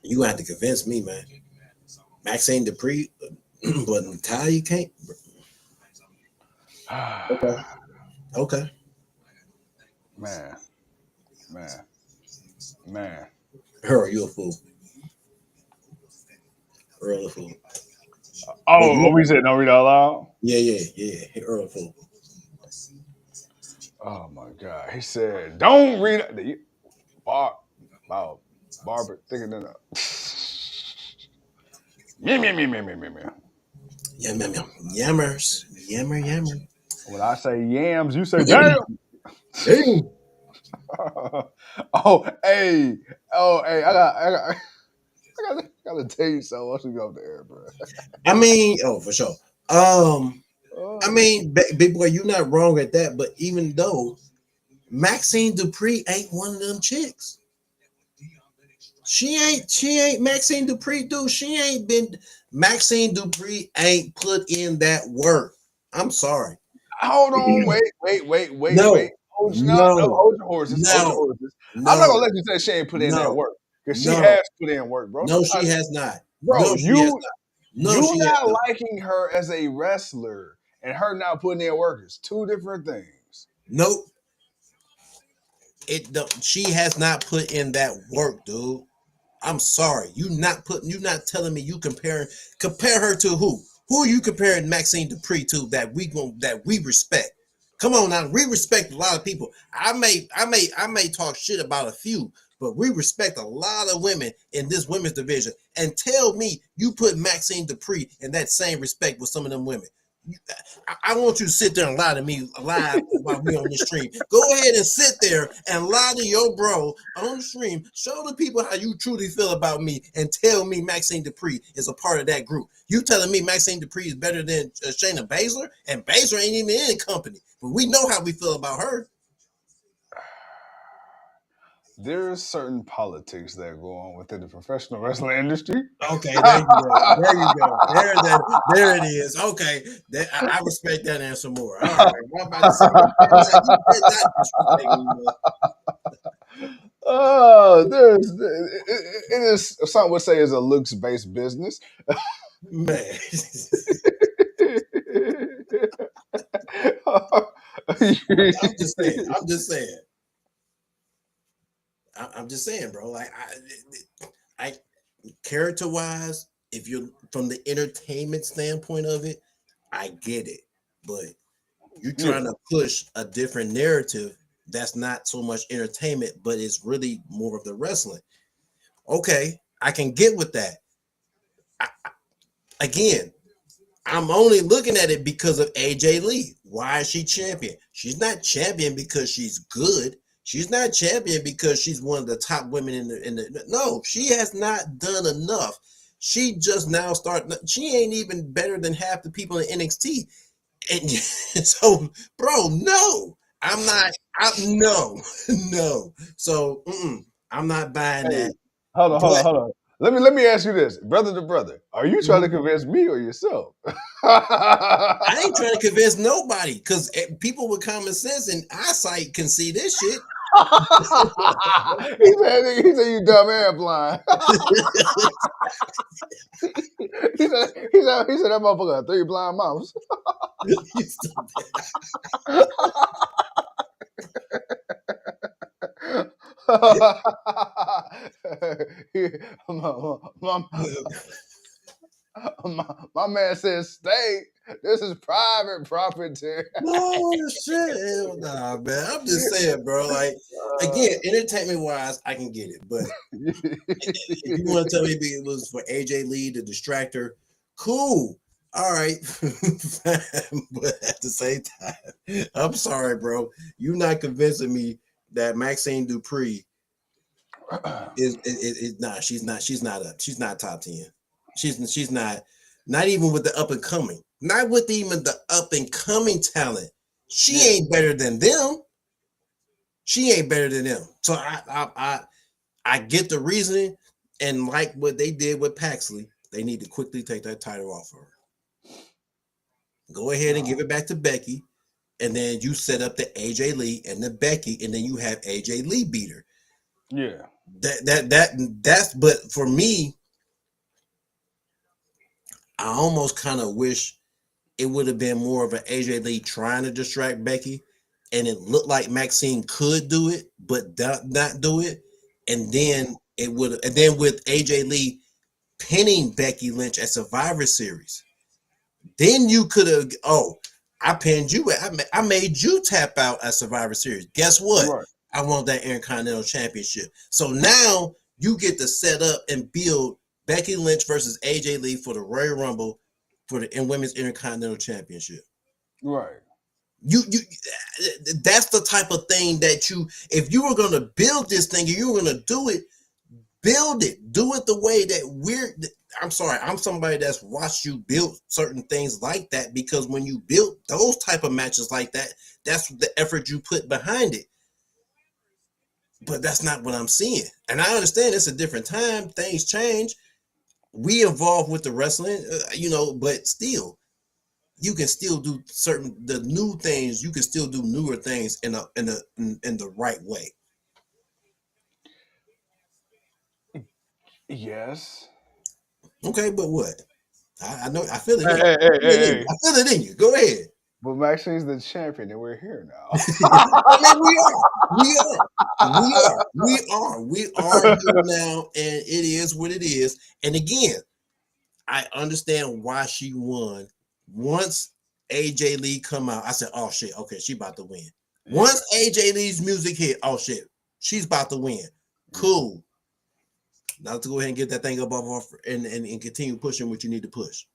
You gonna have to convince me, man. Maxine Dupree, but Natalia can't. Okay. Man. Earl, you a fool. Earl a fool. Oh, what we said? Don't read out loud. Yeah. Earl a fool. Oh my God. He said, "Don't read it." Barbara thinking that. Me. Yammers. Yammer. When I say yams, you say damn. Damn. Hey. I gotta tell you something once we go up there, bro. I mean, for sure. I mean, big boy, you're not wrong at that. But even though Maxine Dupree ain't one of them chicks, she ain't Maxine Dupree, dude. She ain't been. Maxine Dupree ain't put in that work. I'm sorry. Hold on, wait. No. Hold your horses. No. I'm not gonna let you say she ain't put in that work because she has put in work, bro. No, she has not. Bro, You're not liking her as a wrestler and her not putting in work is two different things. Nope. She has not put in that work, dude. I'm sorry. You're not telling me you compare her to who? Who are you comparing Maxine Dupree to that we respect? Come on now, we respect a lot of people. I may talk shit about a few, but we respect a lot of women in this women's division. And tell me you put Maxine Dupree in that same respect with some of them women. I want you to sit there and lie to me live while we on the stream. Go ahead and sit there and lie to your bro on the stream. Show the people how you truly feel about me and tell me Maxine Dupree is a part of that group. You telling me Maxine Dupree is better than Shayna Baszler? And Baszler ain't even in the company. But we know how we feel about her. There's certain politics that go on within the professional wrestling industry. Okay, there you go. There it is. Okay, I respect that answer more. All right, what about to say? It is some would say is a looks based business. Man. I'm just saying, bro. Like I character wise, if you're from the entertainment standpoint of it, I get it. But you're trying to push a different narrative that's not so much entertainment, but it's really more of the wrestling. Okay, I can get with that. Again, I'm only looking at it because of AJ Lee. Why is she champion? She's not champion because she's good. She's not champion because she's one of the top women in the. No, she has not done enough. She just now started. She ain't even better than half the people in NXT. And so, bro, no, I'm not. No. So, I'm not buying that. Hold on. Let me ask you this, brother to brother. Are you trying to convince me or yourself? I ain't trying to convince nobody because people with common sense and eyesight can see this shit. he said you dumb and blind. he said that motherfucker had 3 blind mouths. my man says, "Stay. This is private property." Oh shit, nah, man. I'm just saying, bro. Like again, entertainment wise, I can get it, but if you want to tell me it was for AJ Lee to distract her, cool. All right, but at the same time, I'm sorry, bro. You're not convincing me that Maxine Dupree is nah. She's not top 10. She's not. Not even with the up and coming. Not with even the up and coming talent. She ain't better than them. She ain't better than them. So I get the reasoning, and like what they did with Paxley, they need to quickly take that title off of her. Go ahead and give it back to Becky, and then you set up the AJ Lee and the Becky, and then you have AJ Lee beat her. Yeah. That's but for me, I almost kind of wish it would have been more of an AJ Lee trying to distract Becky, and it looked like Maxine could do it, but not do it. And then it would, and then with AJ Lee pinning Becky Lynch at Survivor Series, then you could have. I pinned you. I made you tap out at Survivor Series. Guess what? Right. I want that Intercontinental Championship. So now you get to set up and build Becky Lynch versus AJ Lee for the Royal Rumble for the Women's Intercontinental Championship. Right. You that's the type of thing that if you were going to build this thing, and you were going to do it, build it. Do it the way that I'm sorry, I'm somebody that's watched you build certain things like that, because when you build those type of matches like that, that's the effort you put behind it. But that's not what I'm seeing. And I understand it's a different time. Things change. We evolve with the wrestling, but still, you can still do the new things. You can still do newer things in the right way. Yes. Okay, but what? I know. I feel it. Hey. I feel it in you. Go ahead. But Maxine's the champion, and we're here now. I mean, we are here now, and it is what it is. And again, I understand why she won. Once AJ Lee come out, I said, "Oh shit, okay, she about to win." Once AJ Lee's music hit, oh shit, she's about to win. Cool. Now to go ahead and get that thing up off and continue pushing what you need to push.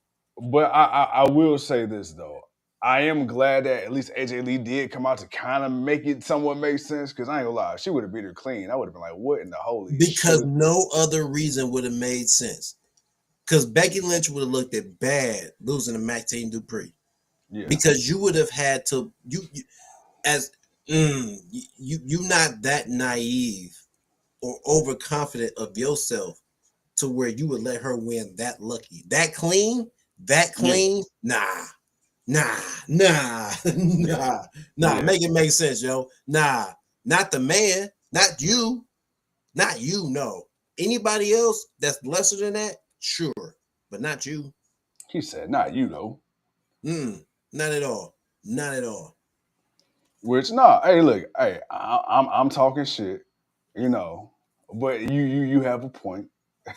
But I will say this though. I am glad that at least AJ Lee did come out to kind of make it somewhat make sense, because I ain't gonna lie, if she would have beat her clean, I would have been like, what in the holy Because shit? no other reason would have made sense. Because Becky Lynch would have looked at bad losing to Maxine Dupree. Yeah. Because you would have had to you not that naive or overconfident of yourself to where you would let her win that lucky, that clean. Yeah. Nah. Yeah. Make it make sense, yo. Nah, not the man, not you. No. Anybody else that's lesser than that, sure, but not you. He said, not you though. Not at all. Not at all. Which hey, look, hey, I'm talking shit, but you have a point.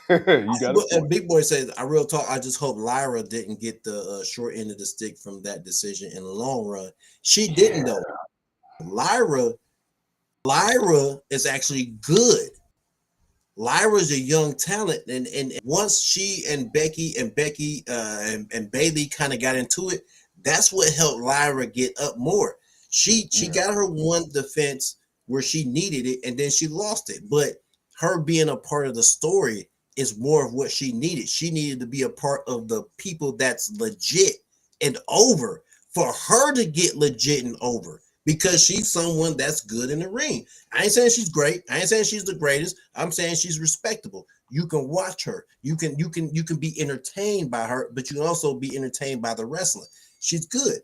You got a point. Big Boy says, "I real talk. I just hope Lyra didn't get the short end of the stick from that decision in the long run. She didn't though. Lyra is actually good. Lyra's a young talent, and once she and Becky and Bailey kind of got into it, that's what helped Lyra get up more. She got her one defense where she needed it, and then she lost it. But her being a part of the story is more of what she needed. She needed to be a part of the people that's legit and over for her to get legit and over, because she's someone that's good in the ring. I ain't saying she's great. I ain't saying she's the greatest. I'm saying she's respectable. You can watch her. You can be entertained by her, but you can also be entertained by the wrestling. She's good.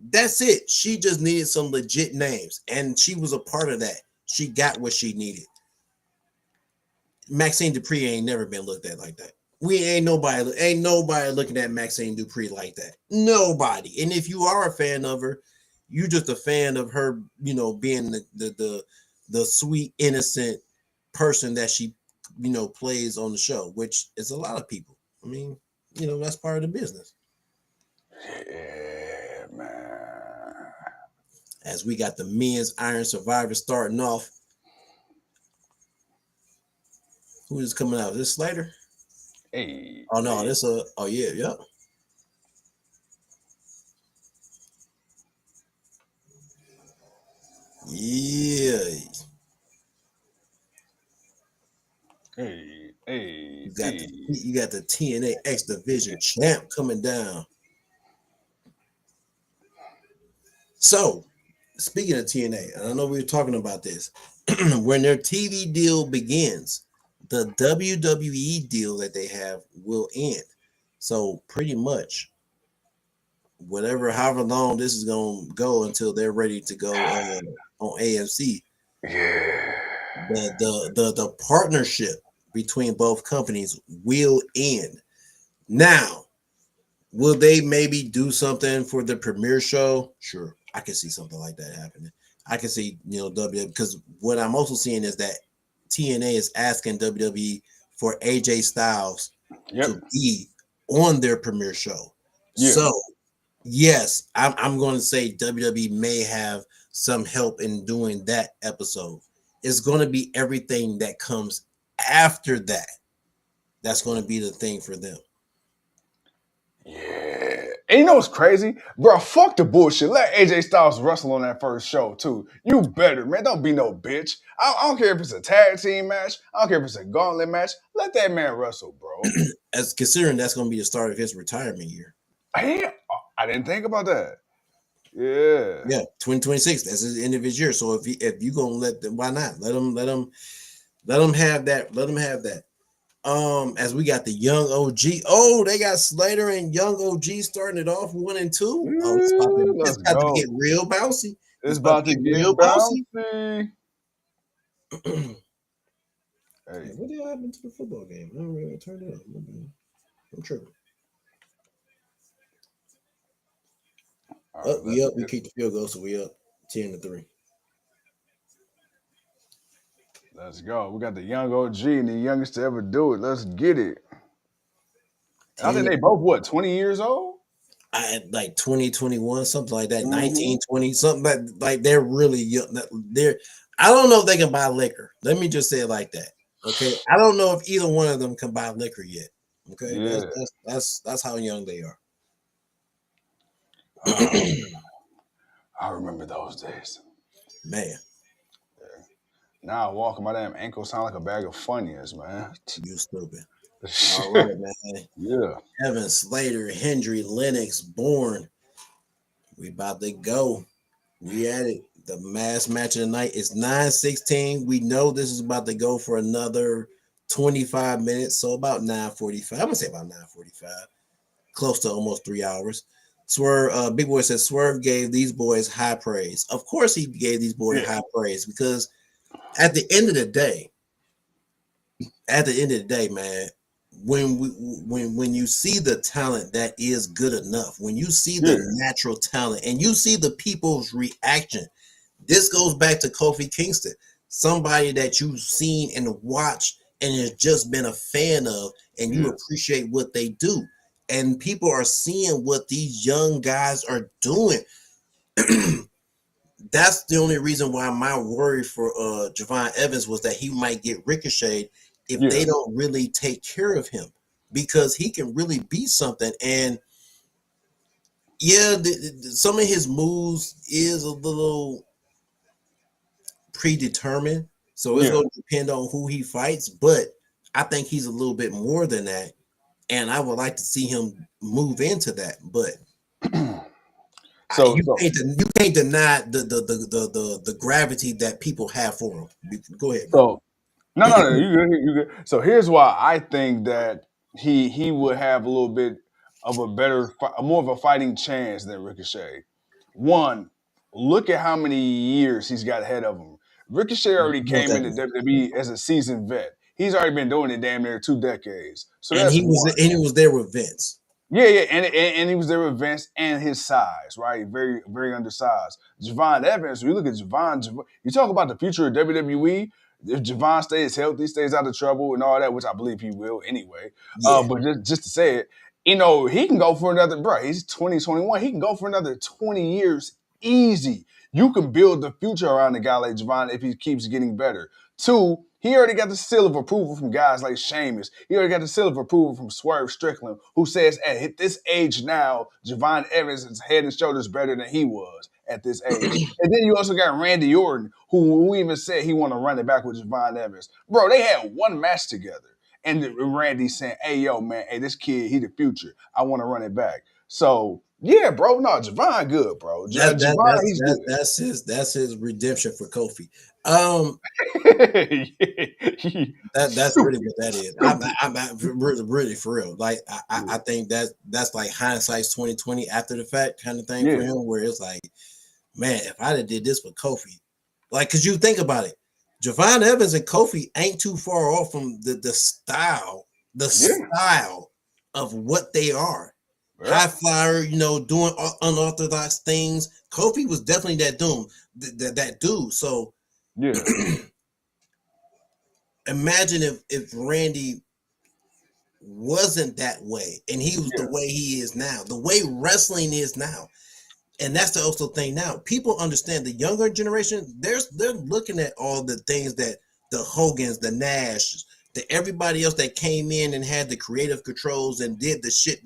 That's it. She just needed some legit names, and she was a part of that. She got what she needed. Maxine Dupree ain't never been looked at like that. Ain't nobody looking at Maxine Dupree like that. Nobody. And if you are a fan of her, you're just a fan of her, being the sweet, innocent person that she, plays on the show, which is a lot of people. I mean, that's part of the business. Yeah, man. As we got the men's Iron Survivor starting off. Who is coming out? Is this Slater? Hey. Oh no, this yeah. Yeah. Hey. Hey, You got the TNA X Division champ coming down. So, speaking of TNA, and I know we were talking about this, when their TV deal begins, the WWE deal that they have will end. So, pretty much, however long this is going to go until they're ready to go on AMC, the partnership between both companies will end. Now, will they maybe do something for the premiere show? Sure, I can see something like that happening. I can see, WWE, because what I'm also seeing is that TNA is asking WWE for AJ Styles to be on their premiere show. Yeah. So, yes, I'm going to say WWE may have some help in doing that episode. It's going to be everything that comes after that. That's going to be the thing for them. Yeah. And you know what's crazy? Bro, fuck the bullshit. Let AJ Styles wrestle on that first show, too. You better, man. Don't be no bitch. I don't care if it's a tag team match. I don't care if it's a gauntlet match. Let that man wrestle, bro. As considering that's going to be the start of his retirement year. I didn't think about that. Yeah. Yeah, 2026. That's the end of his year. So if you gonna let them, why not? Let them have that. Let them have that. As we got the young OG. Oh, they got Slater and young OG starting it off 1 and 2. Oh, it's about to get real bouncy. It's about to get real bouncy. Hey, what the hell happened to the football game? I don't really turn it up. I'm tripping. Right, we up. We kicked the field goal, so we up 10-3. Let's go. We got the young OG and the youngest to ever do it. Let's get it. I think they both, 20 years old? Like 20, 21, something like that. 19, 20, something like they're really young. I don't know if they can buy liquor. Let me just say it like that. Okay. I don't know if either one of them can buy liquor yet. Okay. Yeah. That's how young they are. I remember those days. Man. Yeah. Now I walk my damn ankle sound like a bag of Funyuns, man. You stupid. All right, man. Yeah. Evan, Slater, Hendry, Lennox, Borne. We about to go. We at it. The mass match of the night is 9:16. We know this is about to go for another 25 minutes, so about 9:45. I'm gonna say about 9:45, close to almost 3 hours. Swerve, Big Boy says Swerve gave these boys high praise. Of course, he gave these boys high praise because at the end of the day, man, when you see the talent that is good enough, when you see the natural talent and you see the people's reaction, this goes back to Kofi Kingston, somebody that you've seen and watched and has just been a fan of, and you appreciate what they do. And people are seeing what these young guys are doing. That's the only reason why my worry for Javon Evans was that he might get ricocheted if they don't really take care of him, because he can really be something. And some of his moves is a little predetermined, so it's going to depend on who he fights. But I think he's a little bit more than that, and I would like to see him move into that. But you can't deny the gravity that people have for him. Go ahead. So no, you good. So here's why I think that he would have a little bit of more of a fighting chance than Ricochet. One, look at how many years he's got ahead of him. Ricochet already came into WWE as a seasoned vet. He's already been doing it damn near 2 decades. So he was there with Vince. Yeah, and he was there with Vince and his size, right? Very, very undersized. Javon Evans, when you look at Javon, you talk about the future of WWE. If Javon stays healthy, stays out of trouble and all that, which I believe he will anyway. But just to say it, he can go for another, bro, he's 2021. He can go for another 20 years easy. You can build the future around a guy like Javon if he keeps getting better. 2, he already got the seal of approval from guys like Sheamus. He already got the seal of approval from Swerve Strickland, who says at this age now, Javon Evans is head and shoulders better than he was at this age. And then you also got Randy Orton, who even said he want to run it back with Javon Evans. Bro, they had one match together. And Randy saying, hey, yo, man, hey, this kid, he the future. I want to run it back. So, yeah, bro. No, Javon good, bro. Javon, he's good. That's his redemption for Kofi. That's really what that is. I'm really for real. Like I think that's like hindsight's 2020 after the fact kind of thing for him, where it's like, man, if I'd have did this with Kofi, like, cause you think about it, Javon Evans and Kofi ain't too far off from the style of what they are. Yeah. High flyer, doing unorthodox things. Kofi was definitely that dude. So yeah. Imagine if Randy wasn't that way and he was the way he is now, the way wrestling is now. And that's the also thing now. People understand, the younger generation, they're looking at all the things that the Hogans, the Nash, everybody else that came in and had the creative controls and did the shit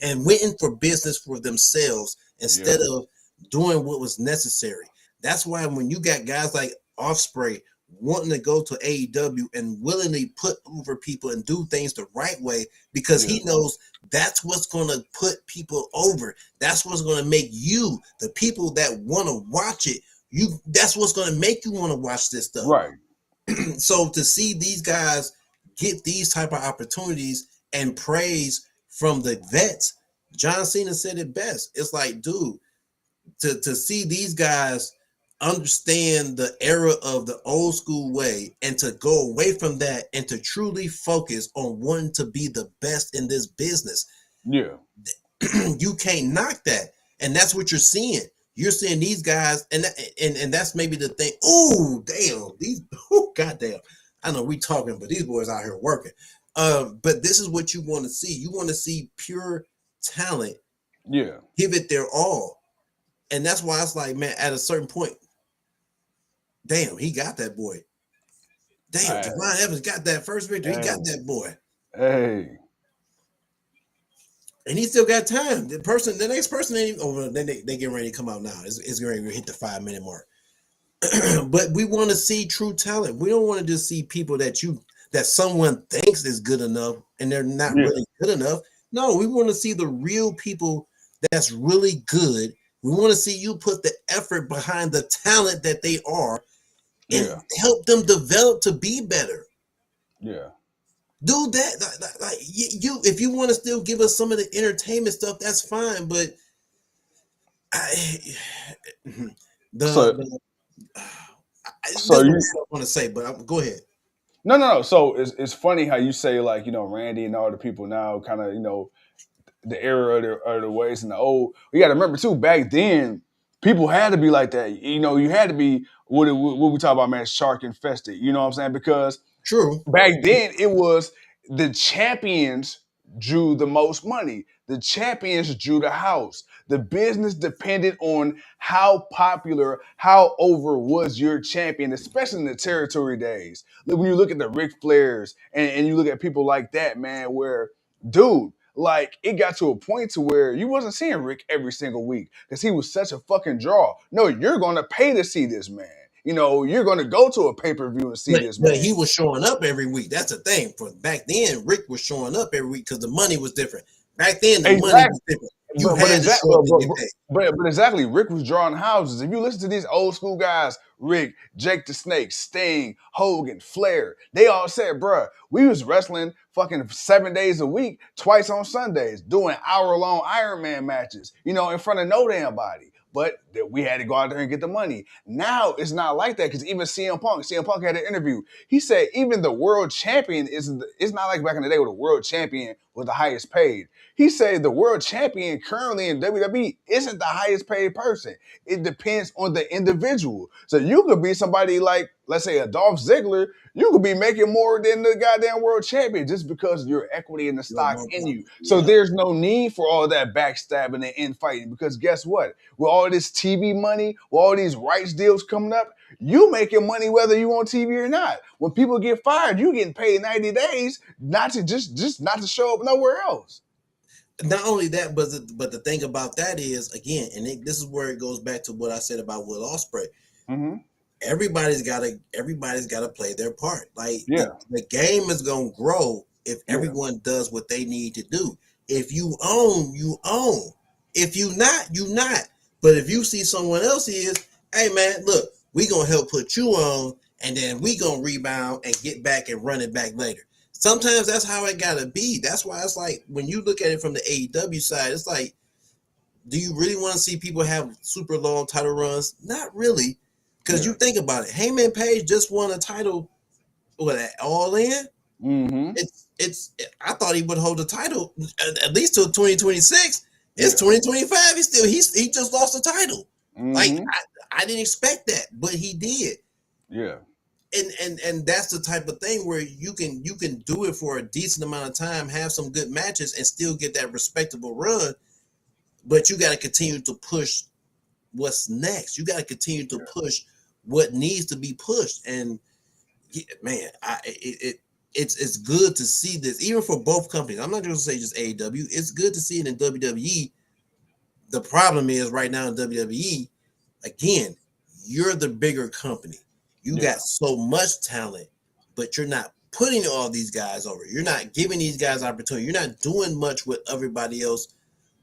and went in for business for themselves instead of doing what was necessary. That's why when you got guys like Ospreay wanting to go to AEW and willingly put over people and do things the right way, because he knows that's what's going to put people over. That's what's going to make you, the people that want to watch it, that's what's going to make you want to watch this stuff. Right. So to see these guys get these type of opportunities and praise from the vets, John Cena said it best. It's like, dude, to see these guys understand the era of the old school way and to go away from that and to truly focus on wanting to be the best in this business. Yeah. You can't knock that. And that's what you're seeing. You're seeing these guys, and that's maybe the thing. Oh, damn, goddamn. I know we talking, but these boys out here working. But this is what you want to see. You want to see pure talent. Yeah. Give it their all. And that's why it's like, man, at a certain point, damn, he got that boy. Damn, Javon Evans got that first victory. He got that boy. Hey. And he still got time. The next person ain't over. Then they get ready to come out now. It's going to hit the 5-minute mark. But we want to see true talent. We don't want to just see people that someone thinks is good enough and they're not really good enough. No, we want to see the real people that's really good. We want to see you put the effort behind the talent that they are and help them develop to be better. Yeah. Do that. Like you, if you want to still give us some of the entertainment stuff, that's fine. But I want to say, but go ahead. No. So it's funny how you say, like, Randy and all the people now kind of, the era of the ways and the old. You got to remember too, back then, people had to be like that. You had to be what we talk about, man, shark infested. You know what I'm saying? Because back then it was the champions drew the most money. The champions drew the house. The business depended on how popular, how over was your champion, especially in the territory days. When you look at the Ric Flairs and you look at people like that, man, where, dude, like, it got to a point to where you wasn't seeing Rick every single week because he was such a fucking draw. No, you're going to pay to see this man. You're going to go to a pay-per-view and see this man. But he was showing up every week. That's the thing. For back then, Rick was showing up every week because the money was different. Back then, the money was different. But exactly, Rick was drawing houses. If you listen to these old school guys, Rick, Jake the Snake, Sting, Hogan, Flair, they all said, bruh, we was wrestling fucking 7 days a week, twice on Sundays, doing hour-long Iron Man matches, in front of no damn body. But we had to go out there and get the money. Now it's not like that, because even CM Punk had an interview. He said even the world champion it's not like back in the day where the world champion was the highest paid. He said the world champion currently in WWE isn't the highest paid person. It depends on the individual. So you could be somebody like, let's say, a Dolph Ziggler. You could be making more than the goddamn world champion just because of your equity in the stock in you. So there's no need for all that backstabbing and infighting, because guess what? With all this TV money, with all these rights deals coming up, you making money whether you on TV or not. When people get fired, you getting paid 90 days not to just not to show up nowhere else. Not only that, but the thing about that is, again, and this is where it goes back to what I said about Will Ospreay. Mm-hmm. Everybody's got to play their part. Like the game is gonna grow if everyone does what they need to do. If you own, you own. If you not, you not. But if you see someone else is, hey man, look, we gonna help put you on, and then we gonna rebound and get back and run it back later. Sometimes that's how it gotta be. That's why it's like when you look at it from the AEW side, it's like, do you really want to see people have super long title runs? Not really, because you think about it. Heyman Page just won a title. What, All In? Mm-hmm. It's. I thought he would hold the title at least till 2026. It's 2025. He just lost the title. Mm-hmm. Like I didn't expect that, but he did. Yeah. And that's the type of thing where you can do it for a decent amount of time, have some good matches, and still get that respectable run. But you got to continue to push what's next. You got to continue to push what needs to be pushed. And man, it's good to see this, even for both companies. I'm not going to say just AEW. It's good to see it in WWE. The problem is right now in WWE, again, you're the bigger company. You got so much talent, but you're not putting all these guys over. You're not giving these guys opportunity. You're not doing much with everybody else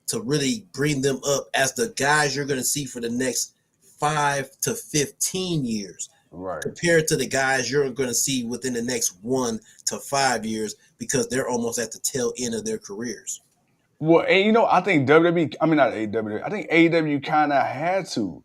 to really bring them up as the guys you're going to see for the next 5 to 15 years. Right. Compared to the guys you're going to see within the next 1 to 5 years, because they're almost at the tail end of their careers. Well, and I think WWE, I mean, not AEW, I think AEW kind of had to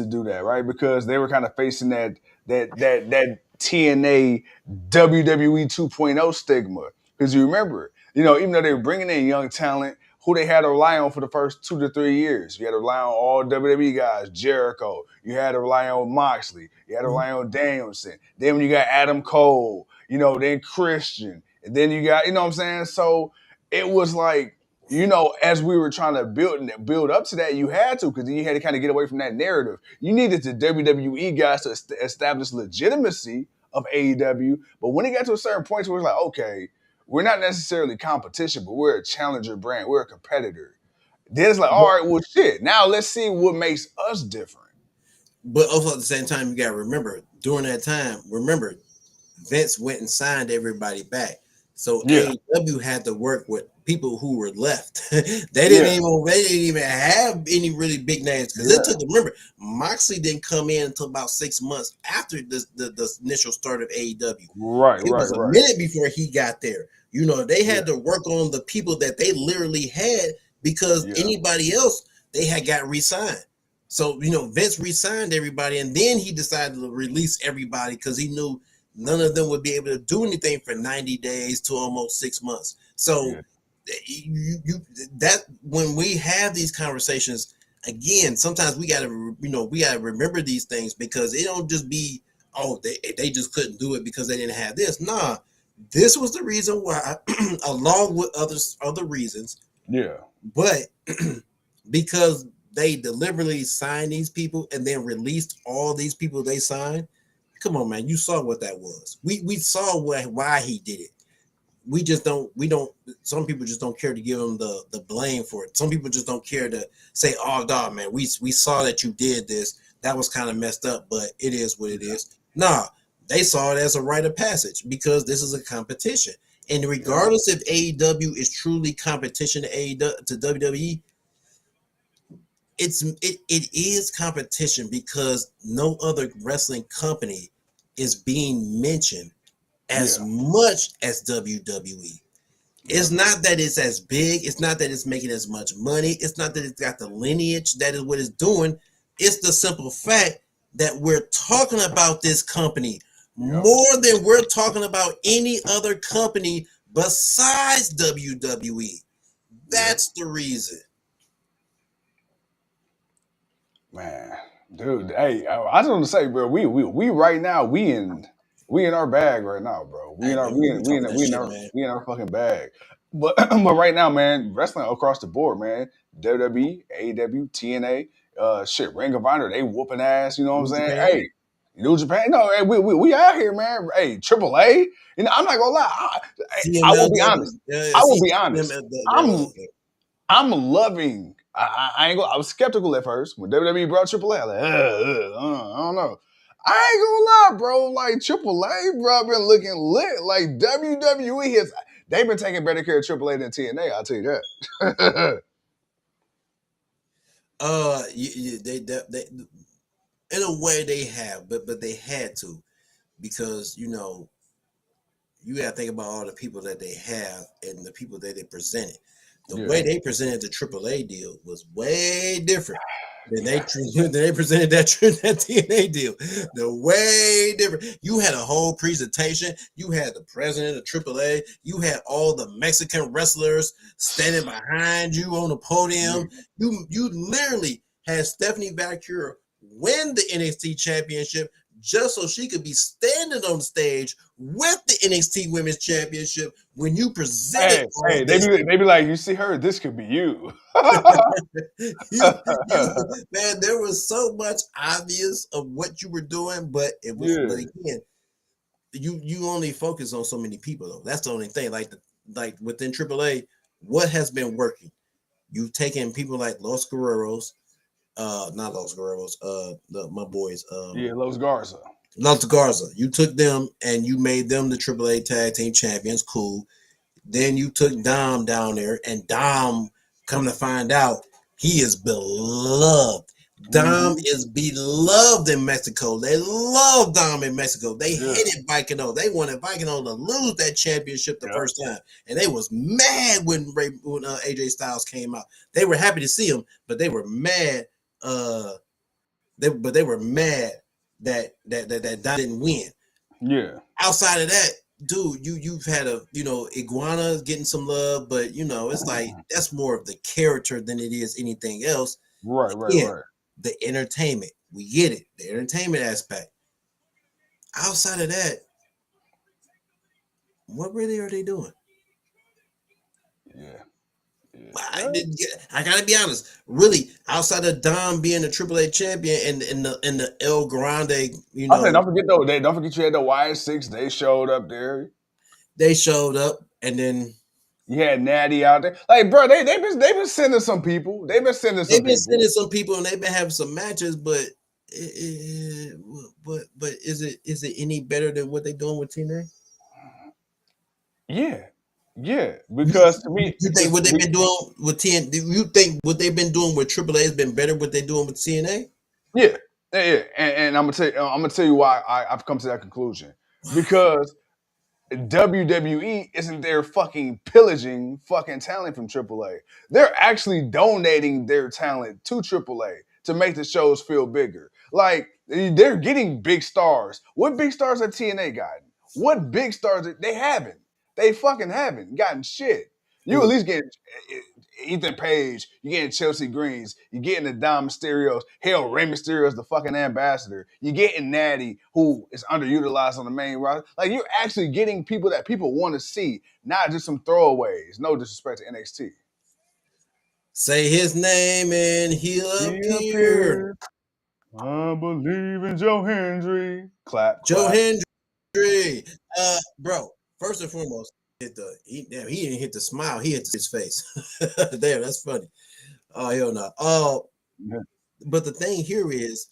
do that, right? Because they were kind of facing that TNA WWE 2.0 stigma. Because you remember, even though they were bringing in young talent, who they had to rely on for the first 2 to 3 years. You had to rely on all WWE guys, Jericho. You had to rely on Moxley. You had to rely on Danielson. Then when you got Adam Cole, then Christian. And then you got, what I'm saying? So it was like, as we were trying to build up to that, you had to, because then you had to kind of get away from that narrative. You needed the WWE guys to establish legitimacy of AEW. But when it got to a certain point where it's like, okay, we're not necessarily competition, but we're a challenger brand. We're a competitor. Then it's like, all right, well, shit. Now let's see what makes us different. But also at the same time, you got to remember, during that time, Vince went and signed everybody back. So AEW had to work with people who were left. They didn't even have any really big names, because it took. Remember, Moxley didn't come in until about 6 months after the initial start of AEW. Right, it was a minute before he got there. They had to work on the people that they literally had, because anybody else they had got re-signed. So Vince re-signed everybody, and then he decided to release everybody because he knew none of them would be able to do anything for 90 days to almost 6 months. So that when we have these conversations, again, sometimes we gotta remember these things, because it don't just be, oh, they just couldn't do it because they didn't have this. Nah, this was the reason why, along with other reasons. Yeah. But because they deliberately signed these people and then released all these people they signed. Come on, man. You saw what that was. We saw why he did it. We don't, some people just don't care to give him the blame for it. Some people just don't care to say, oh, dog, man, we saw that you did this. That was kind of messed up, but it is what it is. Nah, they saw it as a rite of passage, because this is a competition. And regardless if AEW is truly competition to WWE, it is competition, because no other wrestling company is being mentioned as much as WWE. It's not that it's as big. It's not that it's making as much money. It's not that it's got the lineage that is what it's doing. It's the simple fact that we're talking about this company more than we're talking about any other company besides WWE. That's the reason. Man, dude, hey, I just want to say, bro, we right now, we in our bag right now, bro. We in our fucking bag. But right now, man, wrestling across the board, man. WWE, AEW, TNA, shit, Ring of Honor, they whooping ass. You know what I'm saying? Japan. Hey, New Japan, no, hey, we out here, man. Hey, AAA. I'm not gonna lie. I will be honest. I will be honest. I'm loving. I ain't gonna. I was skeptical at first when WWE brought AAA. I was like, I don't know. I ain't gonna lie, bro. Like AAA, bro, been looking lit. Like WWE has. they've been taking better care of AAA than TNA. I'll tell you that. They in a way they have, but they had to, because you know you got to think about all the people that they have and the people that they presented. The way they presented the AAA deal was way different than they presented that TNA deal. The way different. You had a whole presentation. You had the president of AAA. You had all the Mexican wrestlers standing behind you on the podium. You literally had Stephanie Valkyrie win the NXT Championship just so she could be standing on stage with the NXT Women's Championship when you presented. Hey, they be like, you see her, this could be you. Man, there was so much obvious of what you were doing, but it was. But again, you only focus on so many people though. That's the only thing. Like within AAA, what has been working? You've taken people like Los Guerreros. Not Los Guerreros, my boys. Los Garza. Los Garza. You took them and you made them the AAA Tag Team Champions. Cool. Then you took Dom down there, and Dom, come to find out, he is beloved. Dom is beloved in Mexico. They love Dom in Mexico. They hated Vicano. They wanted Vicano to lose that championship the first time, and they was mad when AJ Styles came out. They were happy to see him, but they were mad. They were mad that Dom didn't win. Yeah. Outside of that, dude, you've had Iguana getting some love, but it's like that's more of the character than it is anything else. Right. The entertainment, we get it. The entertainment aspect. Outside of that, what really are they doing? Yeah. I gotta be honest. Really, outside of Dom being a AAA champion and the El Grande, I say, don't forget though. Don't forget you had the YS6. They showed up there. They showed up, and then you had Natty out there. Like, bro, they've been sending some people. They've been sending some people, and they've been having some matches. But is it any better than what they're doing with TNA? Yeah, because to me, you think what they've been doing with TNA? Do you think what they've been doing with AAA has been better? What they're doing with TNA? Yeah. And I'm gonna tell you why I've come to that conclusion. Because WWE isn't there fucking pillaging fucking talent from AAA. They're actually donating their talent to AAA to make the shows feel bigger. Like, they're getting big stars. What big stars have TNA gotten? What big stars they haven't? They fucking haven't gotten shit. You at least get Ethan Page, you're getting Chelsea Greens, you're getting the Dom Mysterios. Hell, Rey Mysterio's the fucking ambassador. You're getting Natty, who is underutilized on the main roster. Like, you're actually getting people that people want to see, not just some throwaways. No disrespect to NXT. Say his name and he'll appear. I believe in Joe Hendry. Clap. Joe Hendry. Bro, first and foremost, he didn't hit the smile. He hit his face. Damn, that's funny. Oh, hell no. But the thing here is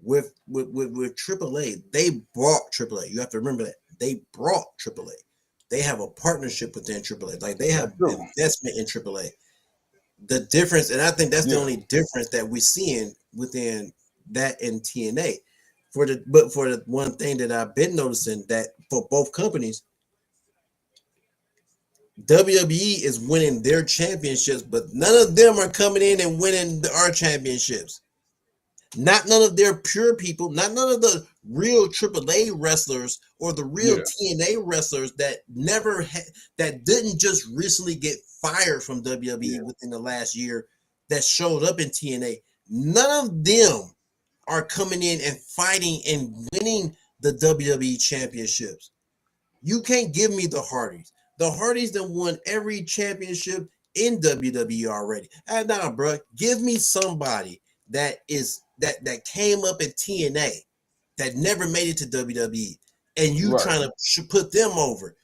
with AAA, they brought AAA. You have to remember that they brought AAA. They have a partnership within AAA. Like, they have investment in AAA. The difference, and I think that's the only difference that we're seeing within that and TNA. But for the one thing that I've been noticing, that for both companies, WWE is winning their championships, but none of them are coming in and winning our championships. Not none of their pure people, not none of the real AAA wrestlers or the real TNA wrestlers that that didn't just recently get fired from WWE within the last year that showed up in TNA. None of them are coming in and fighting and winning the WWE championships. You can't give me the Hardys. The Hardys that won every championship in WWE already. Nah, bro, give me somebody that came up in TNA that never made it to WWE, and you trying to put them over.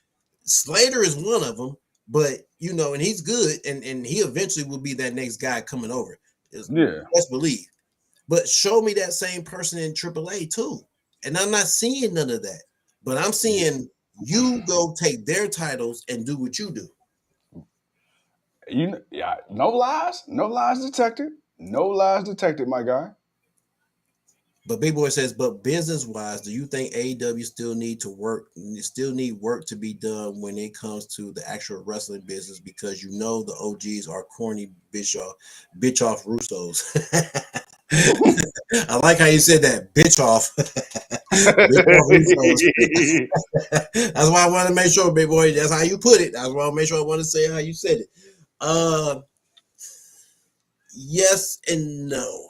Slater is one of them, but and he's good, and he eventually will be that next guy coming over. Let's believe. But show me that same person in AAA too, and I'm not seeing none of that. But I'm seeing You go take their titles and do what you do. Yeah, no lies detected. No lies detected, my guy. But Big Boy says, but business wise, do you think AEW still need work to be done when it comes to the actual wrestling business? Because you know the OGs are corny bitch off Russos. I like how you said that, bitch off. Bitch off Russos. That's why I want to make sure, Big Boy. That's how you put it. That's why I make sure I want to say how you said it. Yes and no.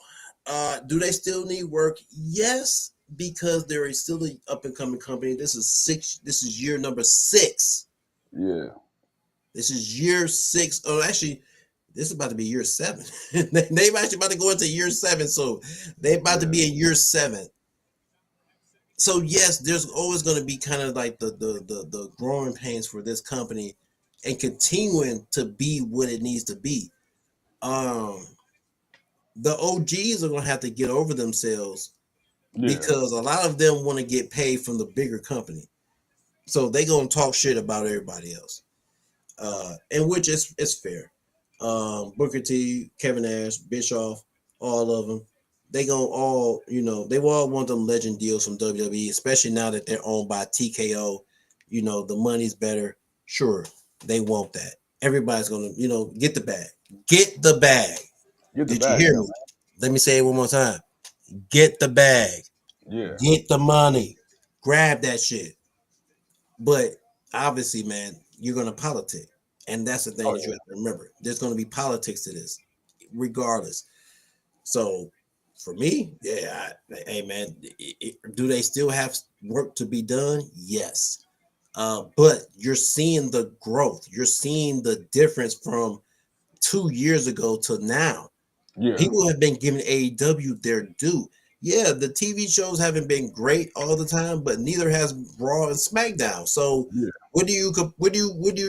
Do they still need work? Yes, because there is still an up and coming company. This is year number 6. Yeah. This is year 6. Oh, actually, this is about to be year 7. They've actually about to go into year 7, so they're about to be in year 7. So yes, there's always going to be kind of like the growing pains for this company and continuing to be what it needs to be. The OGs are going to have to get over themselves because a lot of them want to get paid from the bigger company. So they're going to talk shit about everybody else. And which is fair. Booker T, Kevin Nash, Bischoff, all of them. They going to all, they will all want them legend deals from WWE, especially now that they're owned by TKO. The money's better. Sure, they want that. Everybody's going to, get the bag. Get the bag. Did you hear me? Let me say it one more time. Get the bag. Yeah. Get the money. Grab that shit. But obviously, man, you're going to politic. And that's the thing that you have to remember. There's going to be politics to this, regardless. So, for me, hey, man, do they still have work to be done? Yes. But you're seeing the growth. You're seeing the difference from 2 years ago to now. Yeah. People have been giving AEW their due. Yeah, the TV shows haven't been great all the time, but neither has Raw and SmackDown. So what are you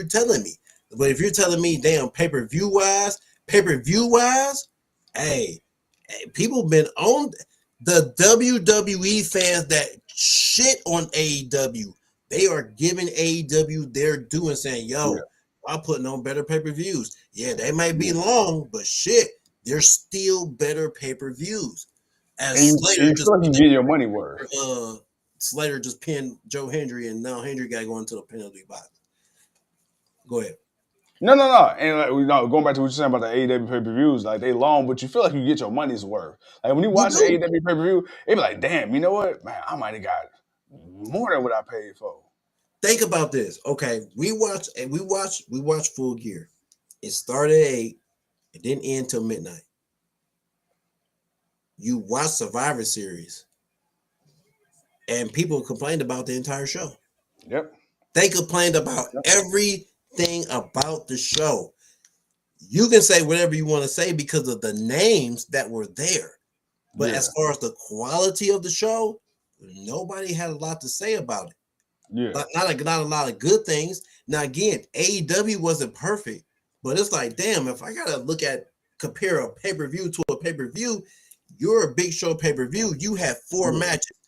telling me? But if you're telling me, damn, pay-per-view wise, hey, people been on the WWE fans that shit on AEW. They are giving AEW their due and saying, yo, I'm putting on better pay-per-views. Yeah, they might be long, but shit, they're still better pay-per-views. And you feel like you get your money worth. Slater just pinned Joe Hendry, and now Hendry got to go into the penalty box. Go ahead. No. And going back to what you're saying about the AEW pay-per-views, like they long, but you feel like you get your money's worth. Like when you watch the AEW pay-per-view, it be like, damn, you know what? Man, I might have got more than what I paid for. Think about this. Okay, we watch Full Gear. It started at 8, it didn't end till midnight. You watch Survivor Series, and people complained about the entire show. Yep. They complained about everything about the show. You can say whatever you want to say because of the names that were there. But as far as the quality of the show, nobody had a lot to say about it. Yeah. Not a lot of good things. Now, again, AEW wasn't perfect, but it's like, damn, if I got to compare a pay-per-view to a pay-per-view, you're a big show pay-per-view. You had 4 matches.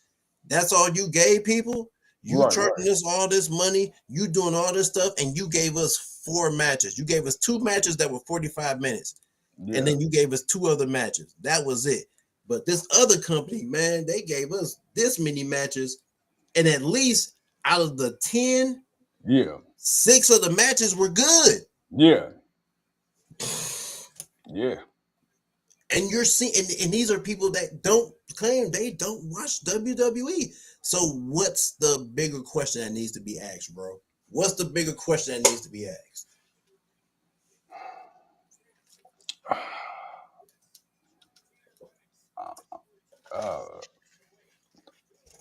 That's all you gave people? You charging us all this money, you doing all this stuff, and you gave us 4 matches. You gave us 2 matches that were 45 minutes. And then you gave us 2 other matches. That was it. But this other company, man, they gave us this many matches, and at least out of the 10, 6 of the matches were good. Yeah. And you're seeing, and these are people that don't claim they don't watch WWE. So what's the bigger question that needs to be asked, bro? What's the bigger question that needs to be asked?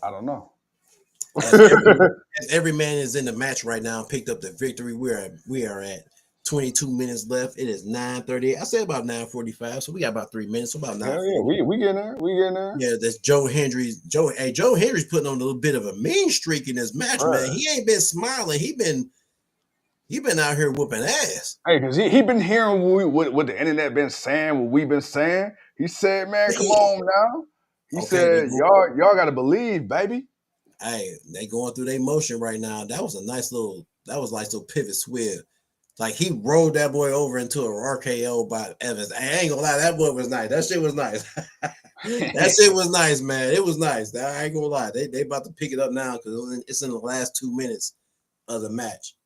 I don't know. As every man is in the match right now, picked up the victory. We are at 22 minutes left. It is 9:38. I said about 9:45, so we got about 3 minutes. So about 9. We getting there. Yeah, that's Joe Hendry's. Joe Hendry's putting on a little bit of a mean streak in this match, man. He ain't been smiling. He been out here whooping ass. Hey, because he been hearing what the internet been saying, what we've been saying. He said, man, come on now. He said, y'all got to believe, baby. Hey, they going through their motion right now. That was a nice little pivot swerve. Like he rolled that boy over into a RKO by Evans. I ain't gonna lie, that boy was nice. That shit was nice. That shit was nice, man. It was nice. I ain't gonna lie. They about to pick it up now because it's in the last 2 minutes of the match.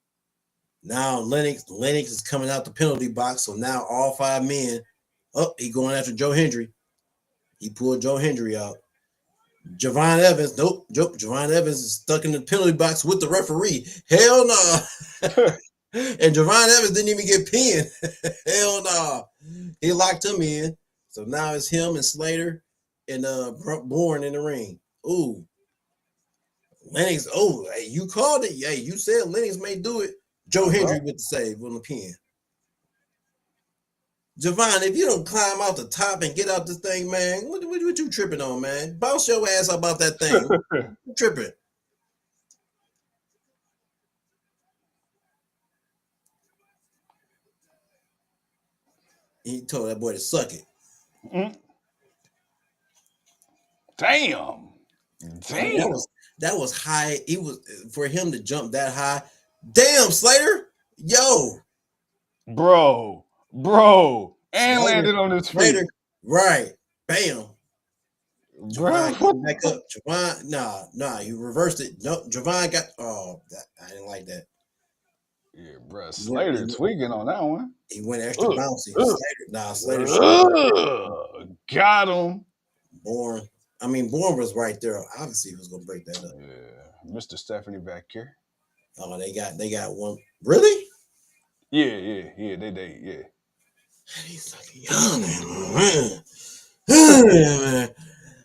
Now Lennox is coming out the penalty box. So now all 5 men. Oh, he going after Joe Hendry. He pulled Joe Hendry out. Javon Evans, nope. Javon Evans is stuck in the penalty box with the referee. Hell no. And Javon Evans didn't even get pinned. Hell no. He locked him in. So now it's him and Slater and Borne in the ring. Ooh. Lennox, hey, you called it. Hey, you said Lennox may do it. Joe Hendry with the save on the pin. Javon, if you don't climb out the top and get out this thing, man, what you tripping on, man? Bounce your ass about that thing. You tripping. He told that boy to suck it. Mm. Damn. That was high. It was for him to jump that high. Damn, Slater. Yo. Bro. And Slater, landed on his feet. Slater. Right. Bam. Bro. Javon back up. Javon, nah, you reversed it. No, Javon got I didn't like that. Yeah, bro. Slater tweaking on that one. He went extra bouncy. Slater got him. Borne was right there. Obviously, he was gonna break that up. Yeah, Mr. Stephanie back here. Oh, they got one. Really? Yeah, they, yeah. He's like young, man.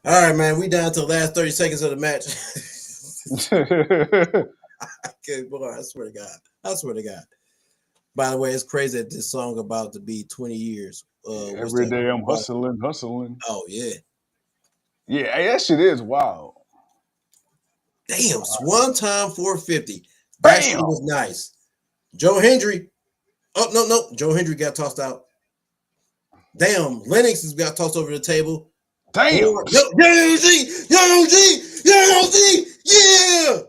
All right, man. We down to the last 30 seconds of the match. Okay, boy, I swear to God. By the way, it's crazy that this song about to be 20 years. Every day I'm hustling. Oh, yeah. Yeah, hey, that shit is wild. Damn, Swan time 450. That shit was nice. Joe Hendry. Oh, no. Joe Hendry got tossed out. Damn, Lennox has got tossed over the table. Damn. Young OG. Yeah.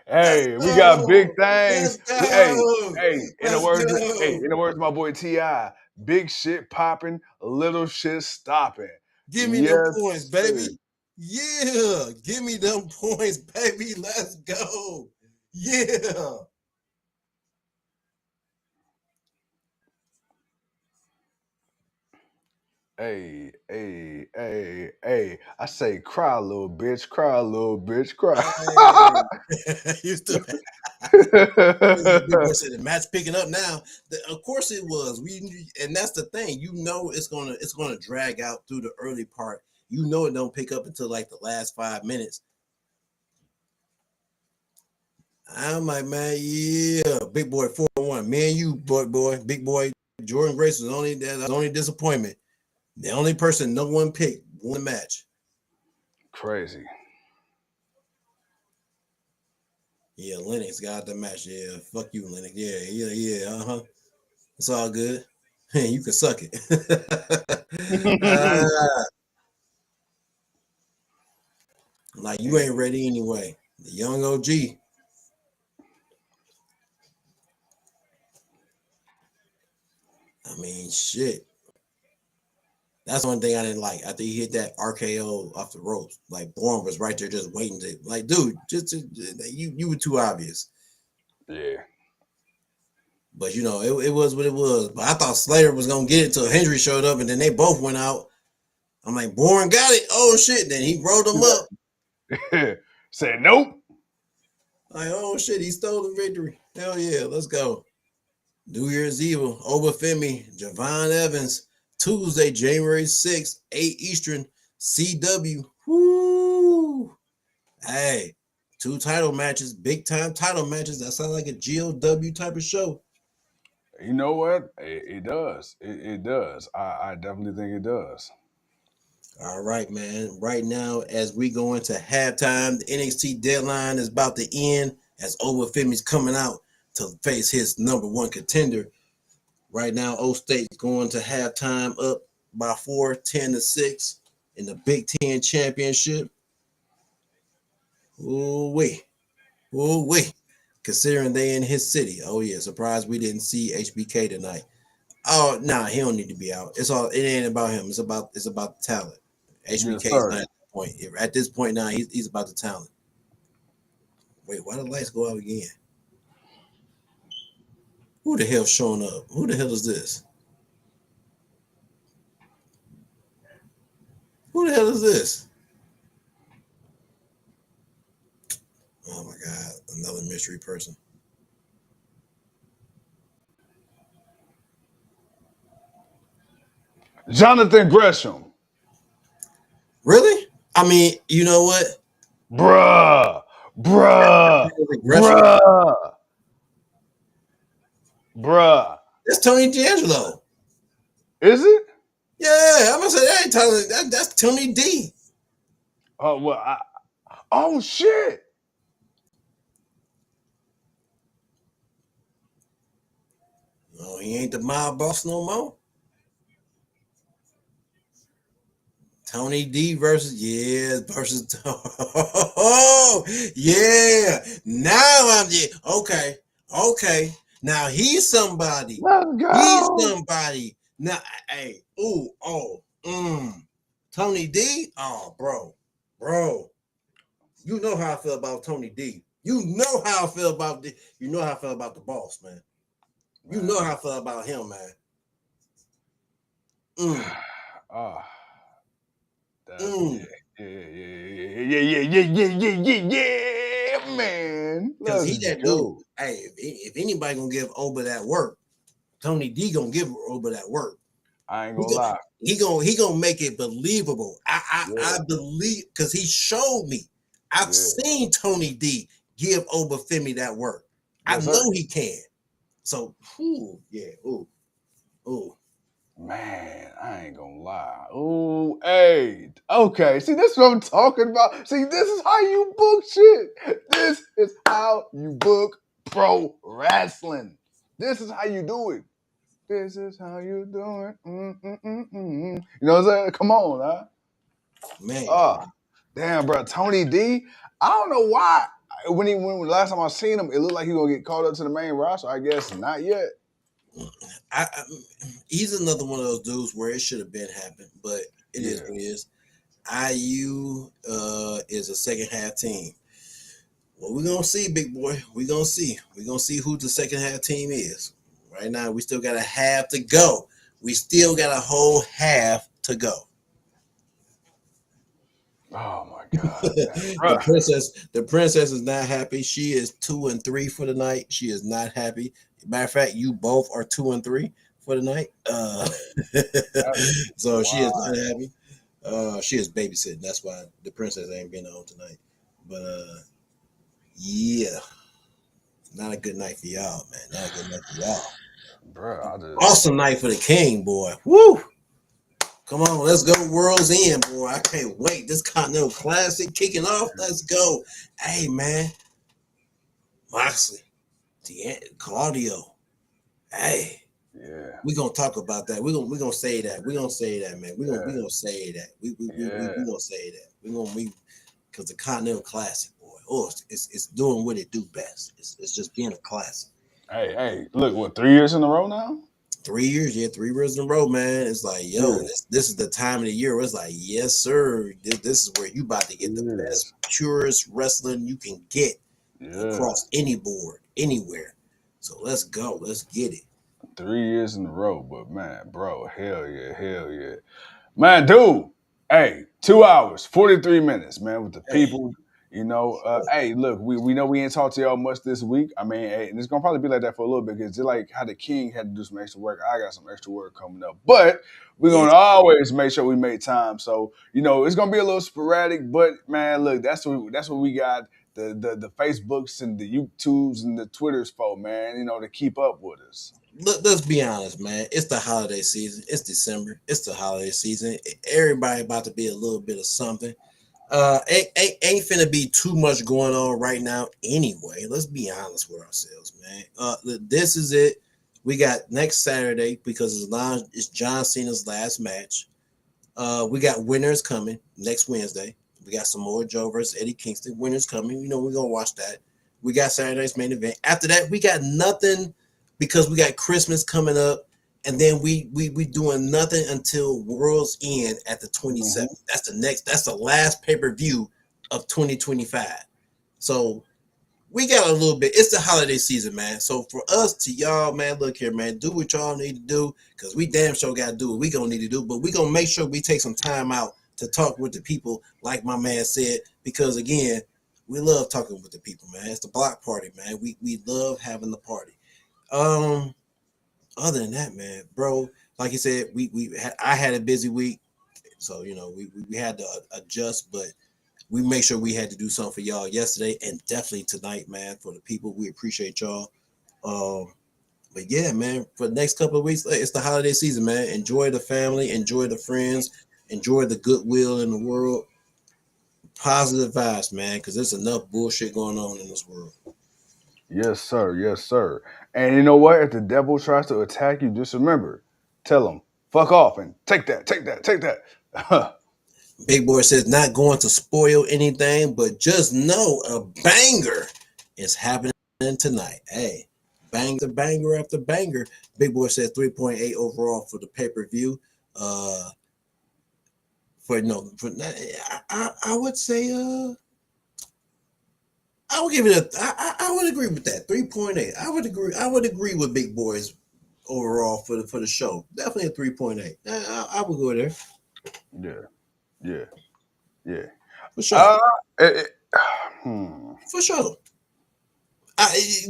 Hey, we got big things. In the words of my boy T.I., big shit popping, little shit stopping. Give me them points, baby. Yeah, give me them points, baby. Let's go. Yeah. Hey. I say cry, little bitch, cry. You still the match picking up now. Of course it was. And that's the thing. You know it's gonna drag out through the early part. You know it don't pick up until like the last 5 minutes. I'm like, man, yeah, big boy 4-1. Me and you, boy, big boy. Jordan Grace was the only disappointment. The only person no one picked won the match. Crazy. Yeah, Lennox got the match. Yeah, fuck you, Lennox. Yeah. It's all good. You can suck it. Like you ain't ready anyway. The young OG. I mean, shit. That's one thing I didn't like. After he hit that RKO off the ropes, like Borne was right there just waiting to, like, dude, you were too obvious. Yeah. But you know, it was what it was. But I thought Slater was gonna get it till Hendry showed up, and then they both went out. I'm like, Borne got it. Oh shit! Then he rolled him up. Said nope. Like, oh shit, he stole the victory. Hell yeah, let's go. New Year's Eve, Obafemi, Javon Evans. Tuesday, January 6th, 8 Eastern, CW. Woo! Hey, 2 title matches, big time title matches. That sounds like a GOW type of show. You know what? It does. It does. I definitely think it does. All right, man. Right now, as we go into halftime, the NXT deadline is about to end as Obafemi's coming out to face his number 1 contender. Right now, O State's going to halftime up by 4, 10-6 in the Big Ten Championship. Ooh wee. Considering they in his city. Oh yeah, surprised we didn't see HBK tonight. Oh nah, he don't need to be out. It ain't about him. It's about the talent. HBK is not at the point. At this point now, he's about the talent. Wait, why the lights go out again? Who the hell's showing up? Who the hell is this? Who the hell is this? Oh my God, another mystery person. Jonathan Gresham. Really? I mean, you know what? Bruh. That's Tony D'Angelo. Is it? Yeah, I'm gonna say that ain't Tony. That's Tony D. Oh well. Oh shit. No, he ain't the mob boss no more. Tony D versus oh yeah. Now I'm okay. Now he's somebody. Let's go. He's somebody. Now hey, Tony D. Oh, bro. You know how I feel about Tony D. You know how I feel about the boss, man. You know how I feel about him, man. Yeah, man. Because he that dude. Hey, if anybody gonna give Oba that work, Tony D gonna give Oba that work. I ain't gonna lie. He gonna make it believable. I believe because he showed me. I've seen Tony D give Oba Femi that work. Yes, I know he can. So, man, I ain't gonna lie. Ooh, hey, okay. See, this is what I'm talking about. See, this is how you book shit. This is how you book pro wrestling. This is how you do it. This is how you do it. You know what I'm saying? Come on, huh? Man. Damn, bro. Tony D. I don't know why. When last time I seen him, it looked like he gonna get called up to the main roster. I guess not yet. He's another one of those dudes where it should have been happened, but it is what it is. IU is a second half team. Well, we're gonna see, big boy. We're gonna see. We're gonna see who the second half team is. Right now, we still got a half to go. We still got a whole half to go. Oh my God. The princess is not happy. She is 2-3 for the night. She is not happy. Matter of fact, you both are 2-3 for the night. So she is not happy. She is babysitting. That's why the princess ain't been on tonight. But yeah. Not a good night for y'all, man. Not a good night for y'all. Bro, awesome night for the King, boy. Woo! Come on, let's go World's End, boy. I can't wait. This Continental Classic kicking off. Let's go. Hey, man. Moxley. Claudio. Hey. Yeah. We're going to talk about that. We're gonna say that. We're going to say that, man. We're gonna say that. We're going to say that. Because the Continental Classic, boy. It's doing what it do best. It's just being a classic. Hey, look, what, 3 years in a row now? 3 years, 3 years in a row, man. It's like, yo, this is the time of the year where it's like, yes, sir. This is where you about to get the best, purest wrestling you can get across any board, anywhere. So let's go. Let's get it. 3 years in a row, but man, bro, hell yeah. Man, dude, hey, 2 hours, 43 minutes, man, with the people. You know, hey, look, we know we ain't talked to y'all much this week. I mean, hey, and it's gonna probably be like that for a little bit because it's like how the King had to do some extra work. I got some extra work coming up, but we're gonna always make sure we make time. So you know, it's gonna be a little sporadic, but man, look, that's what we got the Facebooks and the YouTubes and the Twitters for, man. You know, to keep up with us. Let's be honest, man. It's the holiday season. It's December. It's the holiday season. Everybody about to be a little bit of something. Ain't finna be too much going on right now anyway. Let's be honest with ourselves, man. This is it. We got next Saturday because it's John Cena's last match. We got winners coming next Wednesday. We got some more Joe versus Eddie Kingston winners coming. You know, we're gonna watch that. We got Saturday's main event. After that, we got nothing because we got Christmas coming up, and then we doing nothing until World's End at the 27th. That's the last pay-per-view of 2025. So we got a little bit. It's the holiday season, man. So for us to y'all, man, look here, man, do what y'all need to do because we damn sure got to do what we going to need to do. But we going to make sure we take some time out to talk with the people, like my man said, because, again, we love talking with the people, man. It's the block party, man. We love having the party. Other than that, man, bro, like you said, I had a busy week. So, you know, we had to adjust, but we make sure we had to do something for y'all yesterday and definitely tonight, man, for the people. We appreciate y'all. But yeah, man, for the next couple of weeks, it's the holiday season, man. Enjoy the family, enjoy the friends, enjoy the goodwill in the world. Positive vibes, man, because there's enough bullshit going on in this world. Yes, sir. Yes, sir. And you know what? If the devil tries to attack you, just remember, tell him, fuck off and take that, take that, take that. Big Boy says, not going to spoil anything, but just know a banger is happening tonight. Hey, banger after banger. Big Boy says 3.8 overall for the pay-per-view. I would say I would give it I would agree with that. 3.8. I would agree with Big Boy's overall for the show. Definitely a 3.8. I would go there. Yeah. For sure. For sure.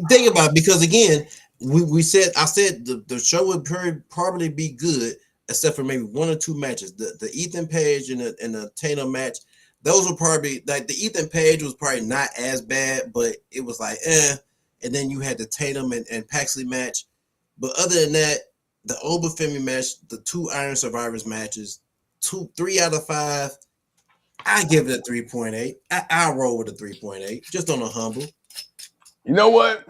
Think about it, because again, I said the show would probably be good except for maybe one or two matches. The Ethan Page and the Tatum match, those were probably like the Ethan Page was probably not as bad, but it was like And then you had the Tatum and Paxley match. But other than that, the Obafemi match, the two Iron Survivors matches, 3 out of 5. I give it a 3.8. I'll roll with a 3.8, just on a humble. You know what?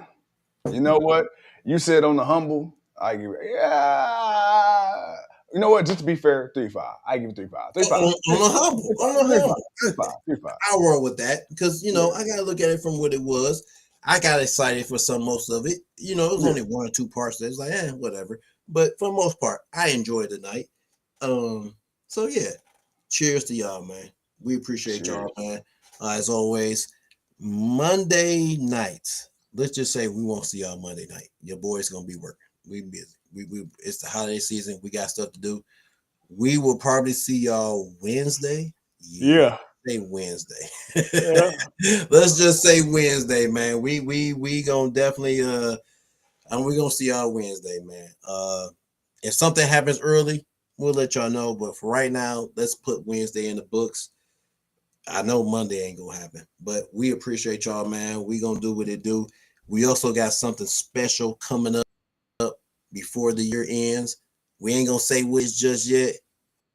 You said on the humble, I give it, yeah. You know what? Just to be fair, 3.5. I give it 3.5. 3.5. On the humble. 3.5. I'll roll with that because, you know, I got to look at it from what it was. I got excited for most of it. You know, it was only 1 or 2 parts that was like, whatever. But for the most part, I enjoyed the night. So, yeah, cheers to y'all, man. We appreciate y'all, man. As always, Monday nights. Let's just say we won't see y'all Monday night. Your boy's gonna be working. We busy. It's the holiday season. We got stuff to do. We will probably see y'all Wednesday. Yeah. Say Wednesday. Yeah. Let's just say Wednesday, man. We gonna definitely and we're gonna see y'all Wednesday, man. If something happens early, we'll let y'all know. But for right now, let's put Wednesday in the books. I know Monday ain't gonna happen, but we appreciate y'all, man. We gonna do what it do. We also got something special coming up before the year ends. We ain't gonna say which just yet,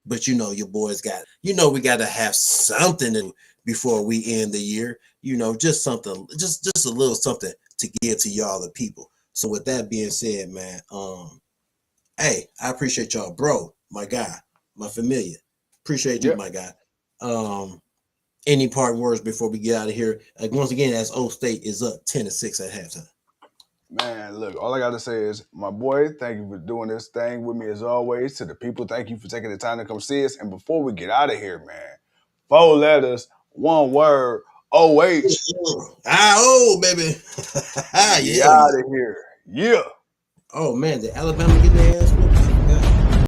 but you know your boys got. You know we got to have something to do before we end the year. You know, just something, just a little something to give to y'all the people. So with that being said, man, hey, I appreciate y'all, bro, my guy, my familiar. Appreciate you, my guy. Any parting words before we get out of here? Once again, as Old State is up 10-6 at halftime. Man, look, all I got to say is, my boy, thank you for doing this thing with me as always. To the people, thank you for taking the time to come see us. And before we get out of here, man, 4 letters, 1 word, OH. Baby. Yeah. Out of here. Yeah. Oh, man, did Alabama get their ass whooped?